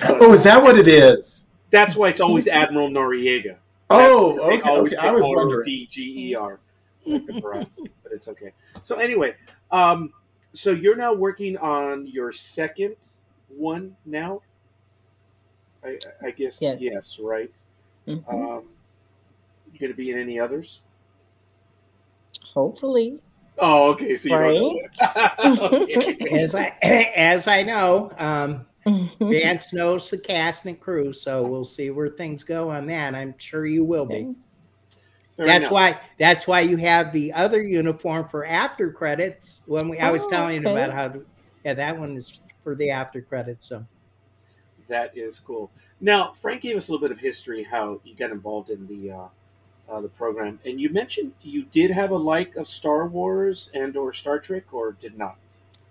Oh, is that what it is? That's why it's always Admiral Noriega. Oh, okay. I was wondering. DGER, like the Barats, but it's okay. So anyway, so you're now working on your second one now. I guess yes, right. Mm-hmm. You going to be in any others? Hopefully. Oh, okay. So you don't know. Okay. As I know, Vance knows the cast and crew, so we'll see where things go on that. I'm sure you will be. That's why you have the other uniform for after credits. I was telling you about how that one is for the after credits. So that is cool. Now, Frank gave us a little bit of history how you got involved in the program, and you mentioned you did have a like of Star Wars and or Star Trek, or did not?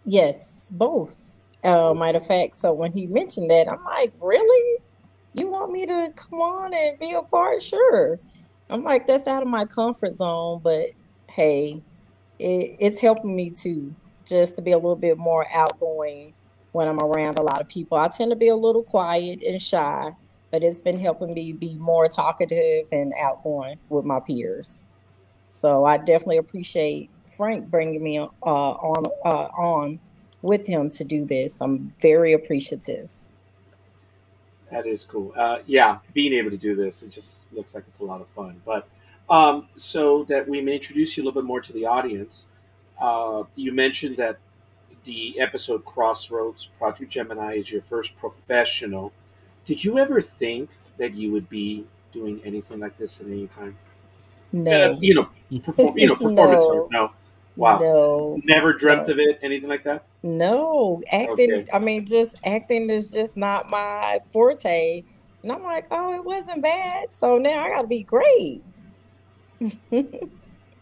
Yes, both. Matter of fact, so when he mentioned that, I'm like, really? You want me to come on and be a part? Sure. I'm like, that's out of my comfort zone, but hey, it's helping me too, just to be a little bit more outgoing when I'm around a lot of people. I tend to be a little quiet and shy, but it's been helping me be more talkative and outgoing with my peers. So I definitely appreciate Frank bringing me on with him to do this. I'm very appreciative. That is cool. Yeah, being able to do this, it just looks like it's a lot of fun. But so that we may introduce you a little bit more to the audience, you mentioned that the episode Crossroads, Project Gemini, is your first professional. Did you ever think that you would be doing anything like this at any time? No, Performance art. no, No. Wow. no, Never dreamt no. of it, anything like that? No, acting, Okay. I mean, just acting is just not my forte. And I'm like, oh, it wasn't bad. So now I got to be great.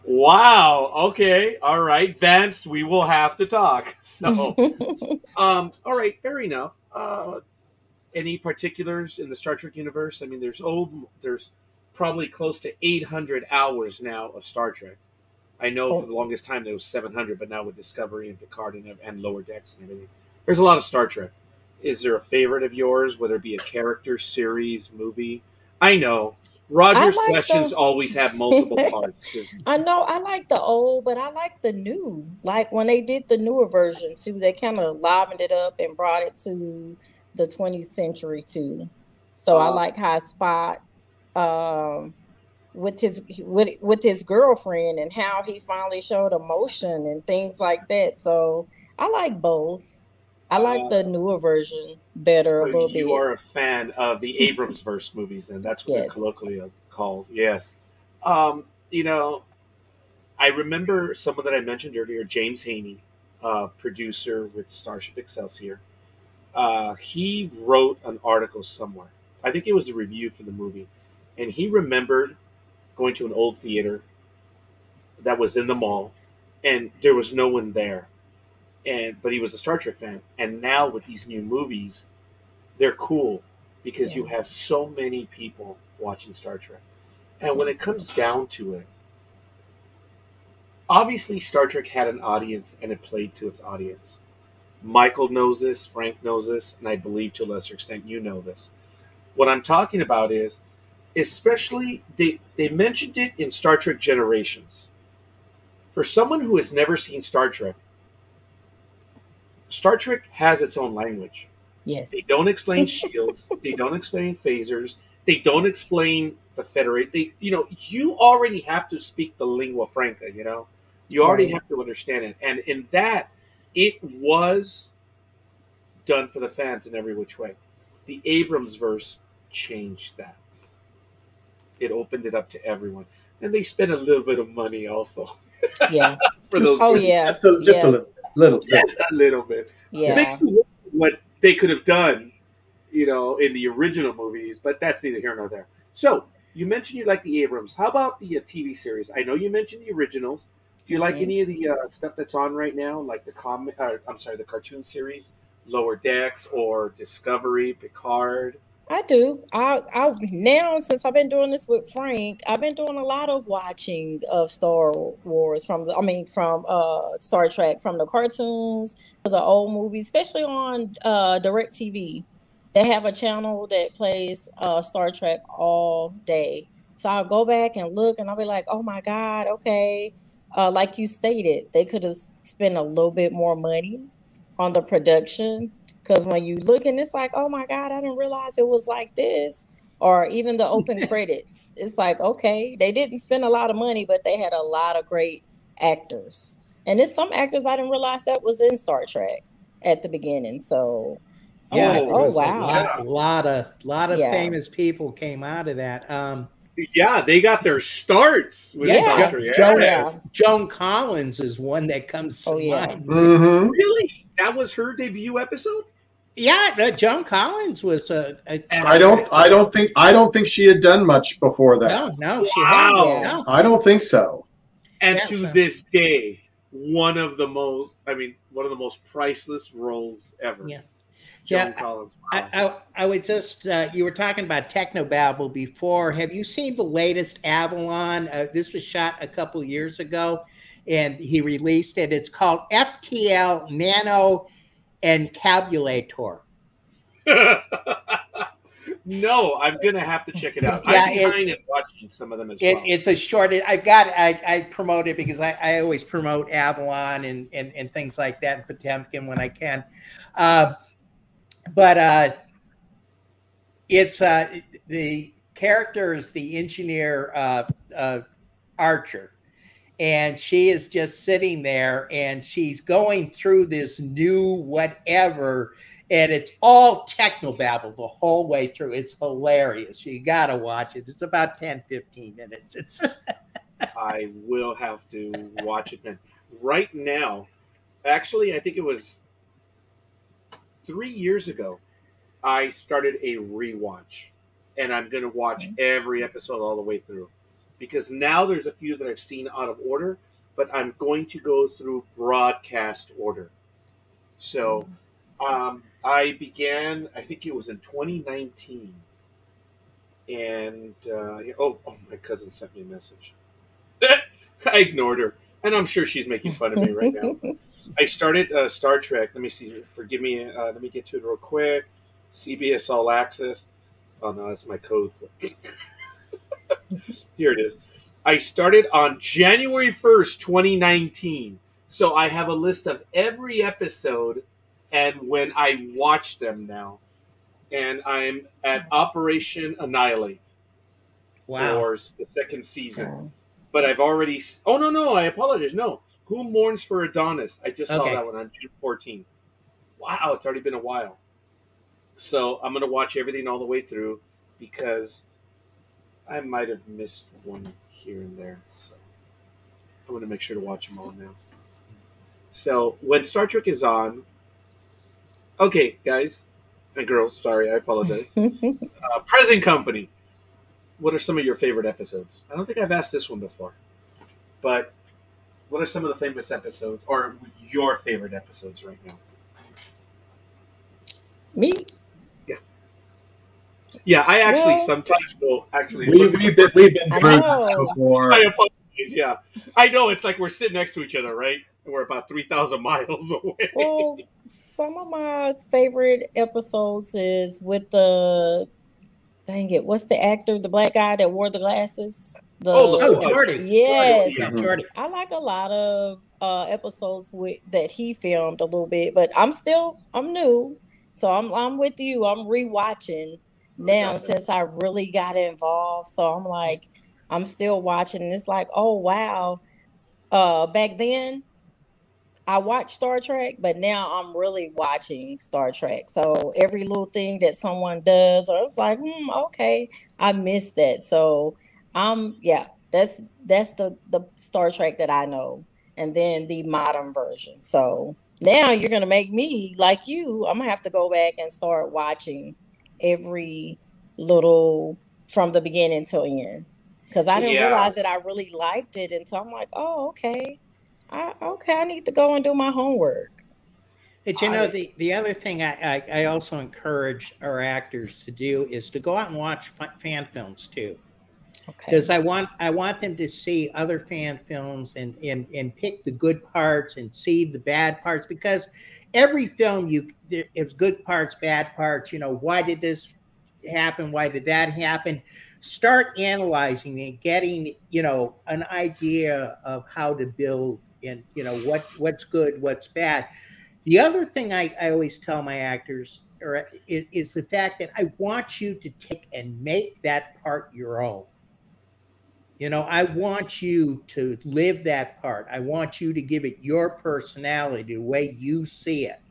Wow. Okay. All right. Vance, we will have to talk. So, all right. Fair enough. Any particulars in the Star Trek universe? I mean, there's probably close to 800 hours now of Star Trek. I know for the longest time there was 700, but now with Discovery and Picard and Lower Decks and everything, there's a lot of Star Trek. Is there a favorite of yours, whether it be a character, series, movie? I know Roger's like questions the always have multiple parts. I know I like the old, but I like the new. Like when they did the newer version too, they kind of livened it up and brought it to the 20th century too. So I like how Spot with his girlfriend and how he finally showed emotion and things like that. So I like both. I like the newer version better a So little you bit. are a fan of the Abrams verse movies, and that's what they're Yes. colloquially called. Yes. You know, I remember someone that I mentioned earlier, James Haney, producer with Starship Excelsior. He wrote an article somewhere. I think it was a review for the movie, and he remembered going to an old theater that was in the mall, and there was no one there. But he was a Star Trek fan, and now with these new movies, they're cool because you Yeah. have so many people watching Star Trek. And when it Yes. comes down to it, obviously Star Trek had an audience and it played to its audience. Michael knows this, Frank knows this, and I believe to a lesser extent you know this. What I'm talking about is, especially, they mentioned it in Star Trek Generations. For someone who has never seen Star Trek has its own language. They Yes. don't explain shields. They don't explain phasers. They don't explain the Federate. You already have to speak the lingua franca. You already Right. have to understand it. And in that, it was done for the fans in every which way. The Abrams verse changed that. It opened it up to everyone, and they spent a little bit of money also Yeah. for those. Oh movies. yeah. Just a Yeah. little. Just a little bit. It makes Yeah. me wonder what they could have done, in the original movies, but that's neither here nor there. So, you mentioned you like the Abrams. How about the TV series? I know you mentioned the originals. Do you like Mhm. any of the stuff that's on right now, like the cartoon series, Lower Decks or Discovery, Picard? I do. I now since I've been doing this with Frank, I've been doing a lot of watching of Star Wars from Star Trek, from the cartoons to the old movies, especially on DirecTV. They have a channel that plays Star Trek all day. So I'll go back and look and I'll be like, oh my God, okay. Like you stated, they could have spent a little bit more money on the production. Because when you look and it's like, oh my God, I didn't realize it was like this. Or even the open credits. It's like, okay, they didn't spend a lot of money, but they had a lot of great actors. And there's some actors I didn't realize that was in Star Trek at the beginning. So I'm Yeah, like, there oh was a wow. lot of Yeah. famous people came out of that. Yeah, they got their starts with Yeah, Star Yeah. Trek. Joan, Yes. Joan Collins is one that comes to Oh yeah. mind. Mm-hmm. Really? That was her debut episode? Yeah, Joan Collins was a I don't think she had done much before that. no, she Wow. hadn't. Yeah. No. I don't think so. And Yeah, to so- this day, one of the most priceless roles ever. Yeah. Joan Yeah, Collins. Wow. I would just, you were talking about Technobabble before. Have you seen the latest Avalon? This was shot a couple years ago, and he released it. It's called FTL Nano Encabulator. No, I'm gonna have to check it out. Yeah, I'm behind in watching some of them as It, well. it's a short. I promote it because I always promote Avalon and things like that, and Potemkin when I can. But it's the character is the engineer Archer, and she is just sitting there and she's going through this new whatever. And it's all technobabble the whole way through. It's hilarious. You got to watch it. It's about 10, 15 minutes. It's I will have to watch it then. Right now, actually, I think it was 3 years ago, I started a rewatch. And I'm going to watch every episode all the way through. Because now there's a few that I've seen out of order, but I'm going to go through broadcast order. So I began, I think it was in 2019. And, my cousin sent me a message. I ignored her. And I'm sure she's making fun of me right now. I started Star Trek. Let me see. Forgive me. Let me get to it real quick. CBS All Access. Oh, no, that's my code for it. Here it is. I started on January 1st, 2019. So I have a list of every episode and when I watch them now. And I'm at Operation Annihilate. wow. For the second season. But I've already... Oh, no, I apologize. No. Who Mourns for Adonis? I just saw that one on June 14th. Wow, it's already been a while. So I'm going to watch everything all the way through because I might have missed one here and there. So I'm going to make sure to watch them all now. So when Star Trek is on... Okay, guys and girls, sorry, I apologize. Present Company. What are some of your favorite episodes? I don't think I've asked this one before. But what are some of the famous episodes or your favorite episodes right now? Me? Yeah, I actually Well, sometimes will actually. We've been I through know. this before. I apologize. Yeah, I know it's like we're sitting next to each other, right? And we're about 3,000 miles away. Well, some of my favorite episodes is with the dang it, what's the actor, the black guy that wore the glasses? Oh, Jordy. Yes. Yeah. Jordy. I like a lot of episodes that he filmed a little bit, but I'm new, so I'm with you. I'm rewatching now since I really got involved. So I'm like, I'm still watching, and it's like, oh wow. Back then, I watched Star Trek, but now I'm really watching Star Trek. So every little thing that someone does, I was like, okay, I missed that. So that's the Star Trek that I know, and then the modern version. So now you're gonna make me like you. I'm gonna have to go back and start watching every little from the beginning till end because I didn't realize that I really liked it, and so I'm like, oh, okay. I need to go and do my homework. But you know, the other thing I also encourage our actors to do is to go out and watch fan films too. Okay. Because I want them to see other fan films and pick the good parts and see the bad parts, because every film there's good parts, bad parts. You know, why did this happen? Why did that happen? Start analyzing and getting, you know, an idea of how to build and, you know, what's good, what's bad. The other thing I always tell my actors is the fact that I want you to take and make that part your own. You know, I want you to live that part. I want you to give it your personality, the way you see it.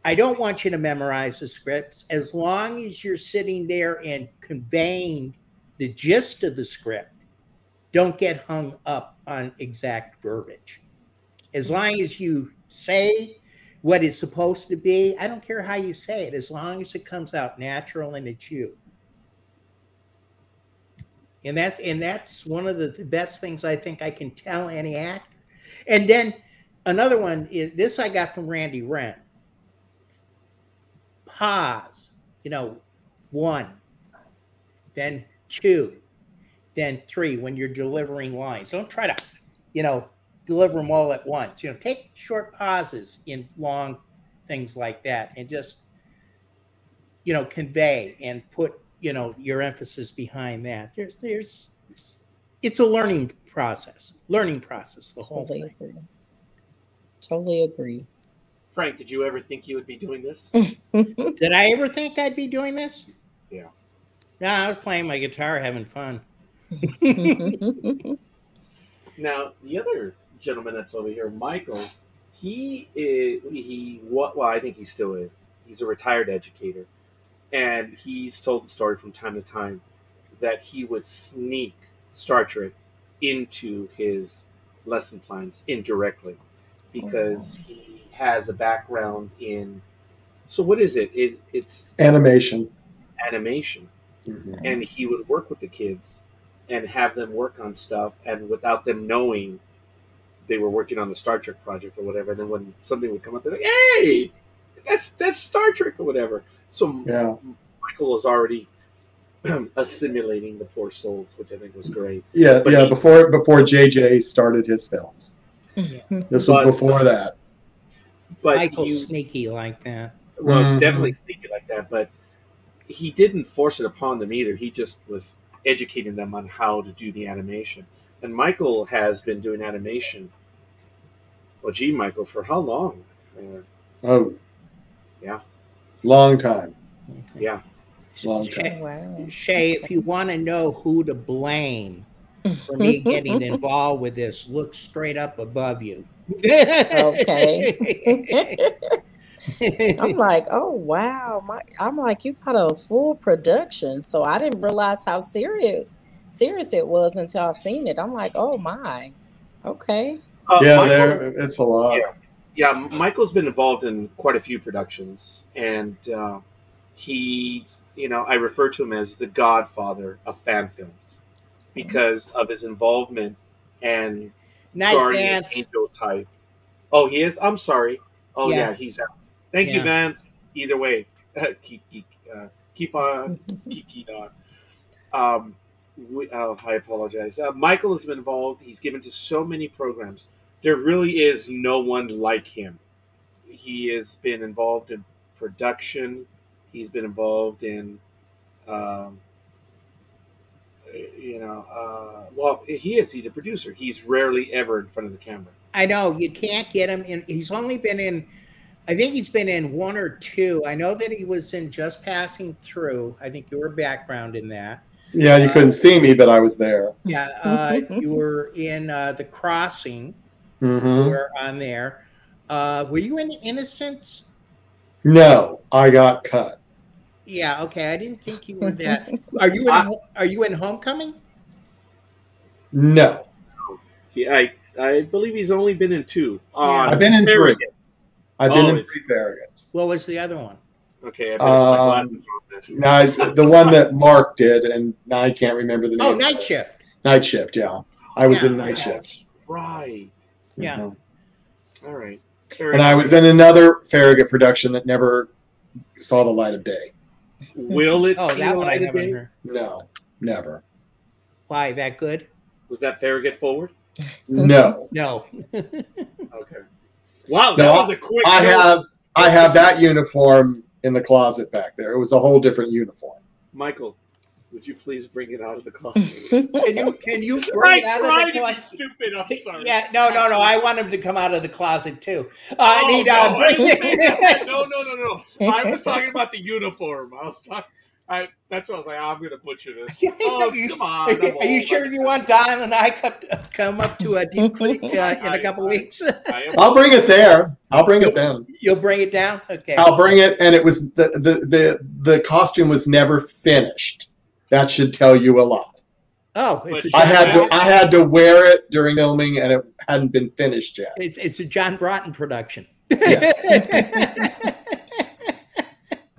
I don't want you to memorize the scripts. As long as you're sitting there and conveying the gist of the script, don't get hung up on exact verbiage. As long as you say what it's supposed to be, I don't care how you say it, as long as it comes out natural and it's you. And that's one of the best things I think I can tell any actor. And then another one is this I got from Randy Wren. Pause, you know, 1, then 2, then 3 when you're delivering lines. Don't try to, you know, deliver them all at once. You know, take short pauses in long things like that and just, you know, convey and put your emphasis behind that. It's a learning process. The whole Totally thing. agree. Totally agree. Frank, did you ever think you would be doing this? Did I ever think I'd be doing this? Yeah. No, I was playing my guitar, having fun. Now, the other gentleman that's over here, Michael, I think he still is. He's a retired educator. And he's told the story from time to time that he would sneak Star Trek into his lesson plans indirectly because he has a background in. So what is it? It's Animation. Mm-hmm. And he would work with the kids and have them work on stuff, and without them knowing, they were working on the Star Trek project or whatever. And then when something would come up, they're like, "Hey, that's Star Trek or whatever." So Yeah. Michael was already assimilating the poor souls, which I think was great. Yeah, But yeah. he- Before JJ started his films, this was But- before that. But Michael's sneaky like that. well, Mhm. definitely sneaky like that. But he didn't force it upon them either. He just was educating them on how to do the animation. And Michael has been doing animation. Well, gee, Michael, for how long? Oh, Yeah. long time. Yeah. Long time. Wow. Shay, if you want to know who to blame for me getting involved with this, look straight up above you. Okay. I'm like, oh wow. I'm like, you got a full production. So I didn't realize how serious it was until I seen it. I'm like, oh my. Okay. Yeah, Michael, it's a lot. Yeah, Michael's been involved in quite a few productions, and I refer to him as the godfather of fan films because of his involvement and Night guardian Vance. angel type. Oh, he is. I'm sorry. Oh Yeah. yeah, he's out. Thank you, Yeah. Vance. Either way, keep on keep on. I apologize. Michael has been involved. He's given to so many programs. There really is no one like him. He has been involved in production. He's been involved in, well, he is. He's a producer. He's rarely ever in front of the camera. I know you can't get him in. He's only been in, I think he's been in one or two. I know that he was in Just Passing Through. I think you were background in that. Yeah, you couldn't see me, but I was there. Yeah, you were in The Crossing. Mm-hmm. You were on there. Were you in Innocence? No, I got cut. Yeah. Okay, I didn't think you were that. Are you in Homecoming? No, I believe he's only been in two. I've been in three. Farragut. I've been in it's- 3 Farragut's. What was the other one? Okay, I better put my glasses on then. Now, the one that Mark did, and now I can't remember the name. Oh, of Night it. Shift. Night Shift, yeah. I was Yeah, in Night yeah. Shift. Right. Yeah. Mhm. All right. And I was in another Farragut production that never saw the light of day. Will it Oh, see that the one I light of haven't day? heard. No, never. Why? That good? Was that Farragut forward? No. No. Okay. Wow, that No, was a quick. I have that uniform in the closet back there. It was a whole different uniform. Michael, would you please bring it out of the closet? Can you I bring it out tried of the to be closet? stupid. I'm sorry. Yeah, no. I want him to come out of the closet too. I Oh, need. no, I didn't say that. No. I was talking about the uniform. That's what I was like. I'm going to butcher this. Oh, come on. I'm Are you old. sure you want Don and I come up to a Deep Creek in a couple weeks? I am- I'll bring it there. I'll bring it then. You'll bring it down. Okay. I'll bring it, and it was the costume was never finished. That should tell you a lot. Oh, it's But a I had to wear it during filming, and it hadn't been finished yet. it's a John Broughton production. Yes.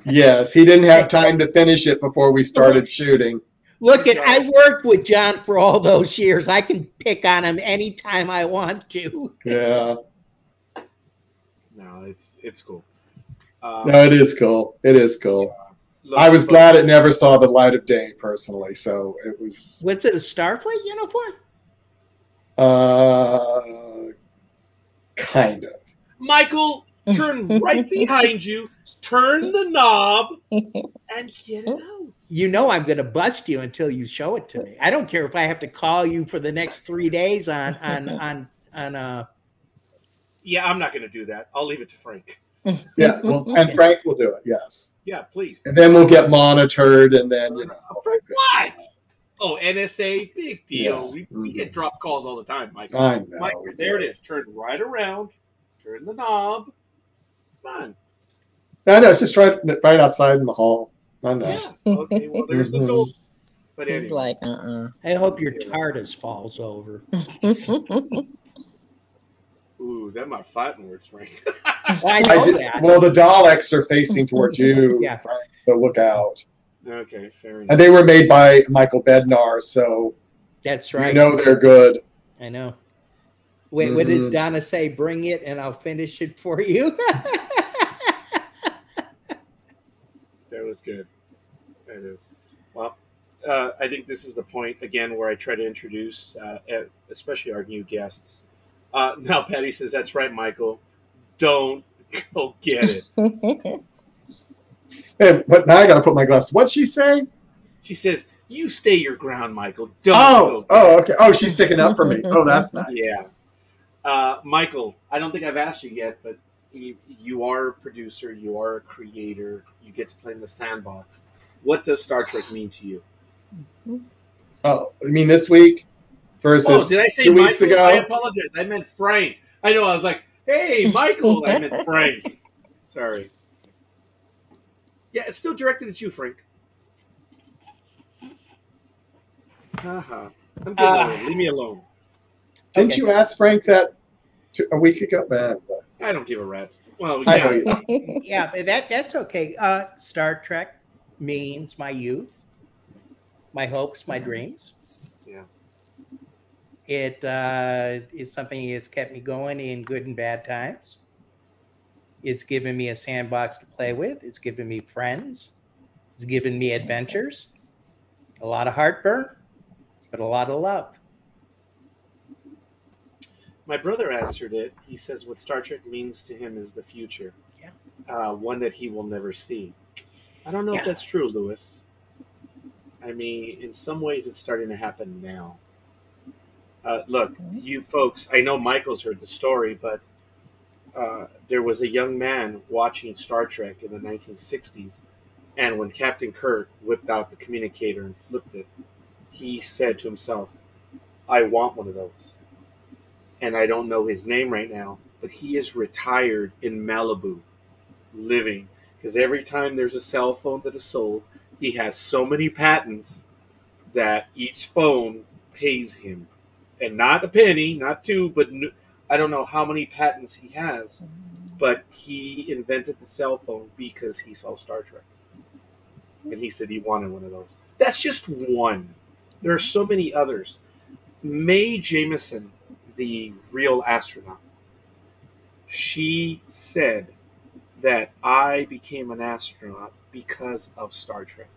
Yes, he didn't have time to finish it before we started shooting. Look, I worked with John for all those years. I can pick on him anytime I want to. Yeah, No, it's cool. no, it is cool. It is cool. Look, I was glad it never saw the light of day, personally. So it was Was it a Starfleet uniform? kind of. Michael, turn right behind you, turn the knob, and get it out. You know I'm going to bust you until you show it to me. I don't care if I have to call you for the next 3 days on Yeah, I'm not going to do that. I'll leave it to Frank. Yeah, well, and Frank will do it. Yes, Yeah, please. and then we'll get monitored, and then For what? Oh, NSA, big deal. Yeah. We get drop calls all the time, Mike. I know. Mike, we there do. it is. Turn right around. Turn the knob. Come on. I know. It's just right outside in the hall. I know. Yeah. Okay. Well, there's the door. But He's anyway. like, I hope your TARDIS falls over. Ooh, them are fighting words, Frank. I know that. Well, the Daleks are facing towards you, Yeah. Frank, so look out. Okay, fair enough. And they were made by Michael Bednar, so That's right. you know they're good. I know. Wait, what does Donna say? Bring it and I'll finish it for you. That was good. That is. Well, I think this is the point, again, where I try to introduce, especially our new guests. Now, Patty says, that's right, Michael. Don't go get it. Hey, but now I got to put my glasses. What'd she say? She says, you stay your ground, Michael. Don't go Oh, okay. Oh, she's sticking up for me. Oh, that's nice. Yeah. Michael, I don't think I've asked you yet, but you are a producer, you are a creator, you get to play in the sandbox. What does Star Trek mean to you? Oh, I mean this week versus did I say 2 weeks Michael? ago? I apologize. I meant Frank. I know. I was like, hey, Michael. I meant Frank. Sorry. Yeah, it's still directed at you, Frank. Haha. I'm good. Leave me alone. Didn't Okay. you ask Frank that a week ago? I don't give a rat's. Well, I know yeah. you don't. Yeah, but that's okay. Star Trek means my youth, my hopes, my dreams. Yeah. It is something that's kept me going in good and bad times. It's given me a sandbox to play with. It's given me friends. It's given me adventures. A lot of heartburn, but a lot of love. My brother answered it. He says what Star Trek means to him is the future. Yeah. One that he will never see. I don't know Yeah. if that's true, Lewis. I mean, in some ways, it's starting to happen now. Look, you folks, I know Michael's heard the story, but there was a young man watching Star Trek in the 1960s, and when Captain Kirk whipped out the communicator and flipped it, he said to himself, I want one of those. And I don't know his name right now, but he is retired in Malibu, living. Because every time there's a cell phone that is sold, he has so many patents that each phone pays him. And not a penny, not two, but I don't know how many patents he has. But he invented the cell phone because he saw Star Trek. And he said he wanted one of those. That's just one. There are so many others. Mae Jemison, the real astronaut, she said that I became an astronaut because of Star Trek.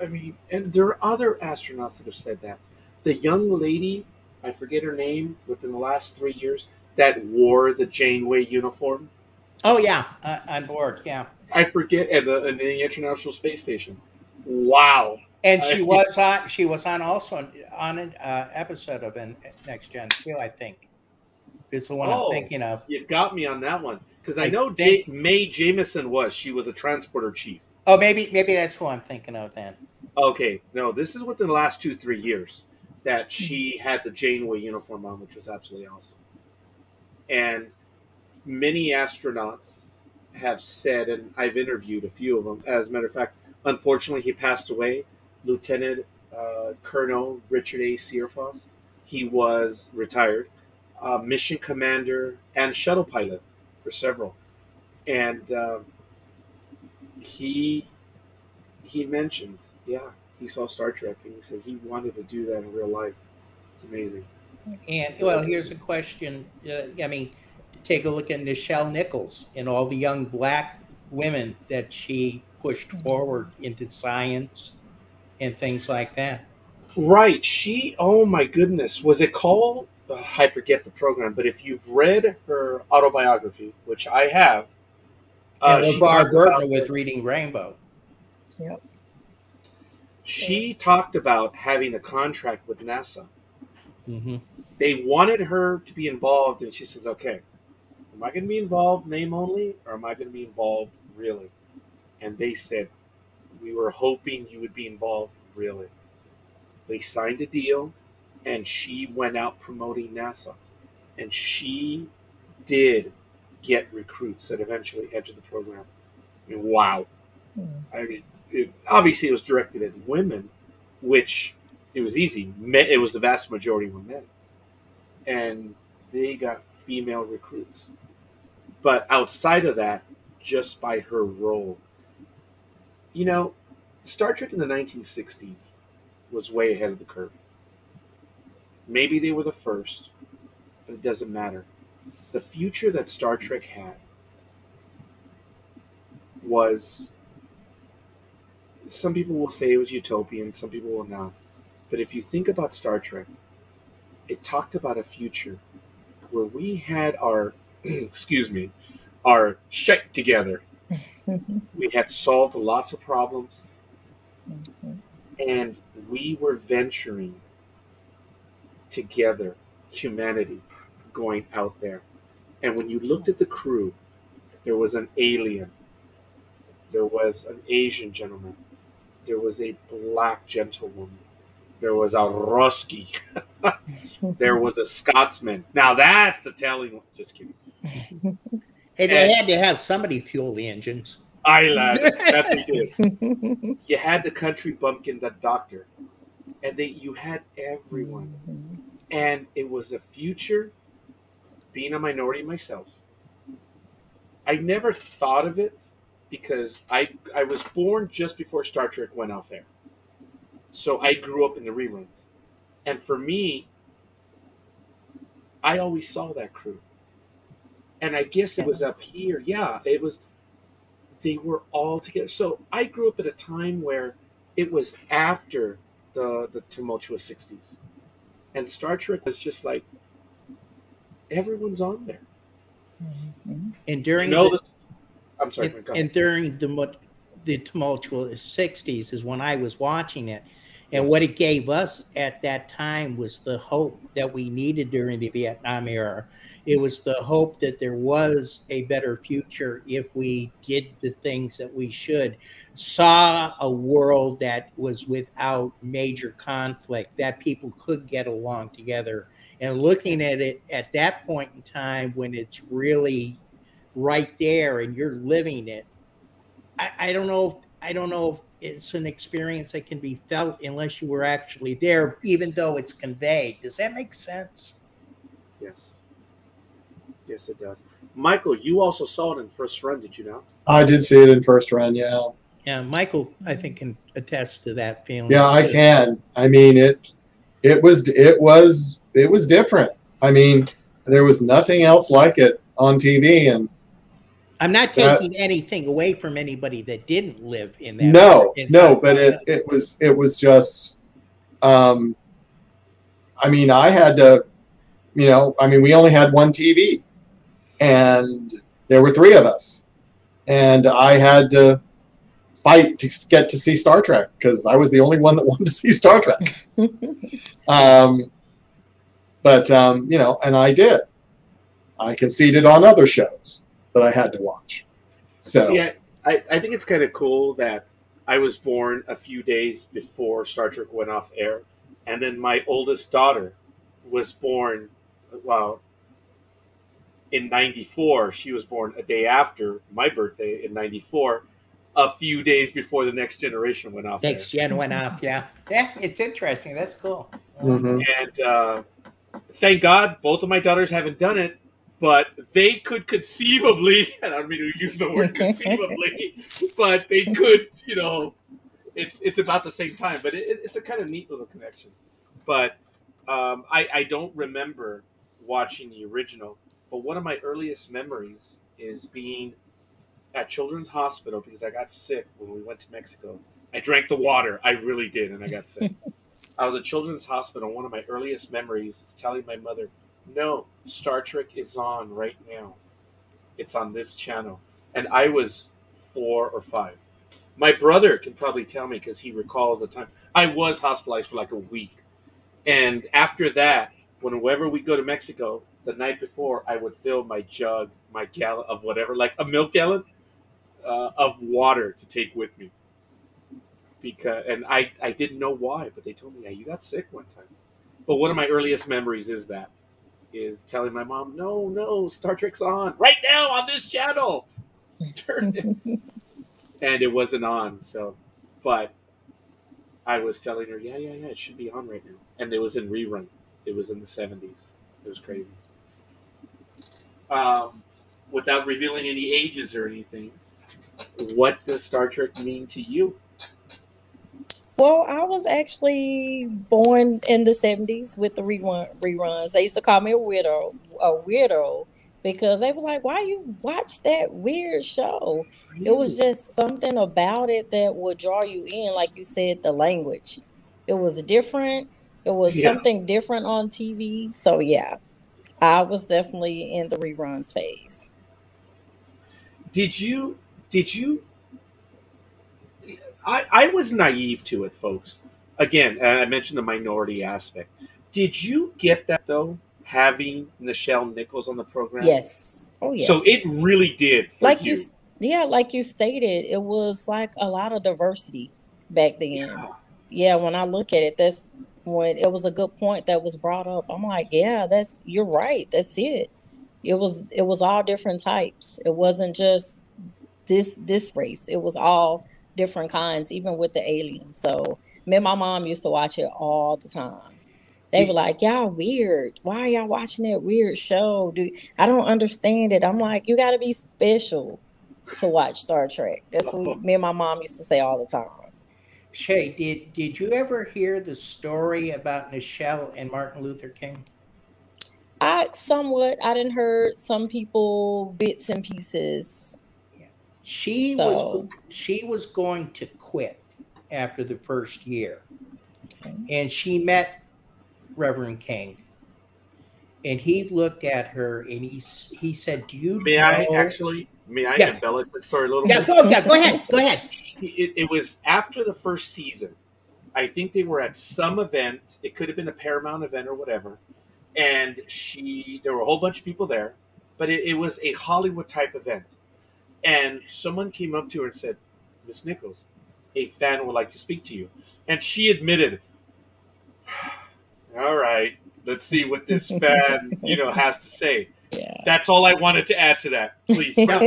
I mean, and there are other astronauts that have said that. The young lady, I forget her name, within the last 3 years, that wore the Janeway uniform. Oh yeah, on board. Yeah, I forget at the International Space Station. Wow. and she was on also on an episode of Next Gen too. I think is the one I'm thinking of. You got me on that one because I I know think- Mae Jemison she was a transporter chief. Oh, maybe that's who I'm thinking of then. Okay, no, this is within the last 2-3 years that she had the Janeway uniform on, which was absolutely awesome. And many astronauts have said, and I've interviewed a few of them. As a matter of fact, unfortunately, he passed away. Lieutenant Colonel Richard A. Searfoss. He was retired, mission commander and shuttle pilot for several, and he mentioned, he saw Star Trek, and he said he wanted to do that in real life. It's amazing. And well, here's a question. I mean, take a look at Nichelle Nichols and all the young black women that she pushed forward into science and things like that. Right. Oh my goodness. Was it called I forget the program, but if you've read her autobiography, which I have, And she LeVar talked about Burton with Reading Rainbow. Yep. she Yes. talked about having a contract with NASA. Mm-hmm. They wanted her to be involved, and she says, "Okay, am I going to be involved name only, or am I going to be involved really?" And they said, "We were hoping you would be involved really." They signed a deal, and she went out promoting NASA, and she did get recruits that eventually entered the program. I mean, wow. I mean, obviously it was directed at women, which it was easy. It was the vast majority were men. And they got female recruits. But outside of that, just by her role. You know, Star Trek in the 1960s was way ahead of the curve. Maybe they were the first, but it doesn't matter. The future that Star Trek had was, some people will say it was utopian, some people will not. But if you think about Star Trek, it talked about a future where we had our, excuse me, our shit together. We had solved lots of problems, and we were venturing together, humanity, going out there. And when you looked at the crew, there was an alien, there was an Asian gentleman, there was a black gentlewoman, there was a Rusky, there was a Scotsman. Now that's the telling one. Just kidding. Hey, they had to have somebody fuel the engines. Aye, lad, that they did. You had the country bumpkin, the doctor, and you had everyone. And it was a future, being a minority myself. I never thought of it because I was born just before Star Trek went off air. So I grew up in the reruns. And for me, I always saw that crew. And I guess it was up here. Yeah, it was, they were all together. So I grew up at a time where it was after the tumultuous 60s. And Star Trek was just like, everyone's on there. And during I'm sorry, Frank, and during the tumultuous 60s is when I was watching it. And Yes. what it gave us at that time was the hope that we needed during the Vietnam era. It was the hope that there was a better future if we did the things that we should. Saw a world that was without major conflict, that people could get along together. And looking at it at that point in time when it's really right there and you're living it, I don't know if it's an experience that can be felt unless you were actually there, even though it's conveyed. Does that make sense? Yes. Yes, it does. Michael, you also saw it in first run, did you not? I did see it in first run, yeah. Yeah, Michael, I think, can attest to that feeling. Yeah, I too. can. I mean, it was different. I mean, there was nothing else like it on TV, and I'm not taking anything away from anybody that didn't live in that. no, but it was just. I mean, I had to, we only had one TV, and there were three of us, and I had to fight to get to see Star Trek because I was the only one that wanted to see Star Trek. And I did. I conceded on other shows that I had to watch. So See, I think it's kind of cool that I was born a few days before Star Trek went off air, and then my oldest daughter was born, in 94. She was born a day after my birthday in 94, a few days before the Next Generation went off Next Gen went off, yeah. Yeah, it's interesting. That's cool. mhm. And thank God both of my daughters haven't done it, but they could conceivably, and I don't mean to use the word conceivably, but they could, it's about the same time, but it's a kind of neat little connection. But I don't remember watching the original, but one of my earliest memories is being at Children's Hospital because I got sick when we went to Mexico. I drank the water. I really did, and I got sick. I was at Children's Hospital. One of my earliest memories is telling my mother, "No, Star Trek is on right now. It's on this channel." And I was 4 or 5. My brother can probably tell me because he recalls the time. I was hospitalized for like a week. And after that, whenever we go to Mexico, the night before, I would fill my jug, my gallon of whatever, like a milk gallon of water to take with me. And I didn't know why, but they told me, "Yeah, you got sick one time." But one of my earliest memories is telling my mom, no, Star Trek's on right now on this channel. Turn it. And it wasn't on. So, but I was telling her, yeah, it should be on right now. And it was in rerun. It was in the 70s. It was crazy. Without revealing any ages or anything, what does Star Trek mean to you? Well, I was actually born in the 70s with the reruns. They used to call me a weirdo, because they was like, "Why you watch that weird show?" It was just something about it that would draw you in. Like you said, the language. It was different. It was something different on TV. So yeah, I was definitely in the reruns phase. Did you I was naive to it, folks. Again, I mentioned the minority aspect. Did you get that, though, having Nichelle Nichols on the program? Yes. Oh, yeah. So it really did for like you. Like you stated, it was like a lot of diversity back then. Yeah, when I look at it, that's when it was a good point that was brought up. I'm like, yeah, you're right. That's it. It was all different types. It wasn't just this race. It was all different kinds, even with the aliens. So me and my mom used to watch it all the time. They were like, "Y'all weird. Why are y'all watching that weird show? I don't understand it." I'm like, "You got to be special to watch Star Trek." That's what me and my mom used to say all the time. Shay, did you ever hear the story about Nichelle and Martin Luther King? I didn't heard some people bits and pieces. She was going to quit after the first year. Okay. And she met Reverend King. And he looked at her and he said, "Do you May I embellish the story a little bit? Go ahead. It was after the first season. I think they were at some event. It could have been a Paramount event or whatever. And there were a whole bunch of people there, but it was a Hollywood type event. And someone came up to her and said, "Miss Nichols, a fan would like to speak to you." And she admitted, "All right, let's see what this fan, has to say." Yeah. That's all I wanted to add to that. Please. No.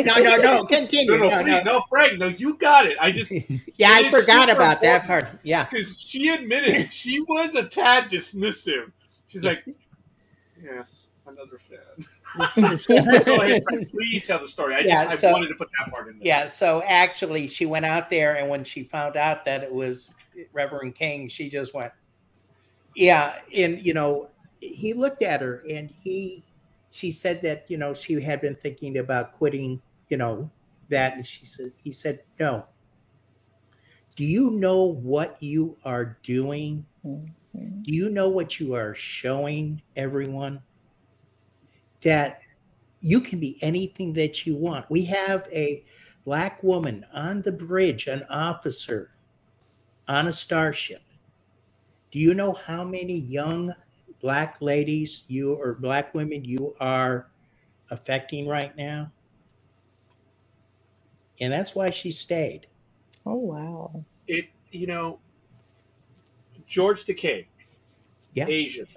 Continue. No, Frank. No, you got it. I forgot about that part. Yeah. Because she admitted she was a tad dismissive. She's like, "Yes, another fan." Go ahead, Frank. Please tell the story. I wanted to put that part in there. Yeah, so actually she went out there, and when she found out that it was Reverend King, she just went, yeah. And, he looked at her and she said that, she had been thinking about quitting, that. And he said, "No. Do you know what you are doing? Mm-hmm. Do you know what you are showing everyone? That you can be anything that you want. We have a Black woman on the bridge, an officer on a starship. Do you know how many young Black ladies or Black women you are affecting right now?" And that's why she stayed. Oh, wow. George Takei, Asian,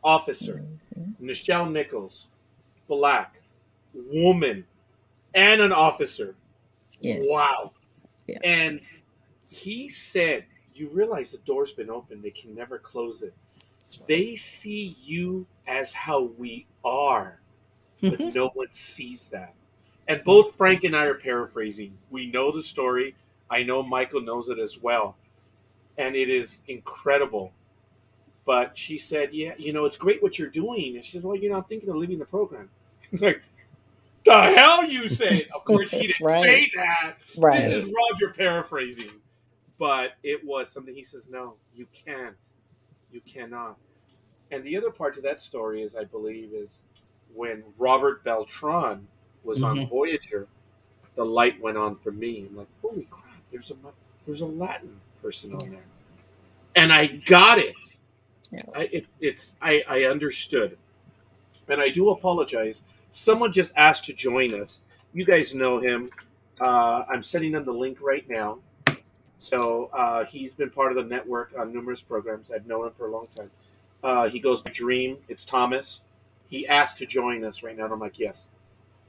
officer, Nichelle Nichols, Black, woman, and an officer. Yes. Wow. Yeah. And he said, "You realize the door's been open. They can never close it. They see you as how we are, but no one sees that." And both Frank and I are paraphrasing. We know the story. I know Michael knows it as well. And it is incredible. But she said, "Yeah, it's great what you're doing." And she says, "Well, I'm thinking of leaving the program." It's like, the hell you said? Of course, he didn't say that. Right. This is Roger paraphrasing. but it was something he says, no, you can't. You cannot. And the other part to that story is, I believe, is when Robert Beltran was on Voyager, the light went on for me. I'm like, holy crap, there's a Latin person on there. And I got it. I understood. And I do apologize. Someone just asked to join us. You guys know him. I'm sending them the link right now. So he's been part of the network on numerous programs. I've known him for a long time. He goes by Dream. It's Thomas. He asked to join us right now, and I'm like, yes.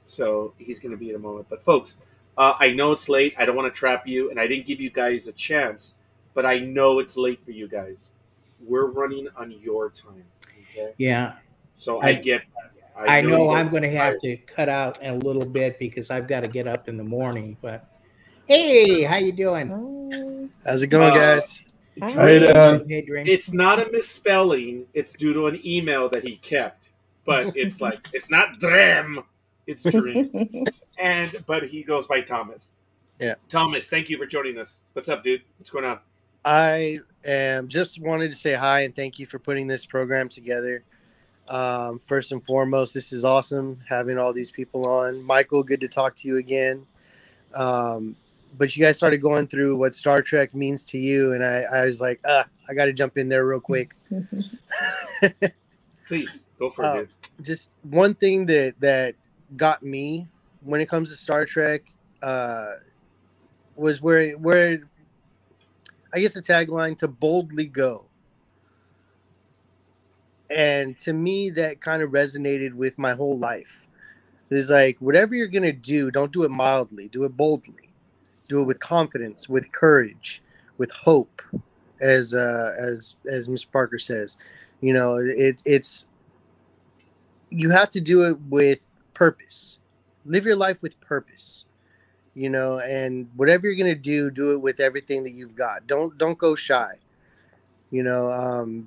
So he's going to be in a moment. But folks, I know it's late. I don't want to trap you, and I didn't give you guys a chance, but I know it's late for you guys. We're running on your time. Okay? Yeah. So I get that. I know I'm going to have to cut out in a little bit because I've got to get up in the morning. But hey, how you doing? How's it going, guys? How you doing? Hey, Dream. It's not a misspelling. It's due to an email that he kept. But it's like, it's not Drem. It's Dream. But he goes by Thomas. Yeah. Thomas, thank you for joining us. What's up, dude? What's going on? I just wanted to say hi and thank you for putting this program together. First and foremost, this is awesome having all these people on. Michael, good to talk to you again. But you guys started going through what Star Trek means to you, and I was like, I got to jump in there real quick. Please, go for it, dude. Just one thing that got me when it comes to Star Trek was where I guess the tagline to boldly go. And to me, that kind of resonated with my whole life. It's like, whatever you're going to do, don't do it mildly. Do it boldly. Do it with confidence, with courage, with hope, as Mr. Parker says. You know, it's you have to do it with purpose. Live your life with purpose. You know, and whatever you're going to do it with everything that you've got. Don't go shy. You know,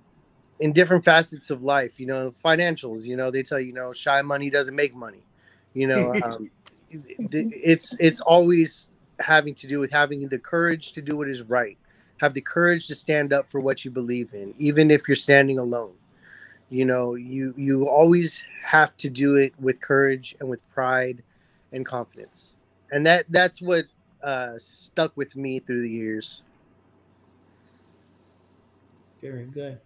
in different facets of life, you know, financials, you know, they tell you, shy money doesn't make money. You know, it's always having to do with having the courage to do what is right. Have the courage to stand up for what you believe in, even if you're standing alone. You know, you always have to do it with courage and with pride and confidence. And that's what stuck with me through the years. Very good.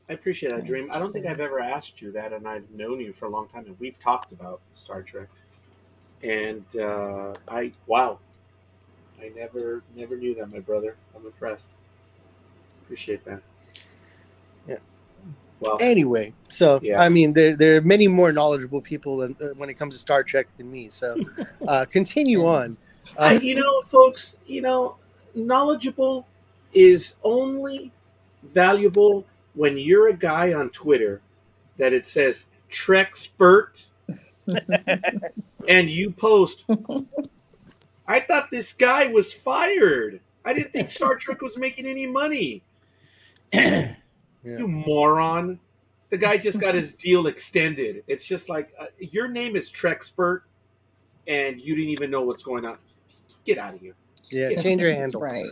I appreciate that, Dream. I don't think I've ever asked you that, and I've known you for a long time, and we've talked about Star Trek. And I never knew that, my brother. I'm impressed. Appreciate that. Yeah. Well, anyway, so yeah. I mean, there are many more knowledgeable people when it comes to Star Trek than me. So continue on. Folks, knowledgeable is only valuable when you're a guy on Twitter that it says Trekspert and you post, I thought this guy was fired. I didn't think Star Trek was making any money. Yeah. You moron. The guy just got his deal extended. It's just like, your name is Trekspert and you didn't even know what's going on. Get out of here. Yeah, change your handle. Right.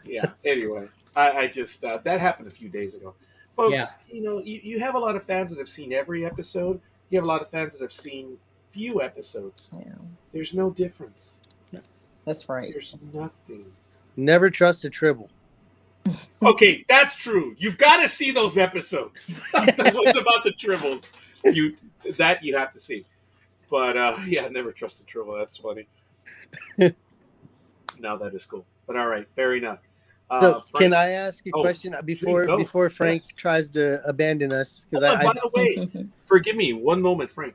Yeah, anyway. I just, that happened a few days ago. Folks, you have a lot of fans that have seen every episode. You have a lot of fans that have seen few episodes. Yeah. There's no difference. That's right. There's nothing. Never trust a Tribble. Okay, that's true. You've got to see those episodes. What's about the Tribbles? You have to see. But never trust a Tribble. That's funny. Now that is cool. But all right, fair enough. So can I ask a question before Frank tries to abandon us? By the way, forgive me 1 moment, Frank.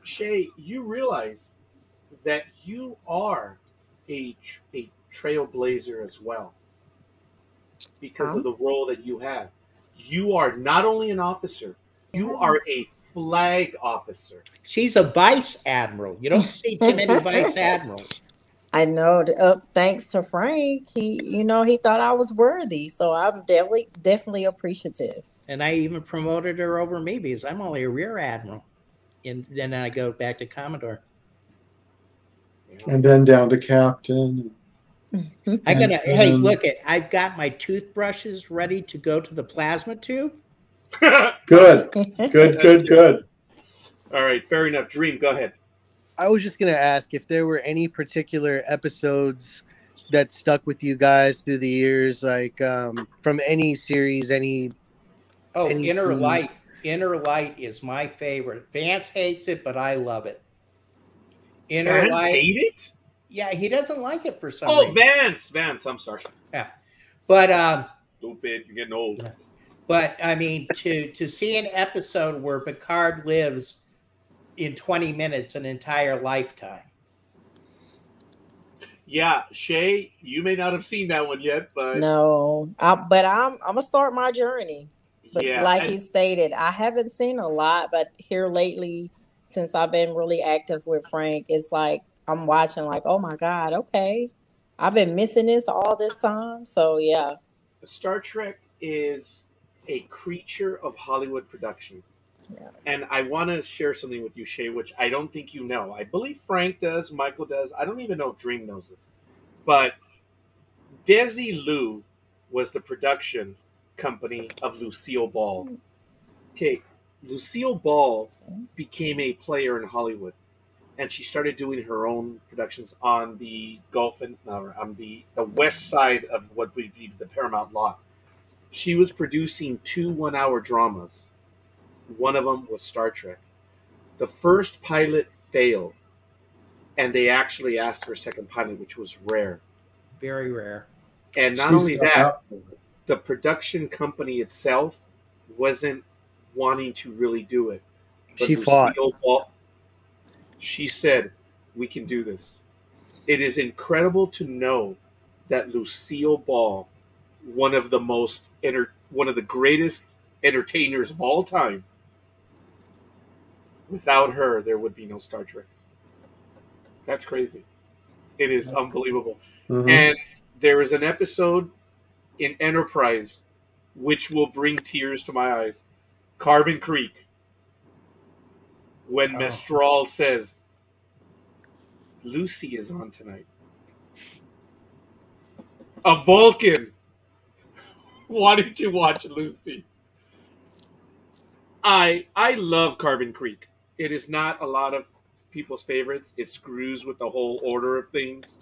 Shay, you realize that you are a trailblazer as well because of the role that you have. You are not only an officer, you are a flag officer. She's a vice admiral. You don't see too many vice admirals. I know. Thanks to Frank, he thought I was worthy, so I'm definitely appreciative. And I even promoted her over me because I'm only a rear admiral, and then I go back to Commodore, and then down to captain. Hey, look it. I've got my toothbrushes ready to go to the plasma tube. Good. Good. All right, fair enough. Dream, go ahead. I was just gonna ask if there were any particular episodes that stuck with you guys through the years, like from any series, any. Oh, Any Inner scene? Light. Inner Light is my favorite. Vance hates it, but I love it. Inner Vance Light. hate it? Yeah, he doesn't like it for some Oh, reason. Vance. I'm sorry. Yeah, but Stupid. You're getting old. But I mean, to see an episode where Picard lives in 20 minutes an entire lifetime. Yeah, Shay, you may not have seen that one yet, but No, but I'm gonna start my journey. But yeah, like he stated, I haven't seen a lot, but here lately, since I've been really active with Frank, it's like I'm watching like, oh my God, okay. I've been missing this all this time. So yeah. Star Trek is a creature of Hollywood production. Yeah. And I want to share something with you, Shay, which I don't think you know. I believe Frank does, Michael does. I don't even know if Dream knows this. But Desilu was the production company of Lucille Ball. Okay, Lucille Ball became a player in Hollywood, and she started doing her own productions on the on the west side of what would be the Paramount lot. She was producing 2 one-hour dramas. One of them was Star Trek. The first pilot failed, and they actually asked for a second pilot, which was rare. Very rare. And not only that, the production company itself wasn't wanting to really do it. But She fought. Ball, she said, "We can do this." It is incredible to know that Lucille Ball, one of the greatest entertainers of all time, without her, there would be no Star Trek. That's crazy. It is unbelievable. Mm-hmm. And there is an episode in Enterprise which will bring tears to my eyes. Carbon Creek. When Mestral says, Lucy is on tonight. A Vulcan wanting to watch Lucy. I love Carbon Creek. It is not a lot of people's favorites. It screws with the whole order of things.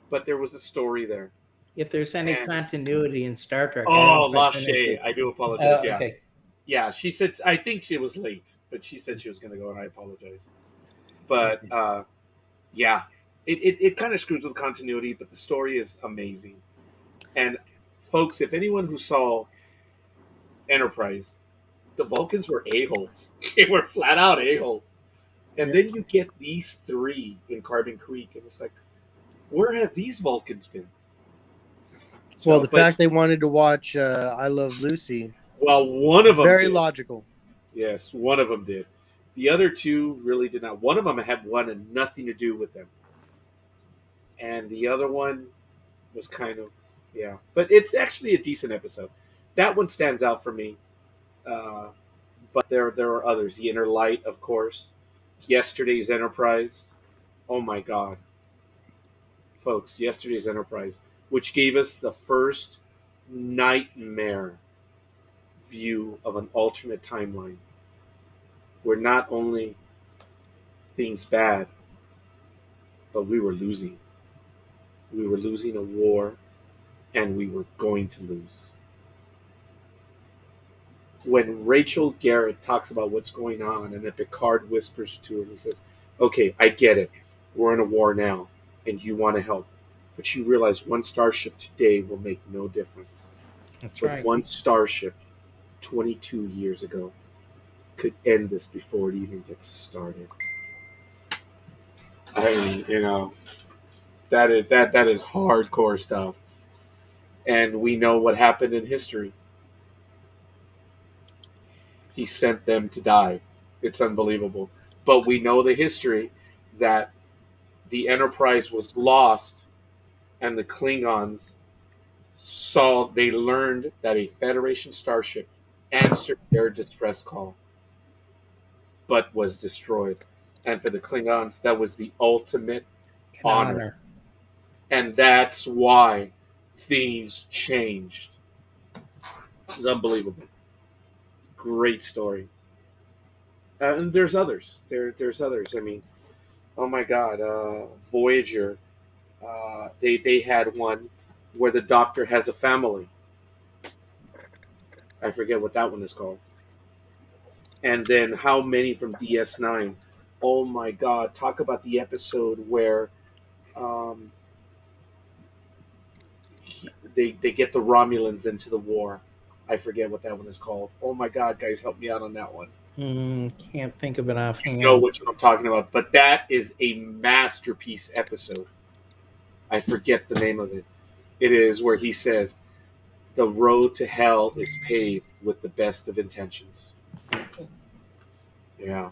But there was a story there. If there's any continuity in Star Trek. Oh, La Shay. I do apologize. Yeah. Okay. Yeah, she said, I think she was late, but she said she was going to go, and I apologize. But, yeah, it kind of screws with continuity, but the story is amazing. And, folks, if anyone who saw Enterprise, the Vulcans were a-holes. They were flat-out a-holes. And then you get these 3 in Carbon Creek, and it's like, where have these Vulcans been? Well, the fact they wanted to watch I Love Lucy. Well, one of them very did. Logical. Yes, one of them did. The other 2 really did not. One of them had nothing to do with them. And the other one was kind of, yeah. But it's actually a decent episode. That one stands out for me. But there are others. The Inner Light, of course. Yesterday's Enterprise. Oh, my God. Folks, Yesterday's Enterprise, which gave us the first nightmare view of an alternate timeline where not only things bad, but we were losing. We were losing a war, and we were going to lose. When Rachel Garrett talks about what's going on, and then Picard whispers to her, and he says, okay, I get it. We're in a war now, and you want to help. But you realize one starship today will make no difference. That's but right. one starship 22 years ago could end this before it even gets started. I mean, that is hardcore stuff. And we know what happened in history. He sent them to die. It's unbelievable. But we know the history that the Enterprise was lost, and the Klingons they learned that a Federation starship answered their distress call, but was destroyed. And for the Klingons, that was the ultimate honor. And that's why things changed. It's unbelievable. Great story. And there's others. There's others. I mean, oh my God, Voyager. They had one where the Doctor has a family. I forget what that one is called. And then how many from DS9? Oh my God! Talk about the episode where they get the Romulans into the war. I forget what that one is called. Oh my God, guys, help me out on that one. Can't think of it offhand. You know which one I'm talking about, but that is a masterpiece episode. I forget the name of it. It is where he says, "The road to hell is paved with the best of intentions." Yeah.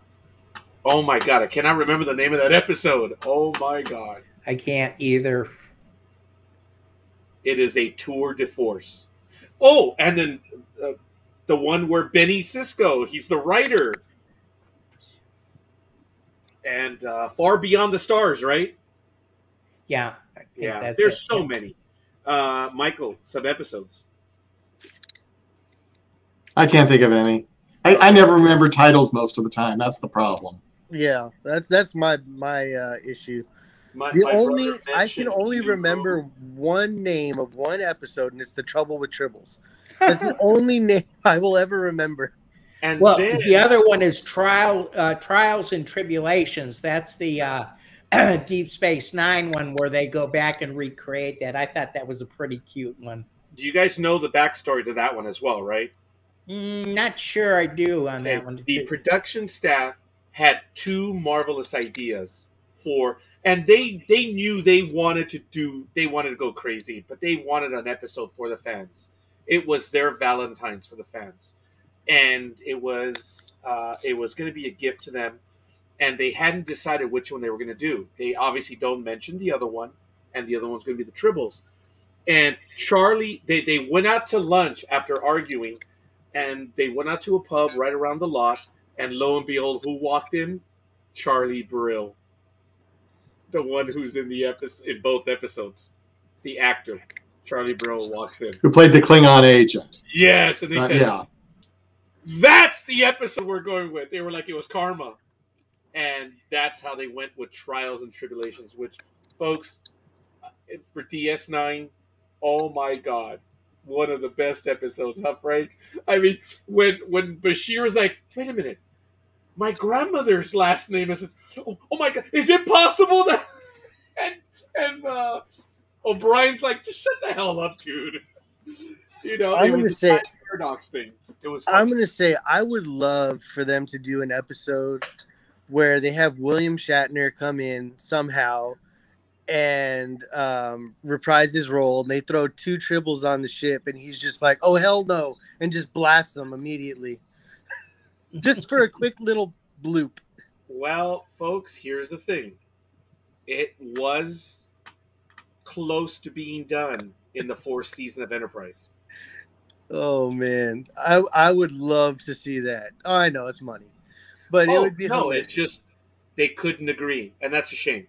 Oh my God, I cannot remember the name of that episode. Oh my God. I can't either. It is a tour de force. Oh, and then the one where Benny Sisko, he's the writer. And Far Beyond the Stars, right? Yeah. Yeah, there's so many. Michael, some episodes. I can't think of any. I never remember titles most of the time. That's the problem. Yeah, that's my issue. I can only remember one name of one episode, and it's The Trouble with Tribbles. That's the only name I will ever remember. And well, then, the other one is Trials and Tribulations. That's the Deep Space Nine one where they go back and recreate that. I thought that was a pretty cute one. Do you guys know the backstory to that one as well, right? Not sure I do on that one. The production staff had two marvelous ideas and they knew they wanted to go crazy, but they wanted an episode for the fans. It was their Valentine's for the fans, and it was going to be a gift to them, and they hadn't decided which one they were going to do. They obviously don't mention the other one, and the other one's going to be the Tribbles. And Charlie, they went out to lunch after arguing, and they went out to a pub right around the lot, and lo and behold, who walked in? Charlie Brill. The one who's in both episodes. The actor, Charlie Brill, walks in. Who played the Klingon agent. Yes, and they said, yeah. That's the episode we're going with. They were like, it was karma. And that's how they went with Trials and Tribulations, which, folks, for DS9, oh my God, one of the best episodes, huh, Frank? I mean, when Bashir was like, wait a minute, my grandmother's last name is, oh my God, is it possible that, and O'Brien's like, just shut the hell up, dude. You know, I'm going to say, paradox thing. It was. I'm going to say, I would love for them to do an episode where they have William Shatner come in somehow and reprise his role, and they throw two Tribbles on the ship, and he's just like, oh, hell no, and just blasts them immediately. Just for a quick little bloop. Well, folks, here's the thing. It was close to being done in the fourth season of Enterprise. Oh, man. I would love to see that. Oh, I know, it's money. But it would be hilarious. It's just they couldn't agree, and that's a shame.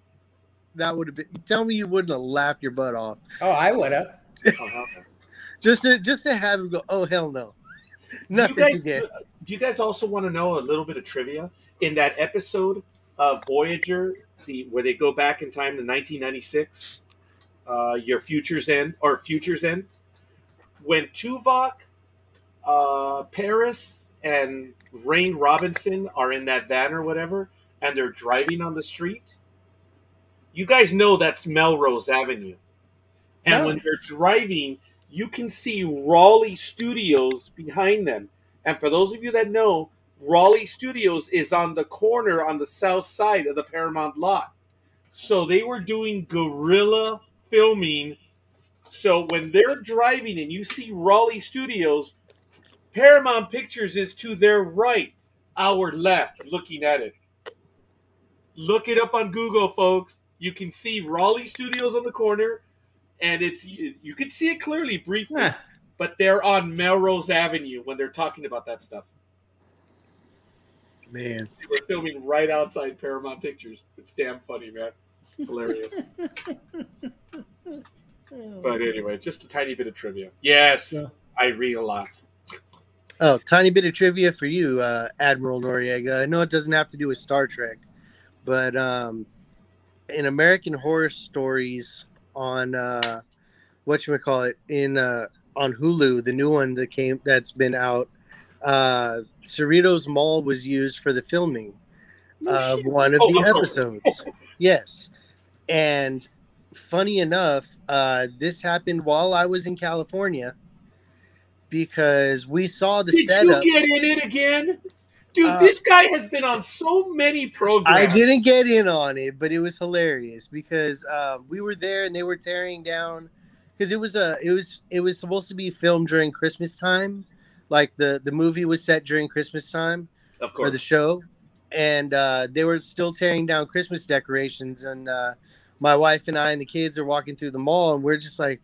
That would have been. Tell me you wouldn't have laughed your butt off. Oh, I would have. just to have him go, oh, hell no. Not this again. Do you guys also want to know a little bit of trivia? In that episode of Voyager, where they go back in time to 1996, Your Future's End, when Tuvok, Paris, and Rain Robinson are in that van or whatever, and they're driving on the street, you guys know that's Melrose Avenue. And when they're driving, you can see Raleigh Studios behind them. And for those of you that know, Raleigh Studios is on the corner on the south side of the Paramount lot. So they were doing guerrilla filming. So when they're driving and you see Raleigh Studios, Paramount Pictures is to their right, our left, looking at it. Look it up on Google, folks. You can see Raleigh Studios on the corner, and you can see it clearly, briefly. Huh. But they're on Melrose Avenue when they're talking about that stuff. Man. They were filming right outside Paramount Pictures. It's damn funny, man. Hilarious. But anyway, just a tiny bit of trivia. Yes, Yeah. I read a lot. Oh, tiny bit of trivia for you, Admiral Noriega. I know it doesn't have to do with Star Trek, but in American Horror Stories on whatchamacallit, on Hulu, the new one that's been out, Cerritos Mall was used for the filming of one of the I'm sorry. episodes. Yes. And funny enough, this happened while I was in California because we saw the Did setup. you get in it again? Dude, Uh, this guy has been on so many programs. I didn't get in on it, but it was hilarious because we were there and they were tearing down because it was supposed to be filmed during Christmas time, like the movie was set during Christmas time Of for the course. show, and they were still tearing down Christmas decorations, and my wife and I and the kids are walking through the mall, and we're just like,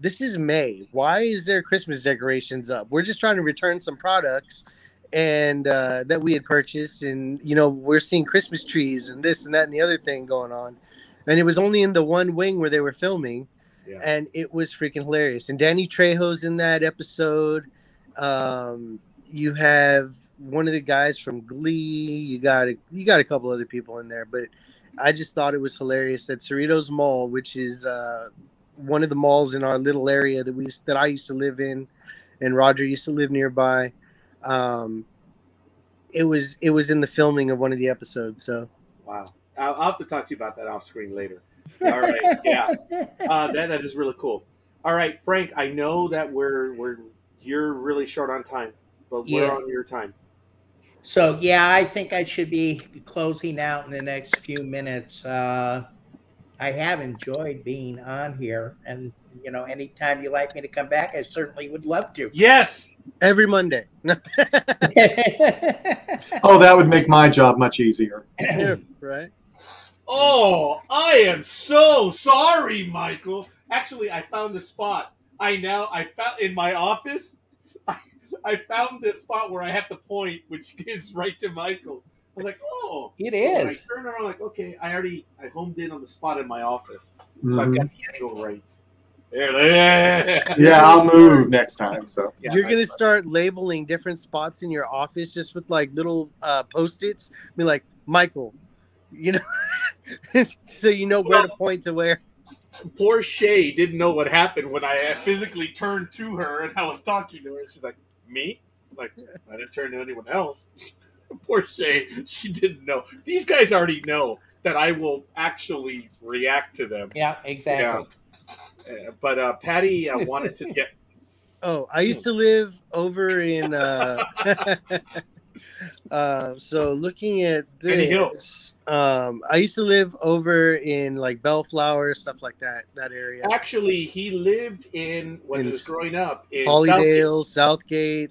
this is May. Why is there Christmas decorations up? We're just trying to return some products and that we had purchased, and we're seeing Christmas trees and this and that and the other thing going on, and it was only in the one wing where they were filming, and it was freaking hilarious. And Danny Trejo's in that episode. You have one of the guys from Glee. You got a couple other people in there, but I just thought it was hilarious that Cerritos Mall, which is one of the malls in our little area that I used to live in, and Roger used to live nearby. It was in the filming of one of the episodes. So Wow. I'll have to talk to you about that off screen later. All right. Yeah. That is really cool. All right, Frank, I know that you're really short on time, but we're Yeah. on your time. So yeah, I think I should be closing out in the next few minutes. I have enjoyed being on here, and anytime you'd like me to come back, I certainly would love to. Yes. every Monday. Oh, that would make my job much easier. Yeah, right? Oh, I am so sorry, Michael. Actually, I found the spot. I found in my office. I found this spot where I have to point, which is right to Michael. I was like, oh, It So when I is. turned around, like, okay, I homed in on the spot in my office, so I've got the angle right. There. Yeah, I'll move next time. So Yeah, You're nice gonna spot. start labeling different spots in your office just with like little post-its. Be like, Michael, so you know where to point to where. Poor Shay didn't know what happened when I physically turned to her and I was talking to her. She's like, me? I'm like, I didn't turn to anyone else. Poor Shay. She didn't know. These guys already know that I will actually react to them. Yeah, exactly. But Patty wanted to get. Oh, I used to live over in so looking at Penny Hill. this, I used to live over in like Bellflower, stuff like that area. Actually, he lived when he was growing up in Hollydale, Southgate.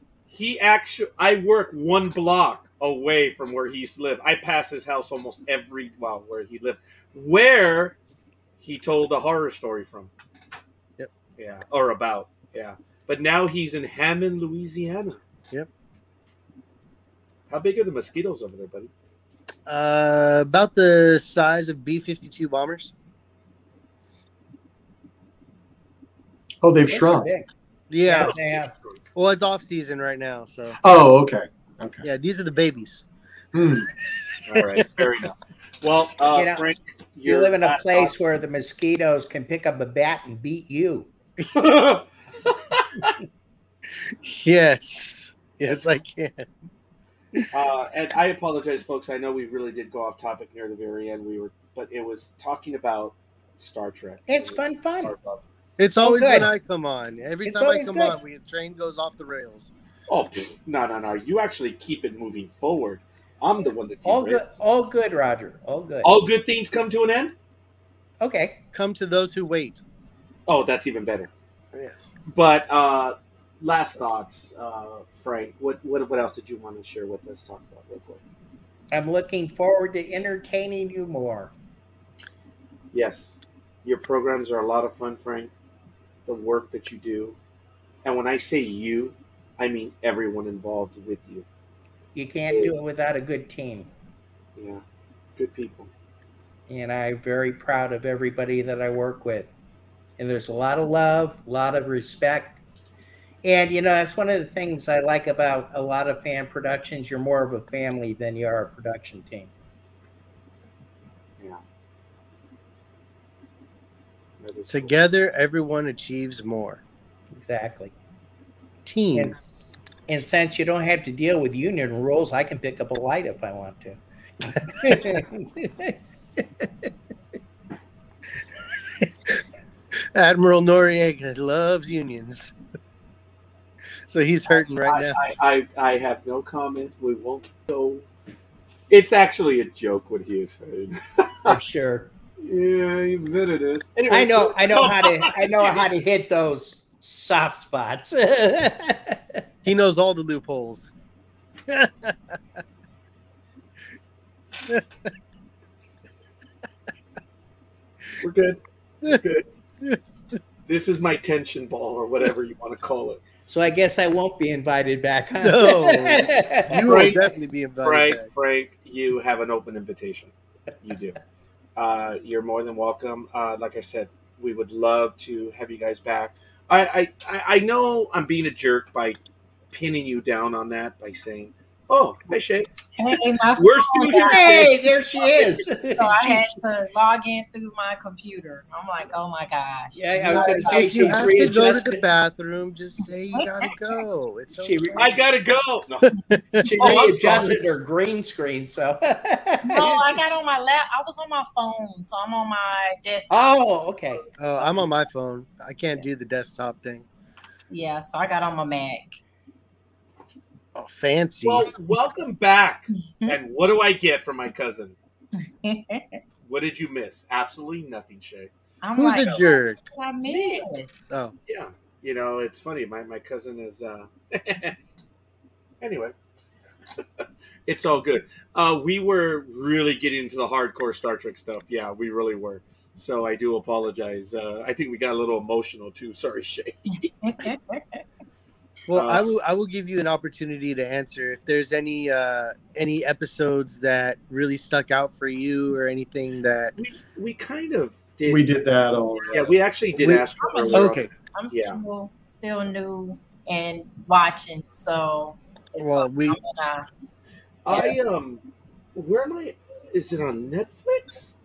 I work one block away from where he used to live. I pass his house almost where he lived, where he told a horror story from. Yep. Yeah, or about. Yeah. But now he's in Hammond, Louisiana. Yep. How big are the mosquitoes over there, buddy? About the size of B-52 bombers. oh, they've Those are shrunk. big. Yeah. Yeah. Well, it's off season right now, so Oh, okay. Okay. yeah, these are the babies. Hmm. All right, fair enough. Well, Frank, You live in a last place thoughts? where the mosquitoes can pick up a bat and beat you. Yes. Yes, I can. And I apologize, folks. I know we really did go off topic near the very end. But it was talking about Star Trek. It's fun. Our love. It's always good. when I come on. Every It's time I always come good. on, the train goes off the rails. Oh no! You actually keep it moving forward. I'm the one that All good. derails. All good, Roger. All good. All good things come to an end. Okay. Come to those who wait. Oh, that's even better. Yes. But last thoughts, Frank. What else did you want to share with us? Talk about real quick. I'm looking forward to entertaining you more. Yes, your programs are a lot of fun, Frank. The work that you do, and when I say you, I mean everyone involved with you. You can't do it without a good team. Yeah, good people. and I'm very proud of everybody that I work with. And there's a lot of love, a lot of respect. And, that's one of the things I like about a lot of fan productions. You're more of a family than you are a production team. Yeah. Together, everyone achieves more. Exactly. Team. And since you don't have to deal with union rules, I can pick up a light if I want to. Admiral Noriega loves unions. So he's hurting right now. I have no comment. We won't go. It's actually a joke what he is saying. I'm sure. Yeah, you bet it is. Anyway, I know how to hit those soft spots. He knows all the loopholes. We're good. We're good. This is my tension ball, or whatever you want to call it. So I guess I won't be invited back. Huh? No, you will definitely be invited back. Frank, you have an open invitation. You do. You're more than welcome. Like I said, we would love to have you guys back. I know I'm being a jerk by pinning you down on that by saying, "Oh, hi Shay." Hey, We're still here. Hey, there she is. So I had to log in through my computer. I'm like, oh my gosh. Yeah, I was going to say If you she's have to go to the readjusted. bathroom, just say you gotta go. It's okay. I gotta go. No. She Oh, I'm readjusted her green screen, so. No, I got on my lap. I was on my phone, so I'm on my desktop. Oh, okay. Oh, I'm on my phone. I can't do the desktop thing. Yeah, so I got on my Mac. Oh, fancy. Well, welcome back. And what do I get from my cousin? What did you miss? Absolutely nothing, Shay. I'm Who's like, a jerk? what I missed? Oh, Yeah. It's funny. My cousin is anyway. It's all good. We were really getting into the hardcore Star Trek stuff. Yeah, we really were. So I do apologize. I think we got a little emotional too. Sorry, Shay. well, I will give you an opportunity to answer if there's any episodes that really stuck out for you or anything that We kind of did. We did that already. Yeah, we actually did ask her earlier. Okay. I'm Yeah. still new and watching, so it's Well, where am I? Is it on Netflix?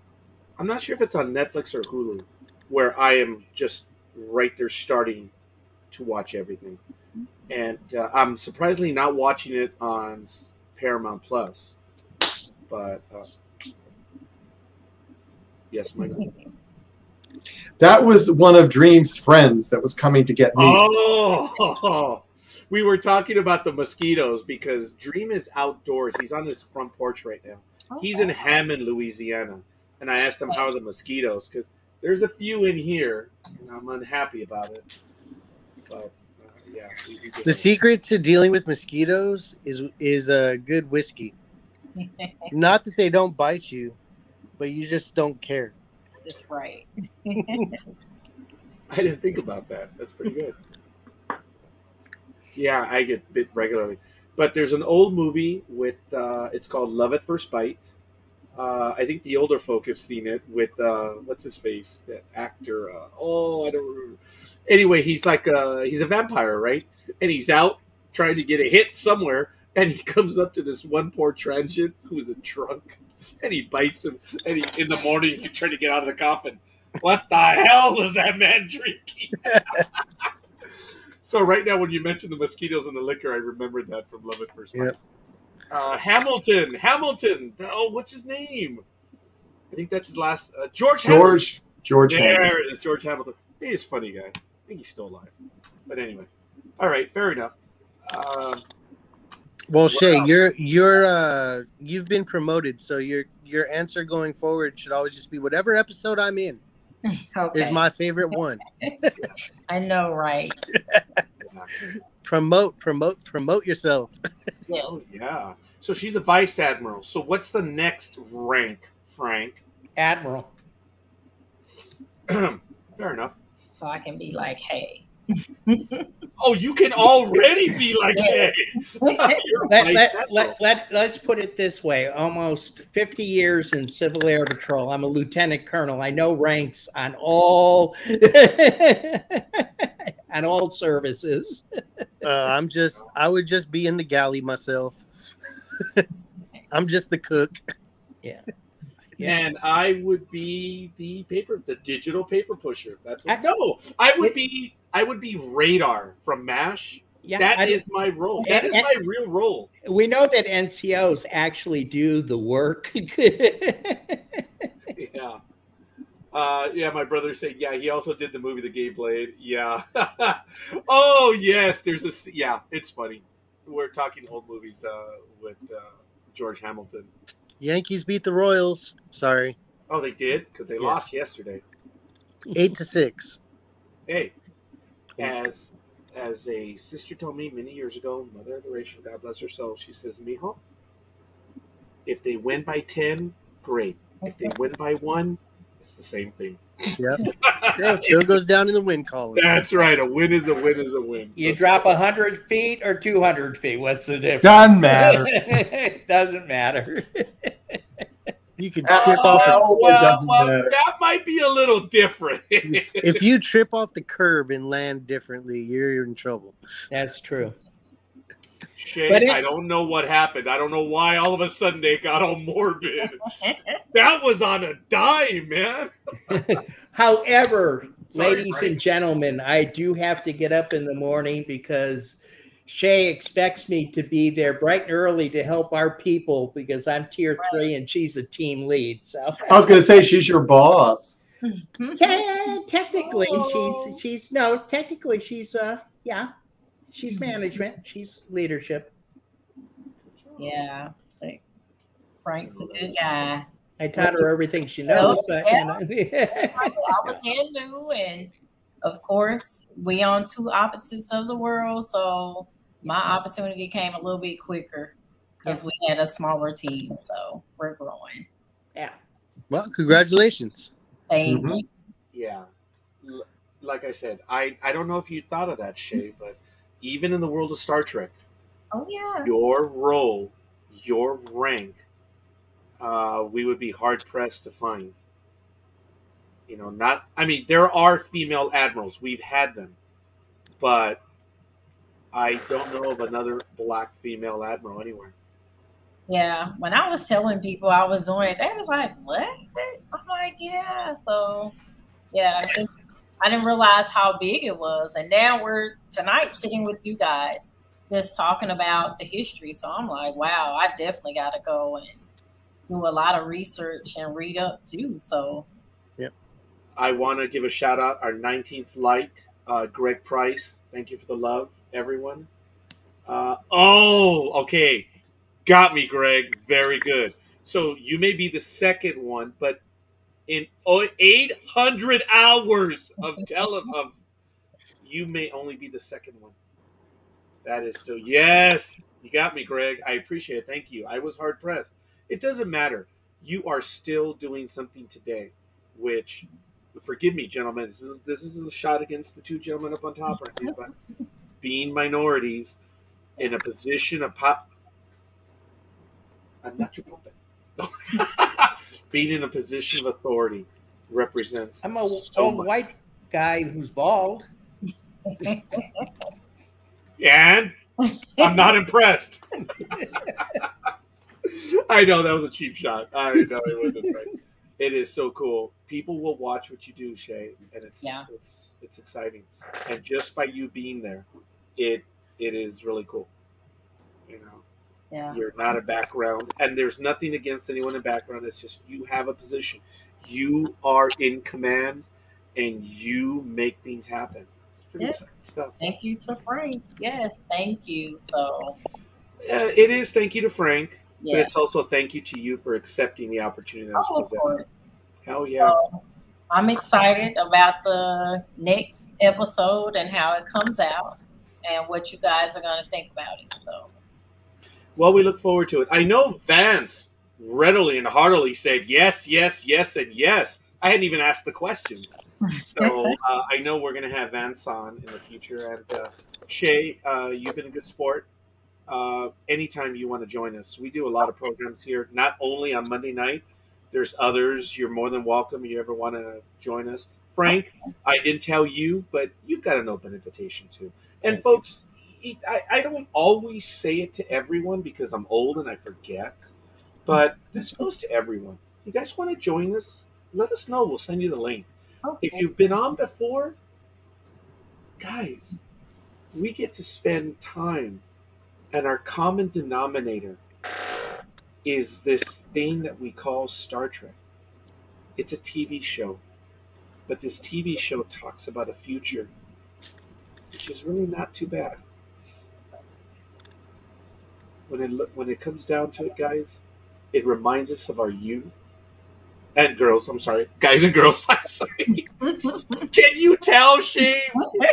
I'm not sure if it's on Netflix or Hulu, where I am just right there starting to watch everything. And I'm surprisingly not watching it on Paramount Plus. But yes, Michael. That was one of Dream's friends that was coming to get me. Oh, we were talking about the mosquitoes because Dream is outdoors. He's on his front porch right now. He's in Hammond, Louisiana. And I asked him, how are the mosquitoes? Because there's a few in here, and I'm unhappy about it. But, yeah. the secret to dealing with mosquitoes is a good whiskey. Not that they don't bite you, but you just don't care. That's right. I didn't think about that. That's pretty good. Yeah, I get bit regularly. But there's an old movie with, it's called Love at First Bite. I think the older folk have seen it with, what's his face? That actor. I don't remember. Anyway, he's like, he's a vampire, right? And he's out trying to get a hit somewhere. And he comes up to this one poor transient who's a drunk. And he bites him. And in the morning, he's trying to get out of the coffin. What the hell was that man drinking? So right now, when you mentioned the mosquitoes and the liquor, I remembered that from Love at First Bite. Yep. Hamilton. Oh, what's his name? I think that's his last. George. George Hamilton. There Hamilton. it is, George Hamilton. He's a funny guy. I think he's still alive. But anyway, all right, fair enough. Well, Shay, you've been promoted, so your answer going forward should always just be whatever episode I'm in Okay. is my favorite one. I know, right? Promote yourself. Yes. Oh, yeah. So she's a vice admiral. So what's the next rank, Frank? Admiral. Fair enough. So I can be like, hey. Oh, you can already be like, hey, you're let's put it this way. Almost 50 years in Civil Air Patrol. I'm a lieutenant colonel. I know ranks on all on all services. I would just be in the galley myself. I'm just the cook. Yeah. And I would be the digital paper pusher. I would be Radar from MASH. Yeah, that is my role. That is my real role. We know that NCOs actually do the work. Yeah. Yeah, my brother said, yeah, he also did the movie The Gay Blade. Yeah. Oh, yes. It's funny. We're talking old movies with George Hamilton. Yankees beat the Royals. Sorry. Oh, they did? Because they lost yesterday. 8-6. Hey, as a sister told me many years ago, Mother of the Nation, God bless her soul, she says, Mijo, if they win by 10, great. If they win by 1, it's the same thing. Yeah. Still goes down in the win column. That's right. A win is a win is a win. You drop 100 feet or 200 feet. What's the difference? Doesn't matter. Doesn't matter. You can trip off. That might be a little different. If you trip off the curb and land differently, you're in trouble. That's true. Shay, I don't know what happened. I don't know why all of a sudden they got all morbid. That was on a dime, man. However, ladies and gentlemen, I do have to get up in the morning because Shay expects me to be there bright and early to help our people because I'm tier 3 and she's a team lead. So I was going to say she's your boss. Yeah, technically she's she's management. She's leadership. Yeah, like Frank's a good guy. I taught her everything she knows. I was Hindu, and of course, we on two opposites of the world. So my opportunity came a little bit quicker because we had a smaller team. So we're growing. Yeah. Well, congratulations. Thank you. Yeah. Like I said, I don't know if you thought of that, Shay, but even in the world of Star Trek, oh yeah, your role, your rank, we would be hard pressed to find. You know, there are female admirals. We've had them, but I don't know of another black female admiral anywhere. Yeah, when I was telling people I was doing it, they was like, "What?" I'm like, "Yeah." So, yeah, I didn't realize how big it was, and now we're tonight sitting with you guys, just talking about the history. So I'm like, "Wow, I definitely got to go and do a lot of research and read up too." So, yep. I want to give a shout out our 19th like, Greg Price. Thank you for the love, everyone. Okay. Got me, Greg. Very good. So you may be the second one, but in 800 hours of you may only be the second one. That is still, yes, you got me, Greg. I appreciate it. Thank you. I was hard pressed. It doesn't matter. You are still doing something today, which, forgive me, gentlemen, this is a shot against the two gentlemen up on top right here, but being minorities in a position of I'm not your puppet. Being in a position of authority represents. I'm a old white guy who's bald. And I'm not impressed. I know that was a cheap shot. I know it wasn't right. It is so cool. People will watch what you do, Shay, and it's exciting. And just by you being there, it is really cool. You know. Yeah. You're not a background, and there's nothing against anyone in background. It's just you have a position. You are in command, and you make things happen. It's pretty exciting stuff. Thank you to Frank. Yes, thank you. So it is thank you to Frank, but it's also thank you to you for accepting the opportunity that was presented. Of course. Hell yeah. So, I'm excited about the next episode and how it comes out and what you guys are going to think about it. So. Well, we look forward to it. I know Vance readily and heartily said yes, yes, yes, and yes. I hadn't even asked the questions. So I know we're going to have Vance on in the future. And Shay, you've been a good sport. Anytime you want to join us, we do a lot of programs here, not only on Monday night. There's others. You're more than welcome. You ever want to join us? Frank, I didn't tell you, but you've got an open invitation too. And folks, I don't always say it to everyone because I'm old and I forget, but this goes to everyone. You guys want to join us? Let us know. We'll send you the link. Okay. If you've been on before, guys, we get to spend time, and our common denominator is this thing that we call Star Trek. It's a TV show, but this TV show talks about a future, which is really not too bad. When it comes down to it, guys, it reminds us of our youth. And girls, I'm sorry. Guys and girls, I'm sorry. Can you tell, Shane?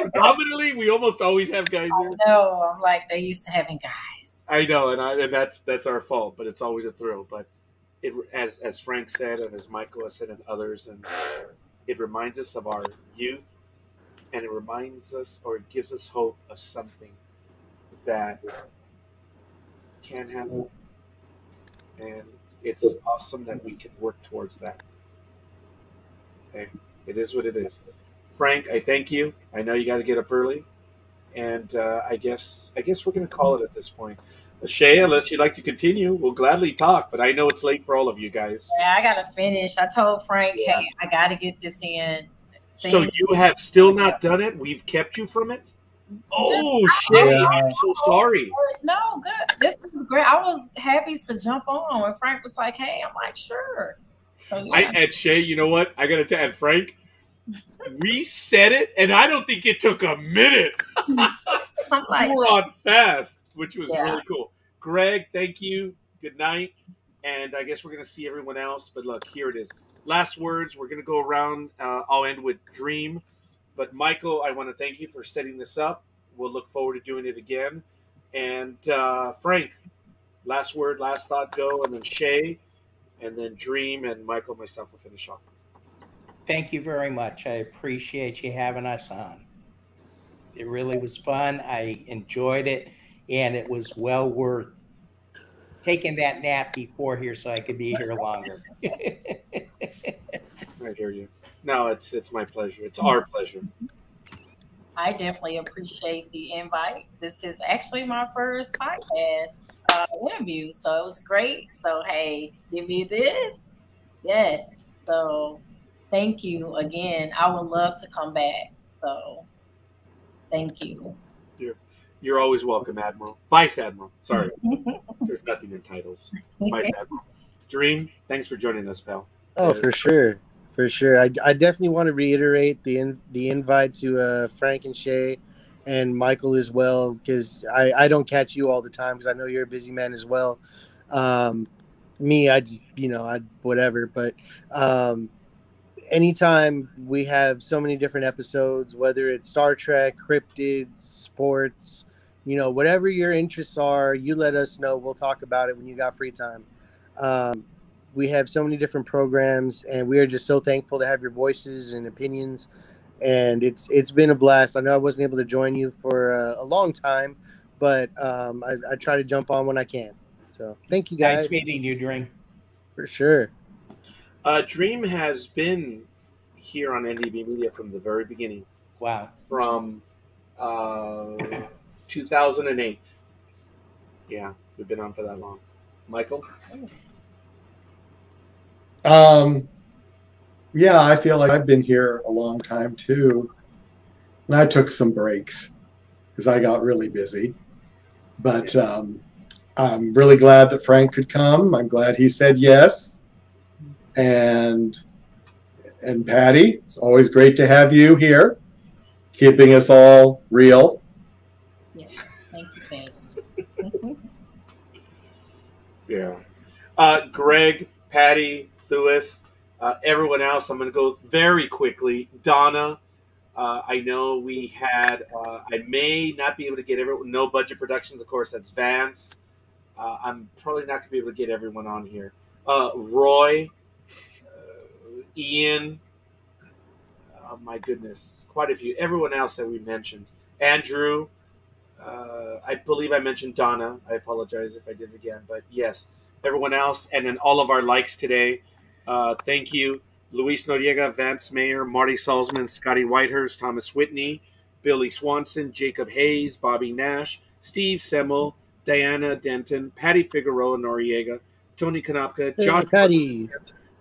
Predominantly, we almost always have guys here. No, I'm like, they used to having guys. I know, and that's our fault, but it's always a thrill. But it, as Frank said, and as Michael has said, and others, and it reminds us of our youth, and it reminds us, or it gives us hope of something that can happen. And it's awesome that we can work towards that. Okay. It is what it is. Frank, I thank you. I know you got to get up early, and I guess we're going to call it at this point. Shay, unless you'd like to continue, we'll gladly talk. But I know it's late for all of you guys. Yeah, I gotta finish. I told Frank, hey, I gotta get this in. So you have still not done it? We've kept you from it? Oh, Shay, I'm so sorry. No, good. This is great. I was happy to jump on when Frank was like, hey, I'm like, sure. So yeah. And Shay, you know what? I got to tell you, Frank, we said it, and I don't think it took a minute. I'm like, we were on fast, which was really cool. Greg, thank you. Good night. And I guess we're going to see everyone else. But look, here it is. Last words. We're going to go around. I'll end with Dream. But Michael, I want to thank you for setting this up. We'll look forward to doing it again. And Frank, last word, last thought, go. And then Shay, and then Dream, and Michael, myself will finish off. Thank you very much. I appreciate you having us on. It really was fun. I enjoyed it, and it was well worth taking that nap before here so I could be here longer. I hear you. No, it's my pleasure. It's our pleasure. I definitely appreciate the invite. This is actually my first podcast interview, so it was great. So, hey, give me this. Yes. So, thank you again. I would love to come back. So, thank you. You're always welcome, Admiral. Vice Admiral. Sorry. There's nothing in titles. Vice Admiral. Dream, thanks for joining us, pal. Oh, for sure. For sure. I definitely want to reiterate the invite to Frank and Shay and Michael as well, because I don't catch you all the time because I know you're a busy man as well. Me, I just, whatever. But anytime we have so many different episodes, whether it's Star Trek, cryptids, sports, whatever your interests are, you let us know. We'll talk about it when you got free time. We have so many different programs, and we are just so thankful to have your voices and opinions. And it's been a blast. I know I wasn't able to join you for a long time, but I try to jump on when I can. So thank you, guys. Nice meeting you, Dream. For sure. Dream has been here on NDB Media from the very beginning. Wow. From 2008. Yeah, we've been on for that long. Michael? Yeah, I feel like I've been here a long time too. And I took some breaks because I got really busy. But I'm really glad that Frank could come. I'm glad he said yes. And Patty, it's always great to have you here, keeping us all real. Yes, thank you, Patty. Yeah. Greg, Patty, Lewis, everyone else, I'm going to go very quickly. Donna, I know we had, I may not be able to get everyone, No Budget Productions, of course, that's Vance. I'm probably not going to be able to get everyone on here. Roy, Ian, my goodness, quite a few. Everyone else that we mentioned. Andrew, I believe I mentioned Donna. I apologize if I did again, but yes, everyone else, and then all of our likes today. Thank you, Luis Noriega, Vance Mayer, Marty Salzman, Scotty Whitehurst, Thomas Whitney, Billy Swanson, Jacob Hayes, Bobby Nash, Steve Semmel, Diana Denton, Patty Figueroa Noriega, Tony Konopka, Josh, Patty.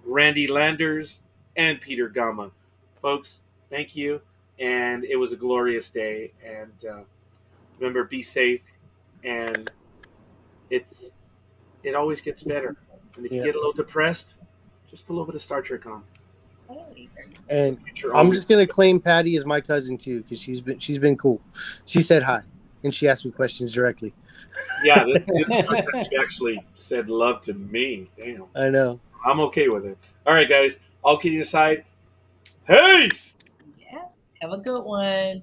Randy Landers, and Peter Gama. Folks, thank you, and it was a glorious day. And remember, be safe, and it always gets better. And if you get a little depressed, just put a little bit of Star Trek on. And I'm just gonna claim Patty as my cousin too, because she's been cool. She said hi, and she asked me questions directly. Yeah, this person, she actually said love to me. Damn. I know. I'm okay with it. All right, guys. All kidding aside, peace! Yeah. Have a good one.